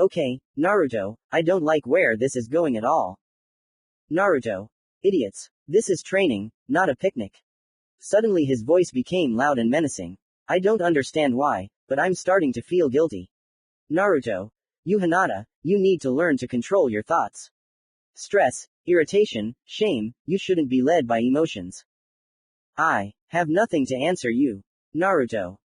Okay, Naruto, I don't like where this is going at all. Naruto. Idiots. This is training, not a picnic. Suddenly his voice became loud and menacing. I don't understand why, but I'm starting to feel guilty. Naruto. You Hinata, you need to learn to control your thoughts. Stress, irritation, shame, you shouldn't be led by emotions. I have nothing to answer you. Naruto.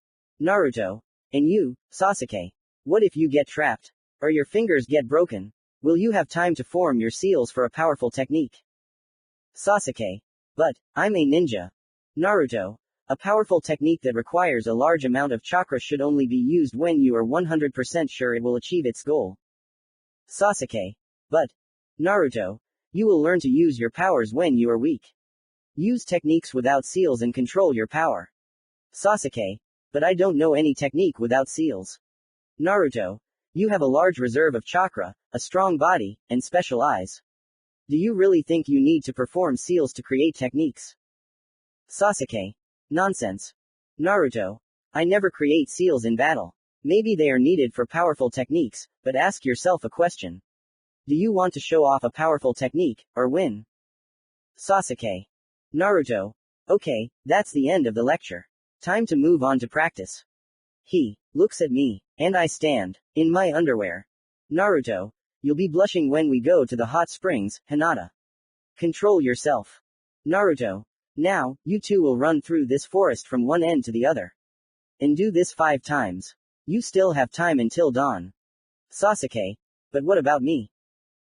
Naruto. And you, Sasuke. What if you get trapped? Or your fingers get broken? Will you have time to form your seals for a powerful technique? Sasuke. But, I'm a ninja. Naruto. A powerful technique that requires a large amount of chakra should only be used when you are 100% sure it will achieve its goal. Sasuke. But, Naruto. You will learn to use your powers when you are weak. Use techniques without seals and control your power. Sasuke. But I don't know any technique without seals. Naruto. You have a large reserve of chakra, a strong body, and special eyes. Do you really think you need to perform seals to create techniques? Sasuke. Nonsense. Naruto. I never create seals in battle. Maybe they are needed for powerful techniques, but ask yourself a question. Do you want to show off a powerful technique, or win? Sasuke. Naruto. Okay, that's the end of the lecture. Time to move on to practice. He looks at me, and I stand in my underwear. Naruto. You'll be blushing when we go to the hot springs, Hinata. Control yourself. Naruto. Now, you two will run through this forest from one end to the other. And do this 5 times. You still have time until dawn. Sasuke. But what about me?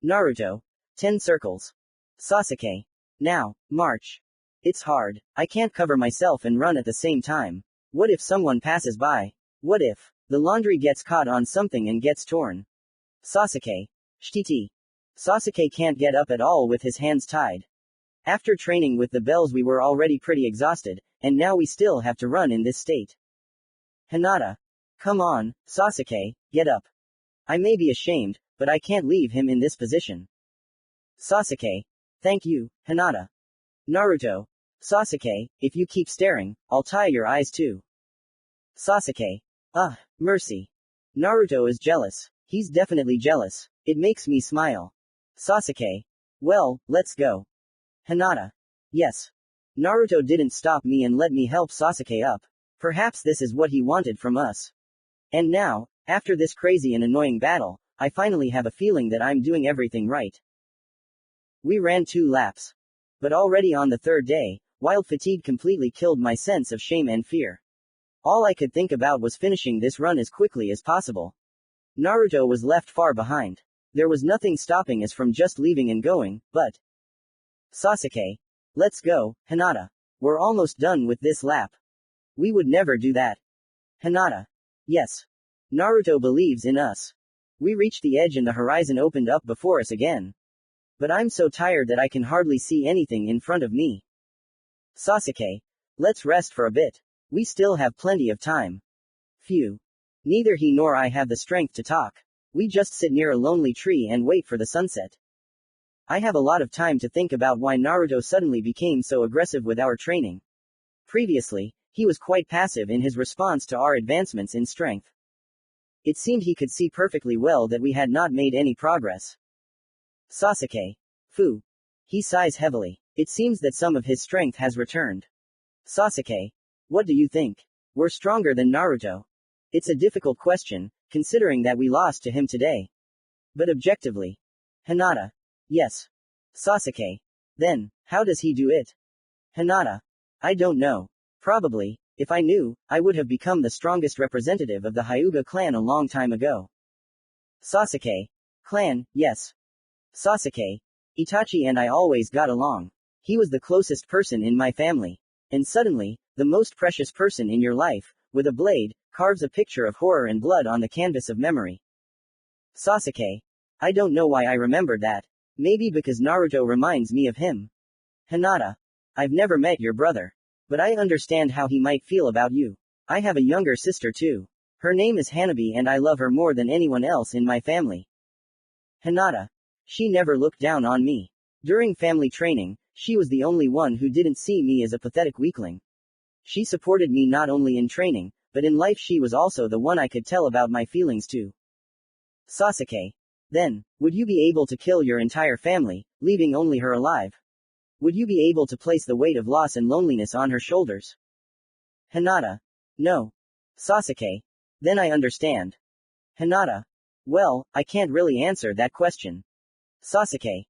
Naruto. 10 circles. Sasuke. Now, march. It's hard. I can't cover myself and run at the same time. What if someone passes by? What if the laundry gets caught on something and gets torn? Sasuke. Shtiti. Sasuke can't get up at all with his hands tied. After training with the bells we were already pretty exhausted, and now we still have to run in this state. Hinata. Come on, Sasuke, get up. I may be ashamed, but I can't leave him in this position. Sasuke. Thank you, Hinata. Naruto. Sasuke, if you keep staring, I'll tie your eyes too. Sasuke. Mercy. Naruto is jealous. He's definitely jealous. It makes me smile. Sasuke. Well, let's go. Hinata. Yes. Naruto didn't stop me and let me help Sasuke up. Perhaps this is what he wanted from us. And now, after this crazy and annoying battle, I finally have a feeling that I'm doing everything right. We ran 2 laps. But already on the 3rd day, wild fatigue completely killed my sense of shame and fear. All I could think about was finishing this run as quickly as possible. Naruto was left far behind. There was nothing stopping us from just leaving and going, but... Sasuke. Let's go, Hinata. We're almost done with this lap. We would never do that. Hinata. Yes. Naruto believes in us. We reached the edge and the horizon opened up before us again. But I'm so tired that I can hardly see anything in front of me. Sasuke. Let's rest for a bit. We still have plenty of time. Phew. Neither he nor I have the strength to talk. We just sit near a lonely tree and wait for the sunset. I have a lot of time to think about why Naruto suddenly became so aggressive with our training. Previously, he was quite passive in his response to our advancements in strength. It seemed he could see perfectly well that we had not made any progress. Sasuke. Phew. He sighs heavily. It seems that some of his strength has returned. Sasuke. What do you think? We're stronger than Naruto. It's a difficult question, considering that we lost to him today. But objectively. Hinata. Yes. Sasuke. Then, how does he do it? Hinata. I don't know. Probably, if I knew, I would have become the strongest representative of the Hyuga clan a long time ago. Sasuke. Clan, yes. Sasuke. Itachi and I always got along. He was the closest person in my family. And suddenly, the most precious person in your life, with a blade, carves a picture of horror and blood on the canvas of memory. Sasuke. I don't know why I remembered that. Maybe because Naruto reminds me of him. Hinata. I've never met your brother. But I understand how he might feel about you. I have a younger sister too. Her name is Hanabi and I love her more than anyone else in my family. Hinata. She never looked down on me. During family training, she was the only one who didn't see me as a pathetic weakling. She supported me not only in training, but in life she was also the one I could tell about my feelings to. Sasuke. Then, would you be able to kill your entire family, leaving only her alive? Would you be able to place the weight of loss and loneliness on her shoulders? Hinata. No. Sasuke. Then I understand. Hinata. Well, I can't really answer that question. Sasuke.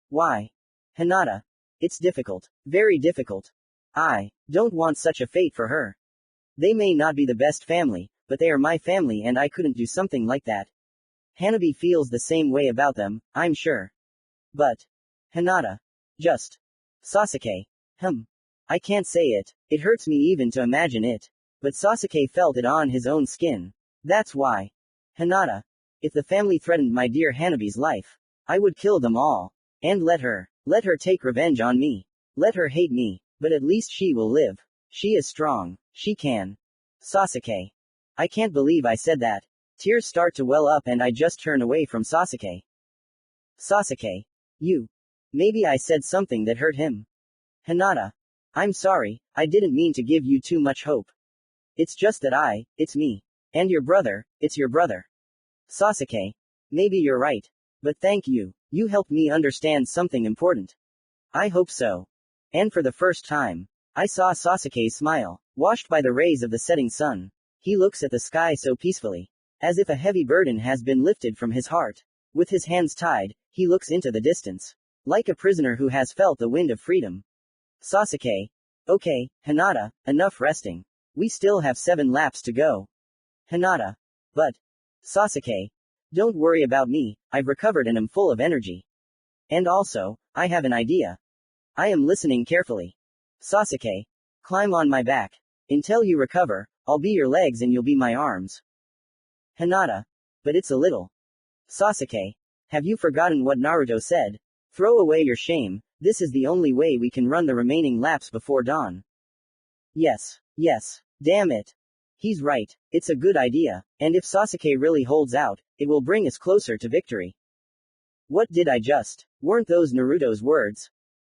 Why? Hinata. It's difficult. Very difficult. I don't want such a fate for her. They may not be the best family, but they are my family and I couldn't do something like that. Hanabi feels the same way about them, I'm sure. But. Hinata. Just. Sasuke. I can't say it. It hurts me even to imagine it. But Sasuke felt it on his own skin. That's why. Hinata. If the family threatened my dear Hanabi's life, I would kill them all. And let her take revenge on me. Let her hate me. But at least she will live. She is strong. She can. Sasuke. I can't believe I said that. Tears start to well up and I just turn away from Sasuke. Sasuke. You. Maybe I said something that hurt him. Hinata. I'm sorry, I didn't mean to give you too much hope. It's just that it's me. And your brother, it's your brother. Sasuke. Maybe you're right. But thank you. You helped me understand something important. I hope so. And for the first time, I saw Sasuke smile, washed by the rays of the setting sun. He looks at the sky so peacefully, as if a heavy burden has been lifted from his heart. With his hands tied, he looks into the distance, like a prisoner who has felt the wind of freedom. Sasuke. Okay, Hinata, enough resting. We still have 7 laps to go. Hinata. But. Sasuke. Don't worry about me, I've recovered and am full of energy. And also, I have an idea. I am listening carefully. Sasuke. Climb on my back. Until you recover, I'll be your legs and you'll be my arms. Hinata. But it's a little. Sasuke. Have you forgotten what Naruto said? Throw away your shame, this is the only way we can run the remaining laps before dawn. Yes. Damn it. He's right, it's a good idea, and if Sasuke really holds out, it will bring us closer to victory. What did I just? Weren't those Naruto's words?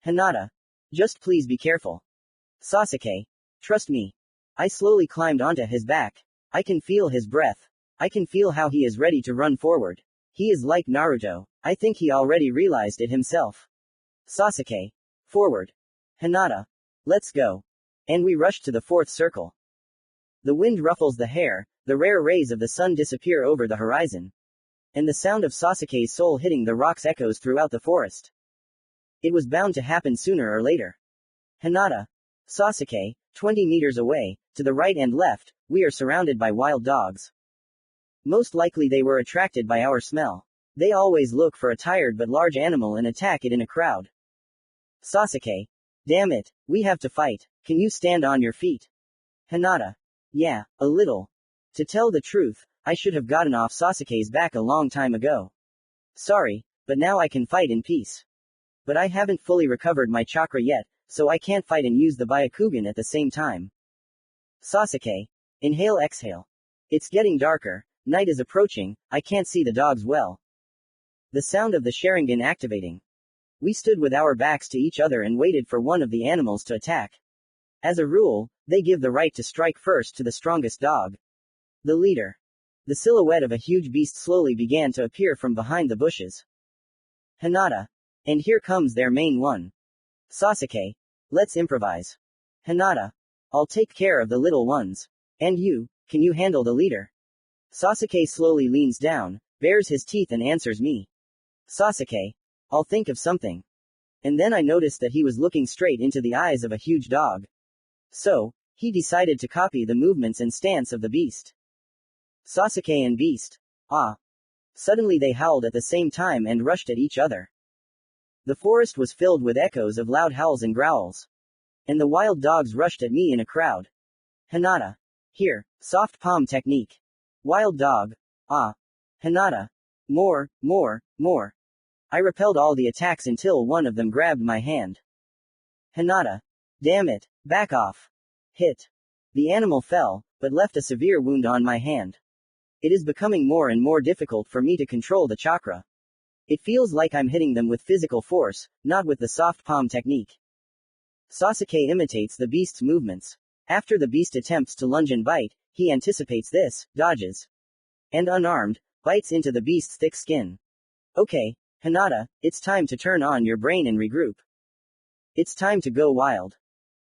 Hinata. Just please be careful. Sasuke. Trust me. I slowly climbed onto his back. I can feel his breath. I can feel how he is ready to run forward. He is like Naruto. I think he already realized it himself. Sasuke. Forward. Hinata. Let's go. And we rushed to the 4th circle. The wind ruffles the hair, the rare rays of the sun disappear over the horizon. And the sound of Sasuke's soul hitting the rocks echoes throughout the forest. It was bound to happen sooner or later. Hinata. Sasuke, 20 meters away, to the right and left, we are surrounded by wild dogs. Most likely they were attracted by our smell. They always look for a tired but large animal and attack it in a crowd. Sasuke. Damn it, we have to fight. Can you stand on your feet? Hinata. Yeah, a little. To tell the truth, I should have gotten off Sasuke's back a long time ago. Sorry, but now I can fight in peace. But I haven't fully recovered my chakra yet, so I can't fight and use the Byakugan at the same time. Sasuke. Inhale, exhale. It's getting darker, night is approaching, I can't see the dogs well. The sound of the Sharingan activating. We stood with our backs to each other and waited for one of the animals to attack. As a rule, they give the right to strike first to the strongest dog. The leader. The silhouette of a huge beast slowly began to appear from behind the bushes. Hinata. And here comes their main one. Sasuke. Let's improvise. Hinata. I'll take care of the little ones. And you, can you handle the leader? Sasuke slowly leans down, bares his teeth and answers me. Sasuke. I'll think of something. And then I noticed that he was looking straight into the eyes of a huge dog. So, he decided to copy the movements and stance of the beast. Sasuke and beast. Ah. Suddenly they howled at the same time and rushed at each other. The forest was filled with echoes of loud howls and growls. And the wild dogs rushed at me in a crowd. Hinata. Here, soft palm technique. Wild dog. Ah. Hinata. More. I repelled all the attacks until one of them grabbed my hand. Hinata. Damn it, back off. Hit. The animal fell, but left a severe wound on my hand. It is becoming more and more difficult for me to control the chakra. It feels like I'm hitting them with physical force, not with the soft palm technique. Sasuke imitates the beast's movements. After the beast attempts to lunge and bite, he anticipates this, dodges. And unarmed, bites into the beast's thick skin. Okay, Hinata, it's time to turn on your brain and regroup. It's time to go wild.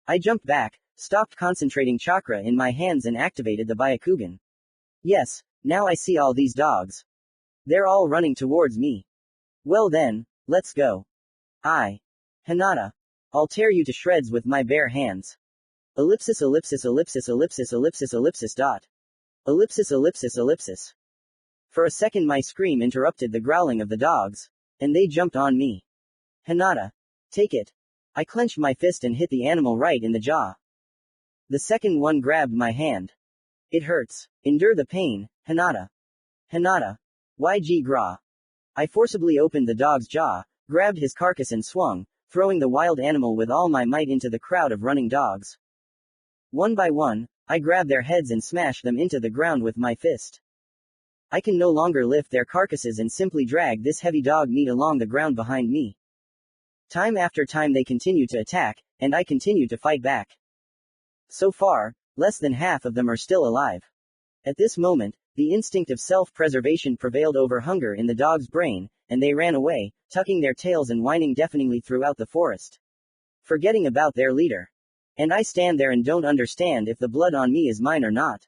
I jumped back, stopped concentrating chakra in my hands and activated the Byakugan. Yes, now I see all these dogs. They're all running towards me. Well then, let's go. Hinata. I'll tear you to shreds with my bare hands. Ellipsis ellipsis ellipsis ellipsis ellipsis ellipsis dot. Ellipsis ellipsis ellipsis. For a second my scream interrupted the growling of the dogs, and they jumped on me. Hinata. Take it. I clenched my fist and hit the animal right in the jaw. The second one grabbed my hand. It hurts. Endure the pain, Hinata. Hinata. YG Gra. I forcibly opened the dog's jaw, grabbed his carcass and swung, throwing the wild animal with all my might into the crowd of running dogs. One by one, I grabbed their heads and smashed them into the ground with my fist. I can no longer lift their carcasses and simply drag this heavy dog meat along the ground behind me. Time after time they continue to attack, and I continue to fight back. So far, less than half of them are still alive. At this moment, the instinct of self-preservation prevailed over hunger in the dog's brain, and they ran away, tucking their tails and whining deafeningly throughout the forest, forgetting about their leader. And I stand there and don't understand if the blood on me is mine or not.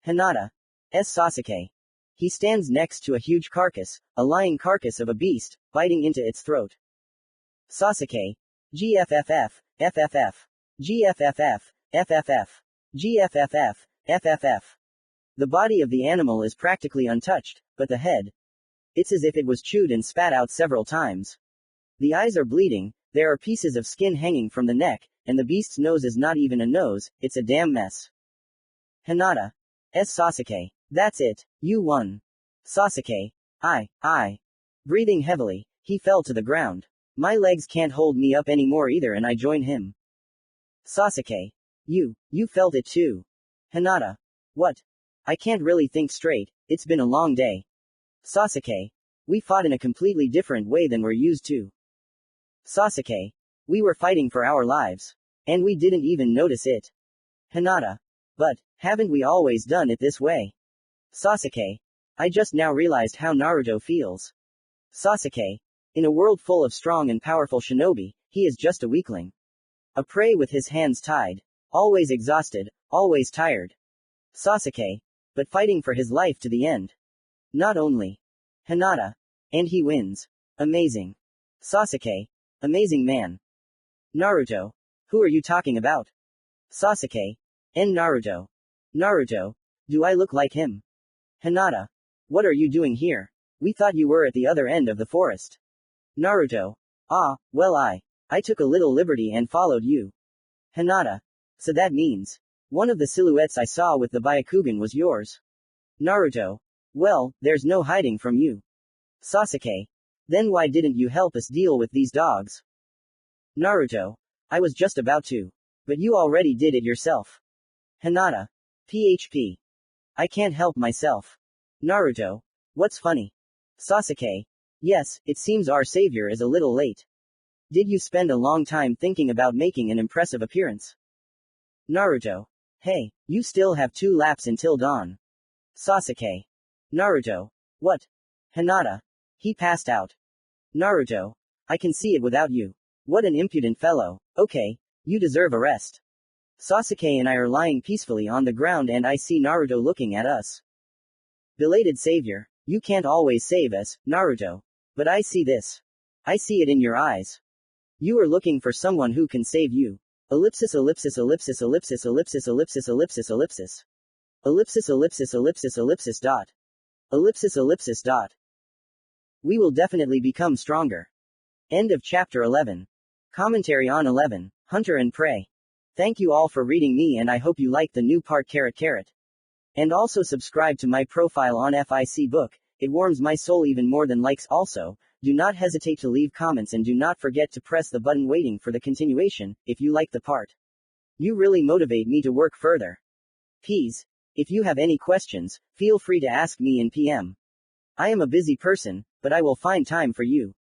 Hinata. Sasuke. He stands next to a huge carcass, a lying carcass of a beast, biting into its throat. Sasuke. GFFF, FFF. GFFF, FFF. GFFF, FFF. The body of the animal is practically untouched, but the head. It's as if it was chewed and spat out several times. The eyes are bleeding, there are pieces of skin hanging from the neck, and the beast's nose is not even a nose, it's a damn mess. Hinata. Sasuke. That's it, you won. Sasuke. Breathing heavily, he fell to the ground. My legs can't hold me up anymore either and I join him. Sasuke. You felt it too. Hinata. What? I can't really think straight, it's been a long day. Sasuke. We fought in a completely different way than we're used to. Sasuke. We were fighting for our lives. And we didn't even notice it. Hinata. But, haven't we always done it this way? Sasuke. I just now realized how Naruto feels. Sasuke. In a world full of strong and powerful shinobi, he is just a weakling. A prey with his hands tied. Always exhausted, always tired. Sasuke. But fighting for his life to the end. Not only. Hinata. And he wins. Amazing. Sasuke. Amazing man. Naruto. Who are you talking about? Sasuke. And Naruto. Naruto. Do I look like him? Hinata. What are you doing here? We thought you were at the other end of the forest. Naruto. Well I took a little liberty and followed you. Hinata. So that means, one of the silhouettes I saw with the Byakugan was yours. Naruto. Well, there's no hiding from you. Sasuke. Then why didn't you help us deal with these dogs? Naruto. I was just about to. But you already did it yourself. Hinata. PHP. I can't help myself. Naruto. What's funny? Sasuke. Yes, it seems our savior is a little late. Did you spend a long time thinking about making an impressive appearance? Naruto. Hey, you still have 2 laps until dawn. Sasuke. Naruto. What? Hinata. He passed out. Naruto. I can see it without you. What an impudent fellow. Okay, you deserve a rest. Sasuke and I are lying peacefully on the ground and I see Naruto looking at us. Belated savior, you can't always save us, Naruto. But I see this. I see it in your eyes. You are looking for someone who can save you. Ellipsis ellipsis ellipsis ellipsis ellipsis ellipsis ellipsis ellipsis. Ellipsis ellipsis ellipsis ellipsis dot. Ellipsis ellipsis dot. We will definitely become stronger. End of chapter 11. Commentary on 11. Hunter and Prey. Thank you all for reading me and I hope you like the new part carrot carrot. And also subscribe to my profile on FIC book, it warms my soul even more than likes. Also, do not hesitate to leave comments and do not forget to press the button waiting for the continuation, if you like the part. You really motivate me to work further. Peas. If you have any questions, feel free to ask me in PM. I am a busy person, but I will find time for you.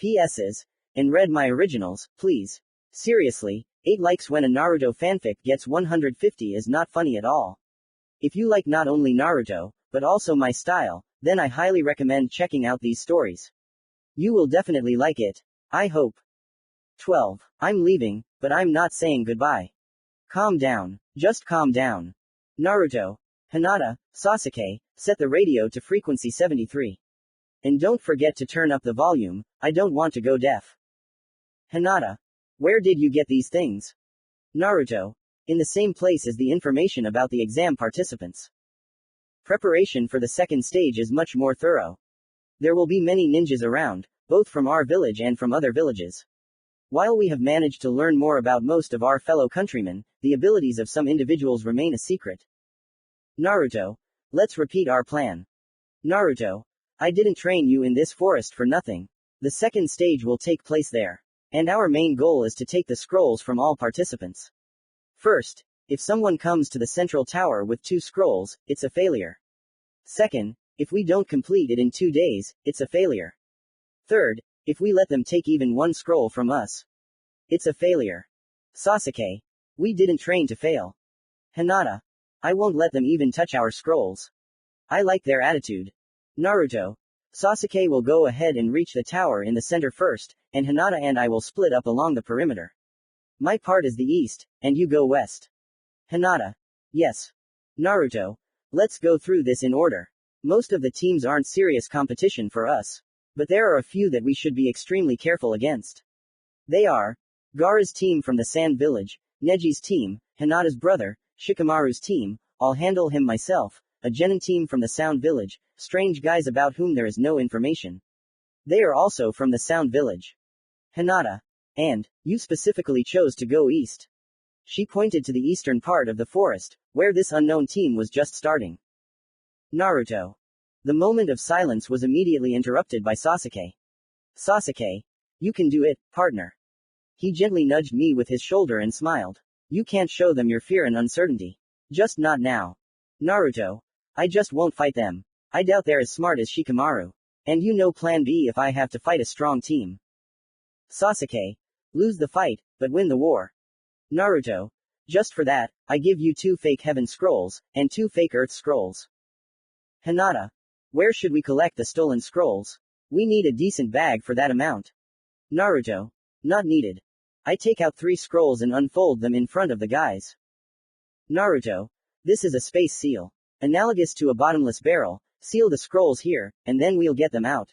PS's. And read my originals, please. Seriously, 8 likes when a Naruto fanfic gets 150 is not funny at all. If you like not only Naruto, but also my style, then I highly recommend checking out these stories. You will definitely like it. I hope. 12. I'm leaving, but I'm not saying goodbye. Calm down. Just calm down. Naruto. Hinata, Sasuke, set the radio to frequency 73. And don't forget to turn up the volume, I don't want to go deaf. Hinata. Where did you get these things? Naruto. In the same place as the information about the exam participants. Preparation for the second stage is much more thorough. There will be many ninjas around, both from our village and from other villages. While we have managed to learn more about most of our fellow countrymen, the abilities of some individuals remain a secret. Naruto. Let's repeat our plan. Naruto. I didn't train you in this forest for nothing. The second stage will take place there. And our main goal is to take the scrolls from all participants. First, if someone comes to the central tower with 2 scrolls, it's a failure. Second, if we don't complete it in 2 days, it's a failure. Third, if we let them take even 1 scroll from us, it's a failure. Sasuke. We didn't train to fail. Hinata. I won't let them even touch our scrolls. I like their attitude. Naruto. Sasuke will go ahead and reach the tower in the center first, and Hinata and I will split up along the perimeter. My part is the east, and you go west. Hinata. Yes. Naruto. Let's go through this in order. Most of the teams aren't serious competition for us. But there are a few that we should be extremely careful against. They are Gaara's team from the Sand Village, Neji's team, Hinata's brother, Shikamaru's team, I'll handle him myself, a genin team from the Sound Village, strange guys about whom there is no information. They are also from the Sound Village. Hinata. And, you specifically chose to go east. She pointed to the eastern part of the forest, where this unknown team was just starting. Naruto. The moment of silence was immediately interrupted by Sasuke. Sasuke. You can do it, partner. He gently nudged me with his shoulder and smiled. You can't show them your fear and uncertainty. Just not now. Naruto. I just won't fight them. I doubt they're as smart as Shikamaru. And you know plan B if I have to fight a strong team. Sasuke. Lose the fight, but win the war. Naruto. Just for that, I give you 2 fake heaven scrolls, and 2 fake earth scrolls. Hinata. Where should we collect the stolen scrolls? We need a decent bag for that amount. Naruto. Not needed. I take out 3 scrolls and unfold them in front of the guys. Naruto. This is a space seal. Analogous to a bottomless barrel, seal the scrolls here, and then we'll get them out.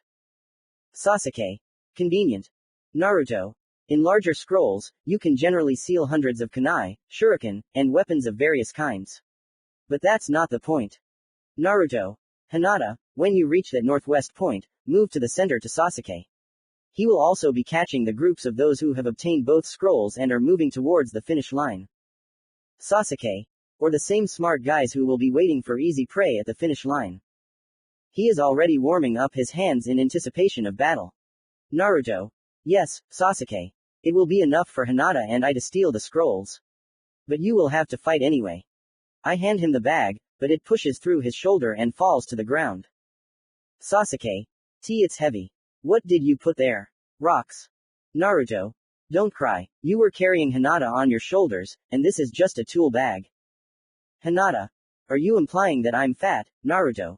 Sasuke. Convenient. Naruto. In larger scrolls, you can generally seal hundreds of kunai, shuriken, and weapons of various kinds. But that's not the point. Naruto. Hinata, when you reach that northwest point, move to the center to Sasuke. He will also be catching the groups of those who have obtained both scrolls and are moving towards the finish line. Sasuke. Or the same smart guys who will be waiting for easy prey at the finish line. He is already warming up his hands in anticipation of battle. Naruto. Yes, Sasuke. It will be enough for Hinata and I to steal the scrolls. But you will have to fight anyway. I hand him the bag, but it pushes through his shoulder and falls to the ground. Sasuke. It's heavy. What did you put there? Rocks. Naruto. Don't cry. You were carrying Hinata on your shoulders, and this is just a tool bag. Hinata. Are you implying that I'm fat, Naruto?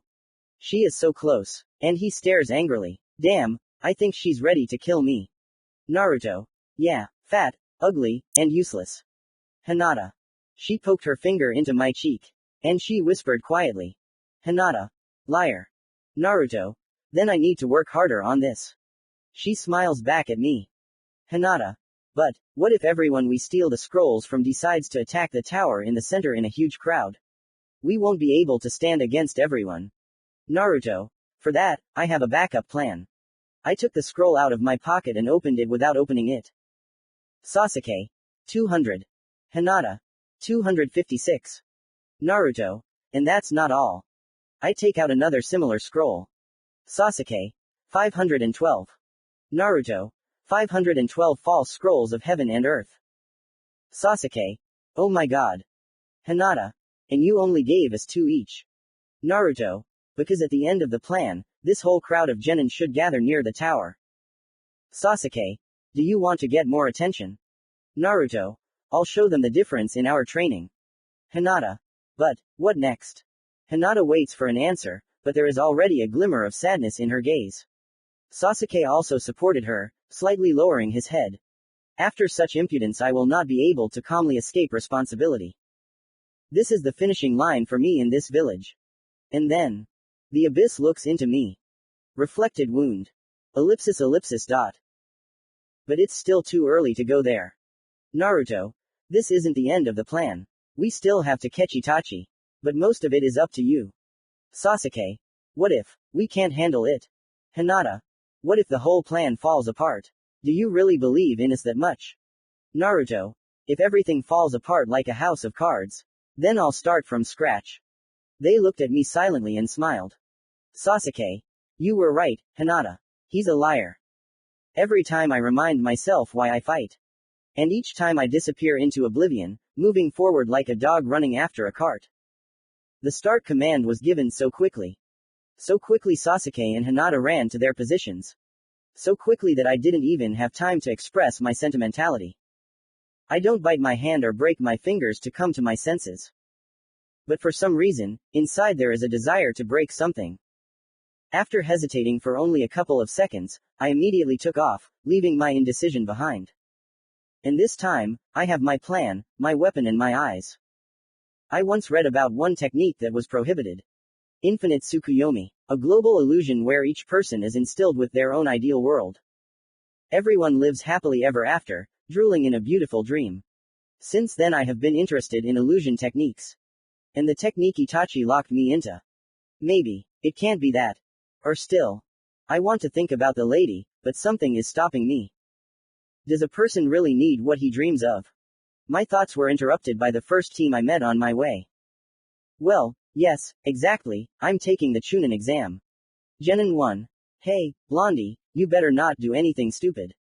She is so close. And he stares angrily. Damn, I think she's ready to kill me. Naruto. Yeah, fat, ugly, and useless. Hinata. She poked her finger into my cheek. And she whispered quietly. Hinata. Liar. Naruto. Then I need to work harder on this. She smiles back at me. Hinata. But, what if everyone we steal the scrolls from decides to attack the tower in the center in a huge crowd? We won't be able to stand against everyone. Naruto. For that, I have a backup plan. I took the scroll out of my pocket and opened it without opening it. Sasuke. 200. Hinata. 256. Naruto. And that's not all. I take out another similar scroll. Sasuke. 512. Naruto. 512 false scrolls of heaven and earth. Sasuke. Oh my god. Hinata. And you only gave us 2 each. Naruto. Because at the end of the plan, this whole crowd of genin should gather near the tower. Sasuke. Do you want to get more attention? Naruto. I'll show them the difference in our training. Hinata. But, what next? Hinata waits for an answer, but there is already a glimmer of sadness in her gaze. Sasuke also supported her, slightly lowering his head. After such impudence I will not be able to calmly escape responsibility. This is the finishing line for me in this village. And then. The abyss looks into me. Reflected wound. Ellipsis ellipsis dot. But it's still too early to go there. Naruto. This isn't the end of the plan. We still have to catch Itachi. But most of it is up to you. Sasuke. What if we can't handle it? Hinata. What if the whole plan falls apart? Do you really believe in us that much? Naruto. If everything falls apart like a house of cards, then I'll start from scratch. They looked at me silently and smiled. Sasuke. You were right, Hinata. He's a liar. Every time I remind myself why I fight. And each time I disappear into oblivion, moving forward like a dog running after a cart. The start command was given so quickly. So quickly Sasuke and Hinata ran to their positions. So quickly that I didn't even have time to express my sentimentality. I don't bite my hand or break my fingers to come to my senses. But for some reason, inside there is a desire to break something. After hesitating for only a couple of seconds, I immediately took off, leaving my indecision behind. And this time, I have my plan, my weapon and my eyes. I once read about one technique that was prohibited. Infinite Tsukuyomi, a global illusion where each person is instilled with their own ideal world. Everyone lives happily ever after, drooling in a beautiful dream. Since then I have been interested in illusion techniques. And the technique Itachi locked me into. Maybe, it can't be that. Or still. I want to think about the lady, but something is stopping me. Does a person really need what he dreams of? My thoughts were interrupted by the first team I met on my way. Well, yes, exactly, I'm taking the Chunin exam. Genin 1. Hey, Blondie, you better not do anything stupid.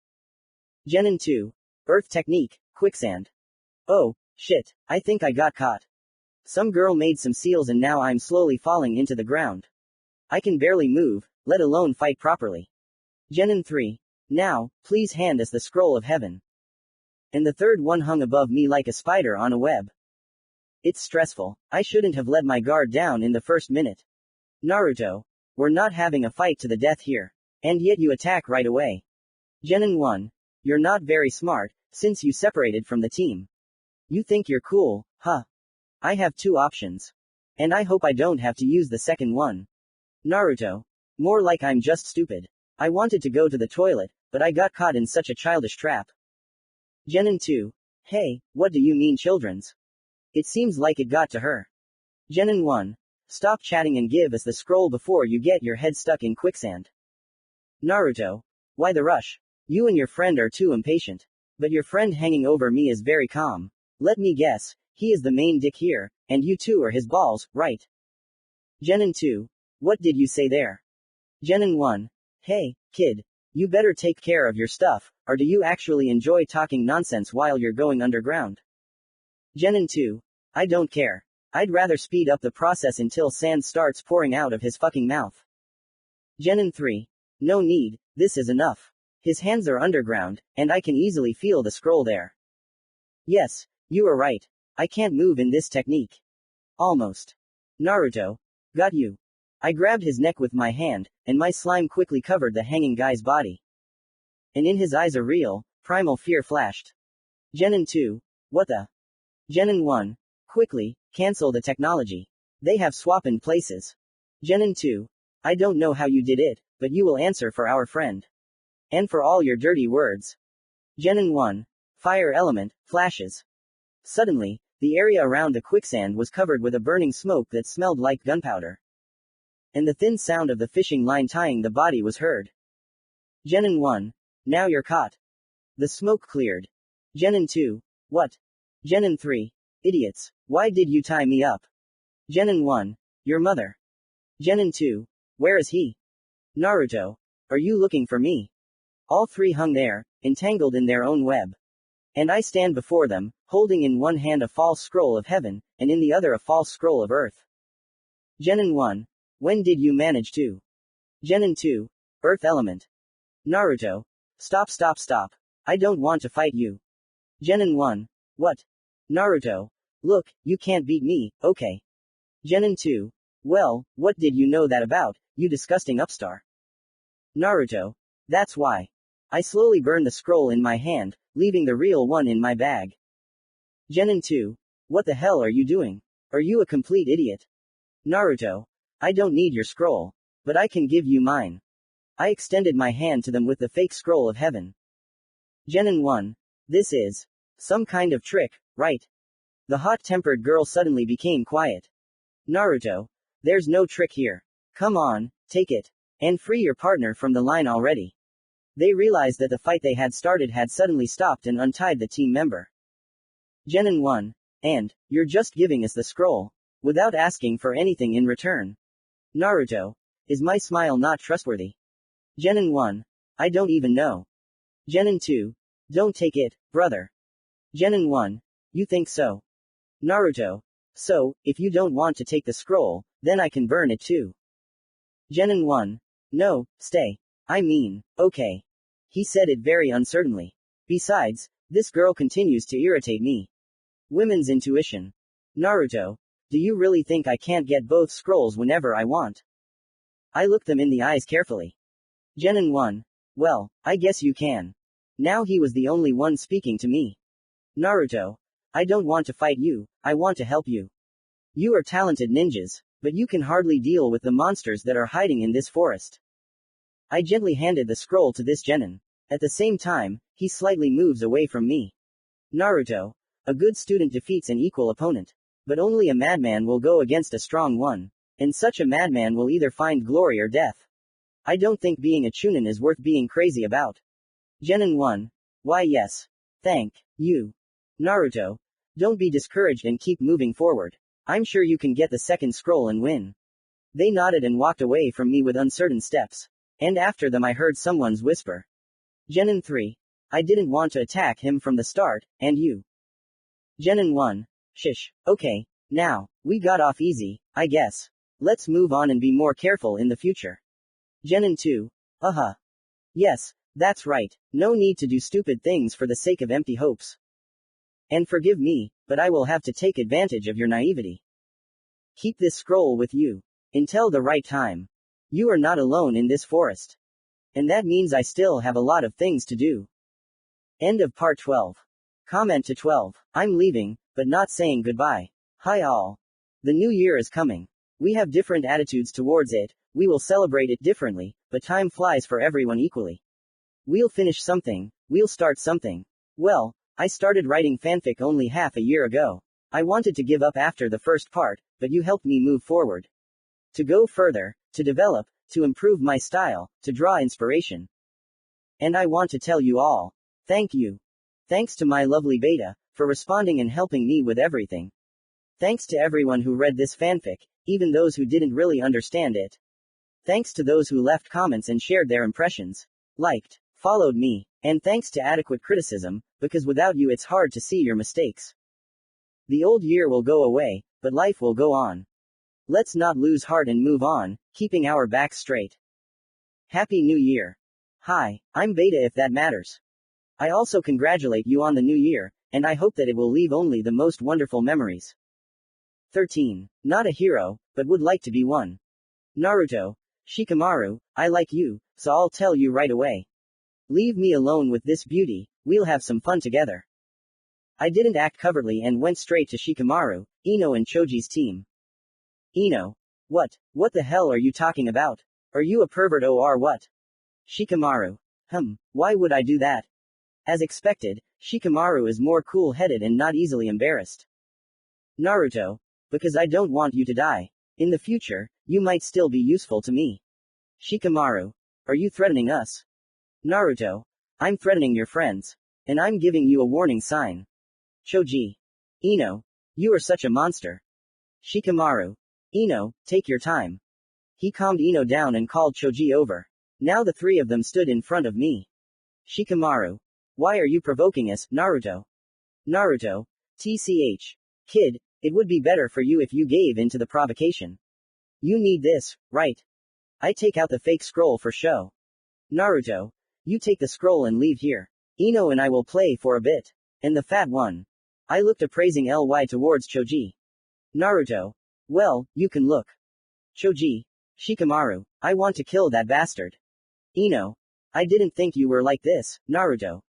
Genin 2. Earth technique, quicksand. Oh, shit, I think I got caught. Some girl made some seals and now I'm slowly falling into the ground. I can barely move, let alone fight properly. Genin 3. Now, please hand us the scroll of heaven. And the third one hung above me like a spider on a web. It's stressful. I shouldn't have let my guard down in the first minute. Naruto. We're not having a fight to the death here. And yet you attack right away. Genin 1. You're not very smart, since you separated from the team. You think you're cool, huh? I have two options. And I hope I don't have to use the second one. Naruto. More like I'm just stupid. I wanted to go to the toilet, but I got caught in such a childish trap. Genin 2. Hey, what do you mean children's? It seems like it got to her. Genin 1. Stop chatting and give us the scroll before you get your head stuck in quicksand. Naruto. Why the rush? You and your friend are too impatient. But your friend hanging over me is very calm. Let me guess, he is the main dick here, and you two are his balls, right? Genin 2. What did you say there? Genin 1. Hey, kid. You better take care of your stuff, or do you actually enjoy talking nonsense while you're going underground? Genin 2. I don't care. I'd rather speed up the process until sand starts pouring out of his fucking mouth. Genin 3. No need, this is enough. His hands are underground, and I can easily feel the scroll there. Yes, you are right. I can't move in this technique. Almost. Naruto. Got you. I grabbed his neck with my hand, and my slime quickly covered the hanging guy's body. And in his eyes a real, primal fear flashed. Genin 2. What the? Genin 1. Quickly, cancel the technology. They have swapped places. Genin 2. I don't know how you did it, but you will answer for our friend. And for all your dirty words. Genin 1. Fire element, flashes. Suddenly, the area around the quicksand was covered with a burning smoke that smelled like gunpowder. And the thin sound of the fishing line tying the body was heard. Genin 1. Now you're caught. The smoke cleared. Genin 2. What? Genin 3. Idiots, why did you tie me up? Genin 1. Your mother. Genin 2. Where is he? Naruto. Are you looking for me? All three hung there, entangled in their own web. And I stand before them, holding in one hand a false scroll of heaven, and in the other a false scroll of earth. Genin 1. When did you manage to? Genin 2. Earth element. Naruto. Stop. I don't want to fight you. Genin 1. What? Naruto. Look, you can't beat me, okay? Genin 2. Well, what did you know that about, you disgusting upstar? Naruto. That's why. I slowly burned the scroll in my hand, leaving the real one in my bag. Genin 2. What the hell are you doing? Are you a complete idiot? Naruto. I don't need your scroll. But I can give you mine. I extended my hand to them with the fake scroll of heaven. Genin 1. This is some kind of trick, right? The hot-tempered girl suddenly became quiet. Naruto. There's no trick here. Come on, take it. And free your partner from the line already. They realized that the fight they had started had suddenly stopped and untied the team member. Genin 1. And, you're just giving us the scroll, without asking for anything in return. Naruto. Is my smile not trustworthy? Genin 1. I don't even know. Genin 2. Don't take it, brother. Genin 1. You think so? Naruto. So, if you don't want to take the scroll, then I can burn it too. Genin 1. No, stay. I mean, okay. He said it very uncertainly. Besides, this girl continues to irritate me. Women's intuition. Naruto. Do you really think I can't get both scrolls whenever I want? I looked them in the eyes carefully. Genin 1. Well, I guess you can. Now he was the only one speaking to me. Naruto. I don't want to fight you, I want to help you. You are talented ninjas, but you can hardly deal with the monsters that are hiding in this forest. I gently handed the scroll to this genin. At the same time, he slightly moves away from me. Naruto. A good student defeats an equal opponent. But only a madman will go against a strong one. And such a madman will either find glory or death. I don't think being a chunin is worth being crazy about. Genin 1. Why yes. Thank you. Naruto. Don't be discouraged and keep moving forward. I'm sure you can get the second scroll and win. They nodded and walked away from me with uncertain steps. And after them I heard someone's whisper. Genin 3. I didn't want to attack him from the start, and you? Genin 1. Shish. Okay. Now, we got off easy, I guess. Let's move on and be more careful in the future. Genin 2. Yes, that's right. No need to do stupid things for the sake of empty hopes. And forgive me, but I will have to take advantage of your naivety. Keep this scroll with you. Until the right time. You are not alone in this forest. And that means I still have a lot of things to do. End of part 12. Comment to 12. I'm leaving, but not saying goodbye. Hi all. The new year is coming. We have different attitudes towards it, we will celebrate it differently, but time flies for everyone equally. We'll finish something, we'll start something. Well, I started writing fanfic only half a year ago. I wanted to give up after the first part, but you helped me move forward. To go further, to develop, to improve my style, to draw inspiration. And I want to tell you all. Thank you. Thanks to my lovely beta, for responding and helping me with everything. Thanks to everyone who read this fanfic, even those who didn't really understand it. Thanks to those who left comments and shared their impressions, liked, followed me, and thanks to adequate criticism, because without you it's hard to see your mistakes. The old year will go away, but life will go on. Let's not lose heart and move on, keeping our backs straight. Happy New Year. Hi, I'm Beta if that matters. I also congratulate you on the new year, and I hope that it will leave only the most wonderful memories. 13. Not a hero, but would like to be one. Naruto. Shikamaru, I like you, so I'll tell you right away. Leave me alone with this beauty, we'll have some fun together. I didn't act covertly and went straight to Shikamaru, Ino and Choji's team. Ino. What the hell are you talking about? Are you a pervert or what? Shikamaru. Why would I do that? As expected, Shikamaru is more cool-headed and not easily embarrassed. Naruto. Because I don't want you to die. In the future, you might still be useful to me. Shikamaru. Are you threatening us? Naruto. I'm threatening your friends. And I'm giving you a warning sign. Choji. Ino. You are such a monster. Shikamaru. Ino, take your time. He calmed Ino down and called Choji over. Now the three of them stood in front of me. Shikamaru. Why are you provoking us, Naruto? Naruto. TCH. Kid, it would be better for you if you gave in to the provocation. You need this, right? I take out the fake scroll for show. Naruto. You take the scroll and leave here. Ino and I will play for a bit. And the fat one. I looked appraising ly towards Choji. Naruto. Well, you can look. Choji. Shikamaru. I want to kill that bastard. Ino. I didn't think you were like this, Naruto.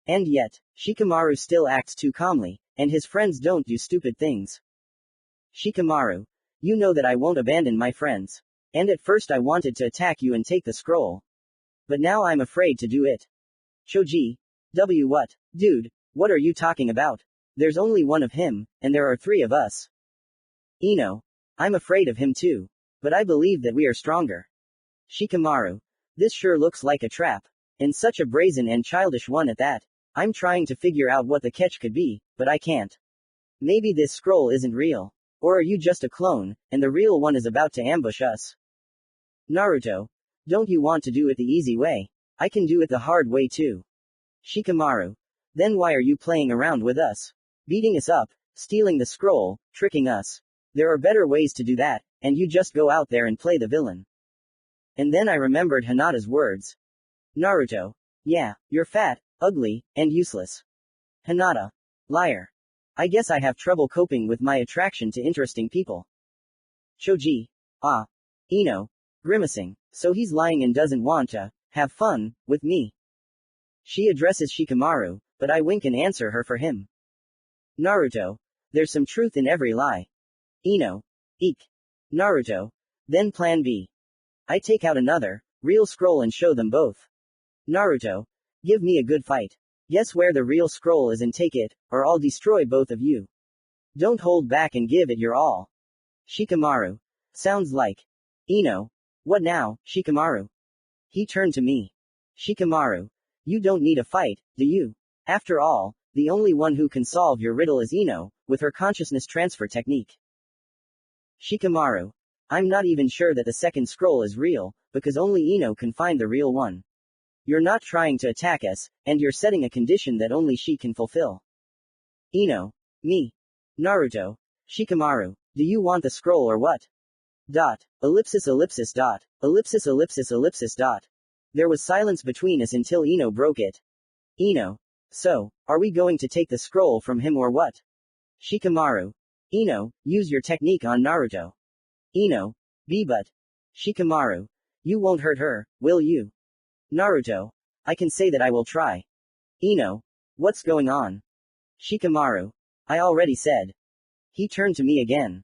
And yet, Shikamaru still acts too calmly, and his friends don't do stupid things. Shikamaru. You know that I won't abandon my friends. And at first I wanted to attack you and take the scroll. But now I'm afraid to do it. Choji. What? Dude, what are you talking about? There's only one of him, and there are 3 of us. Ino. I'm afraid of him too. But I believe that we are stronger. Shikamaru. This sure looks like a trap. And such a brazen and childish one at that. I'm trying to figure out what the catch could be, but I can't. Maybe this scroll isn't real. Or are you just a clone, and the real one is about to ambush us? Naruto. Don't you want to do it the easy way? I can do it the hard way too. Shikamaru. Then why are you playing around with us? Beating us up, stealing the scroll, tricking us. There are better ways to do that, and you just go out there and play the villain. And then I remembered Hinata's words. Naruto. Yeah, you're fat, ugly, and useless. Hinata. Liar. I guess I have trouble coping with my attraction to interesting people. Choji. Ah. Ino. Grimacing. So he's lying and doesn't want to have fun with me. She addresses Shikamaru, but I wink and answer her for him. Naruto. There's some truth in every lie. Ino. Eek. Naruto. Then plan B. I take out another real scroll and show them both. Naruto. Give me a good fight. Guess where the real scroll is and take it, or I'll destroy both of you. Don't hold back and give it your all. Shikamaru. Sounds like. Ino. What now, Shikamaru? He turned to me. Shikamaru. You don't need a fight, do you? After all, the only one who can solve your riddle is Ino, with her consciousness transfer technique. Shikamaru. I'm not even sure that the second scroll is real, because only Ino can find the real one. You're not trying to attack us, and you're setting a condition that only she can fulfill. Ino. Me. Naruto. Shikamaru. Do you want the scroll or what? Dot. Ellipsis ellipsis dot. Ellipsis ellipsis ellipsis dot. There was silence between us until Ino broke it. Ino. So, are we going to take the scroll from him or what? Shikamaru. Ino, use your technique on Naruto. Ino. But. Shikamaru. You won't hurt her, will you? Naruto. I can say that I will try. Ino. What's going on? Shikamaru. I already said. He turned to me again.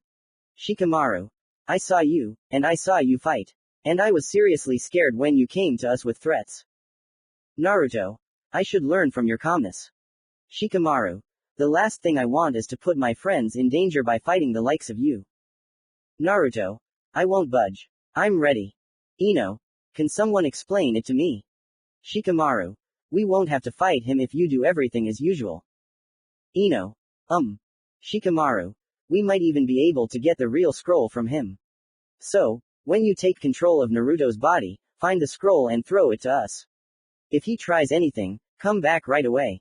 Shikamaru. I saw you, and I saw you fight. And I was seriously scared when you came to us with threats. Naruto. I should learn from your calmness. Shikamaru. The last thing I want is to put my friends in danger by fighting the likes of you. Naruto. I won't budge. I'm ready. Ino. Can someone explain it to me? Shikamaru. We won't have to fight him if you do everything as usual. Ino. Shikamaru. We might even be able to get the real scroll from him. So, when you take control of Naruto's body, find the scroll and throw it to us. If he tries anything, come back right away.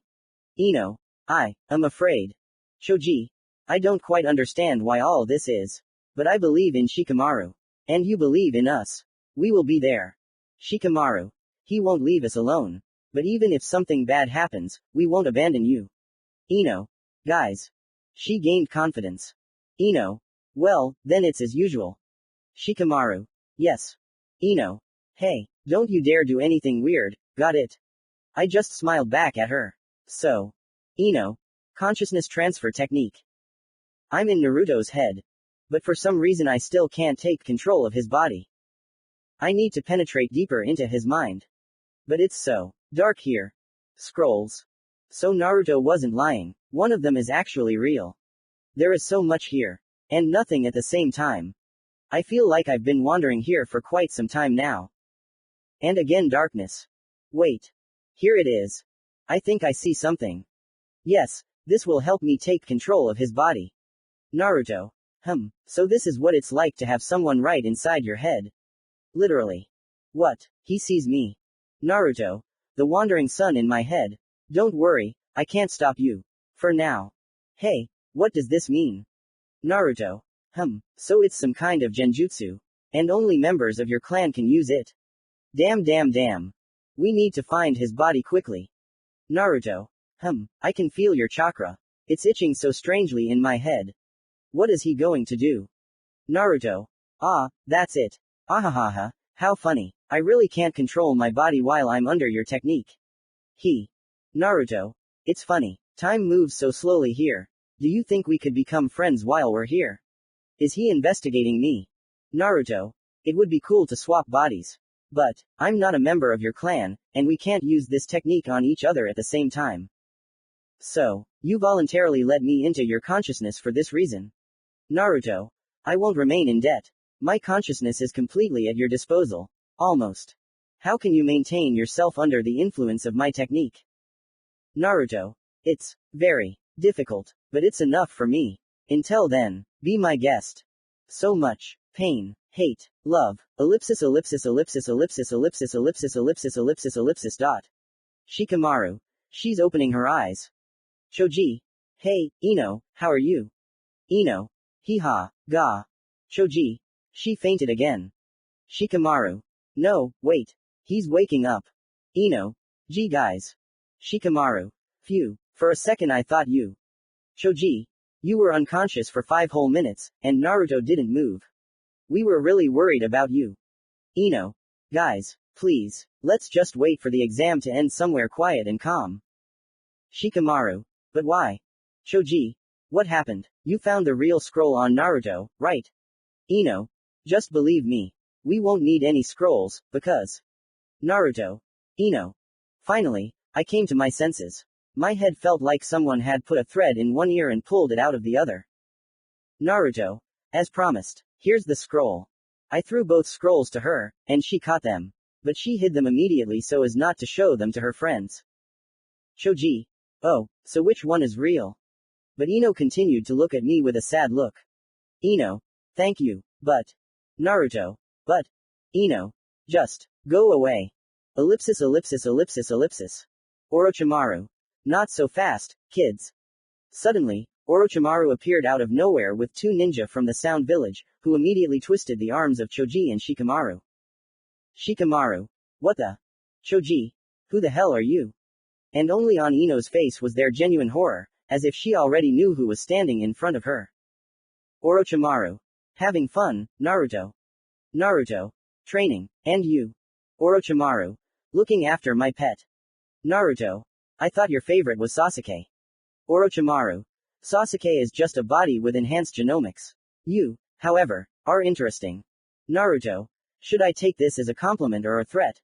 Ino. I am afraid. Choji. I don't quite understand why all this is. But I believe in Shikamaru. And you believe in us. We will be there. Shikamaru. He won't leave us alone. But even if something bad happens, we won't abandon you. Ino. Guys. She gained confidence. Ino. Well, then it's as usual. Shikamaru. Yes. Ino. Hey, don't you dare do anything weird, got it? I just smiled back at her. So. Ino. Consciousness transfer technique. I'm in Naruto's head. But for some reason I still can't take control of his body. I need to penetrate deeper into his mind. But it's so dark here. Scrolls. So Naruto wasn't lying. One of them is actually real. There is so much here. And nothing at the same time. I feel like I've been wandering here for quite some time now. And again darkness. Wait. Here it is. I think I see something. Yes, this will help me take control of his body. Naruto. So this is what it's like to have someone right inside your head. Literally. What? He sees me. Naruto. The wandering sun in my head. Don't worry, I can't stop you. For now. Hey, what does this mean? Naruto. So it's some kind of genjutsu. And only members of your clan can use it. Damn. We need to find his body quickly. Naruto. I can feel your chakra. It's itching so strangely in my head. What is he going to do? Naruto. Ah, that's it. Ahahaha, how funny. I really can't control my body while I'm under your technique. Naruto. It's funny. Time moves so slowly here. Do you think we could become friends while we're here? Is he investigating me? Naruto. It would be cool to swap bodies. But, I'm not a member of your clan, and we can't use this technique on each other at the same time. So, you voluntarily let me into your consciousness for this reason. Naruto. I won't remain in debt. My consciousness is completely at your disposal. Almost. How can you maintain yourself under the influence of my technique? Naruto. It's very difficult, but it's enough for me. Until then, be my guest. So much pain, hate, love, ellipsis ellipsis ellipsis ellipsis ellipsis ellipsis ellipsis ellipsis ellipsis dot. Shikamaru. She's opening her eyes. Choji. Hey, Ino, how are you? Ino. Hee-ha, ga. Choji. She fainted again. Shikamaru. No, wait. He's waking up. Ino. Gee guys. Shikamaru. Phew, for a second I thought you. Choji. You were unconscious for 5 whole minutes, and Naruto didn't move. We were really worried about you. Ino. Guys, please, let's just wait for the exam to end somewhere quiet and calm. Shikamaru. But why? Choji. What happened? You found the real scroll on Naruto, right? Ino. Just believe me. We won't need any scrolls, because. Naruto. Ino. Finally, I came to my senses. My head felt like someone had put a thread in one ear and pulled it out of the other. Naruto. As promised, here's the scroll. I threw both scrolls to her, and she caught them. But she hid them immediately so as not to show them to her friends. Choji. Oh, so which one is real? But Ino continued to look at me with a sad look. Ino. Thank you, but. Naruto. But. Ino. Just. Go away. Ellipsis ellipsis ellipsis ellipsis. Orochimaru. Not so fast, kids. Suddenly, Orochimaru appeared out of nowhere with 2 ninja from the Sound Village, who immediately twisted the arms of Choji and Shikamaru. Shikamaru. What the? Choji. Who the hell are you? And only on Ino's face was there genuine horror, as if she already knew who was standing in front of her. Orochimaru. Having fun, Naruto. Naruto. Training. And you. Orochimaru. Looking after my pet. Naruto. I thought your favorite was Sasuke. Orochimaru. Sasuke is just a body with enhanced genomics. You, however, are interesting. Naruto. Should I take this as a compliment or a threat?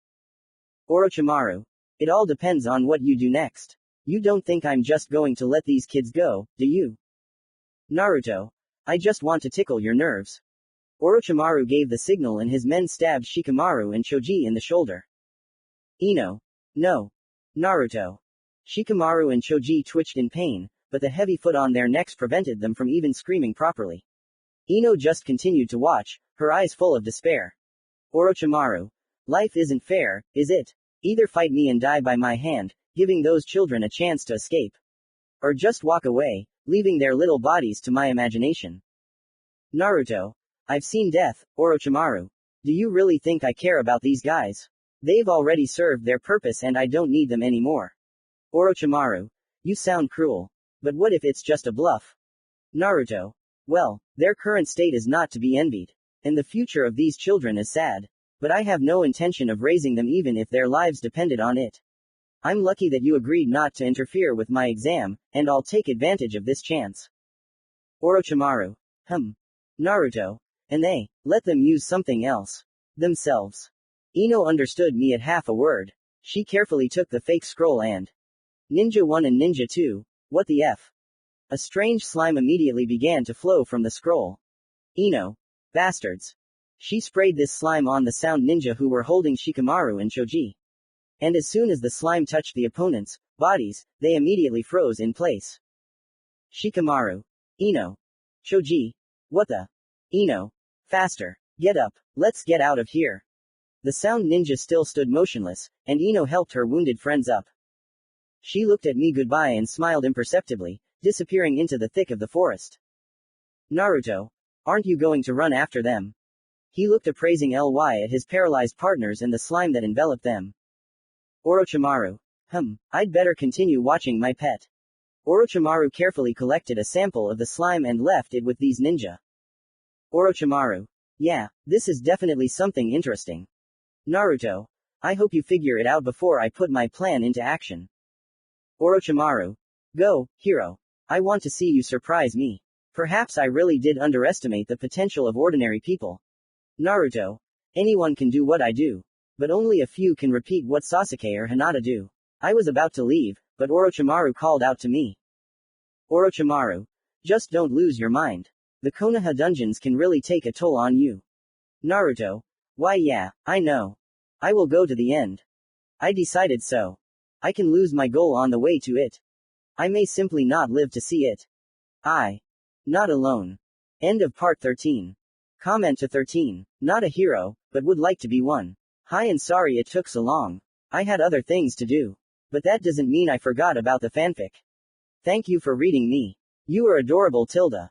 Orochimaru. It all depends on what you do next. You don't think I'm just going to let these kids go, do you? Naruto. I just want to tickle your nerves. Orochimaru gave the signal and his men stabbed Shikamaru and Choji in the shoulder. Ino. No. Naruto. Shikamaru and Choji twitched in pain, but the heavy foot on their necks prevented them from even screaming properly. Ino just continued to watch, her eyes full of despair. Orochimaru. Life isn't fair, is it? Either fight me and die by my hand, giving those children a chance to escape. Or just walk away, leaving their little bodies to my imagination. Naruto. I've seen death, Orochimaru. Do you really think I care about these guys? They've already served their purpose and I don't need them anymore. Orochimaru. You sound cruel. But what if it's just a bluff? Naruto. Well, their current state is not to be envied. And the future of these children is sad. But I have no intention of raising them even if their lives depended on it. I'm lucky that you agreed not to interfere with my exam, and I'll take advantage of this chance. Orochimaru. Naruto. And they, let them use something else. Themselves. Ino understood me at half a word. She carefully took the fake scroll and. Ninja 1 and Ninja 2, what the F? A strange slime immediately began to flow from the scroll. Ino. Bastards. She sprayed this slime on the Sound Ninja who were holding Shikamaru and Choji. And as soon as the slime touched the opponents' bodies, they immediately froze in place. Shikamaru. Ino. Choji. What the? Ino. Faster. Get up. Let's get out of here. The Sound Ninja still stood motionless, and Ino helped her wounded friends up. She looked at me goodbye and smiled imperceptibly, disappearing into the thick of the forest. Naruto. Aren't you going to run after them? He looked appraising ly at his paralyzed partners and the slime that enveloped them. Orochimaru. I'd better continue watching my pet. Orochimaru carefully collected a sample of the slime and left it with these ninja. Orochimaru. Yeah, this is definitely something interesting. Naruto. I hope you figure it out before I put my plan into action. Orochimaru. Go, hero. I want to see you surprise me. Perhaps I really did underestimate the potential of ordinary people. Naruto. Anyone can do what I do. But only a few can repeat what Sasuke or Hinata do. I was about to leave, but Orochimaru called out to me. Orochimaru. Just don't lose your mind. The Konoha dungeons can really take a toll on you. Naruto. Why yeah, I know. I will go to the end. I decided so. I can lose my goal on the way to it. I may simply not live to see it. Not alone. End of part 13. Comment to 13. Not a hero, but would like to be one. Hi and sorry it took so long. I had other things to do. But that doesn't mean I forgot about the fanfic. Thank you for reading me. You are adorable, Tilda.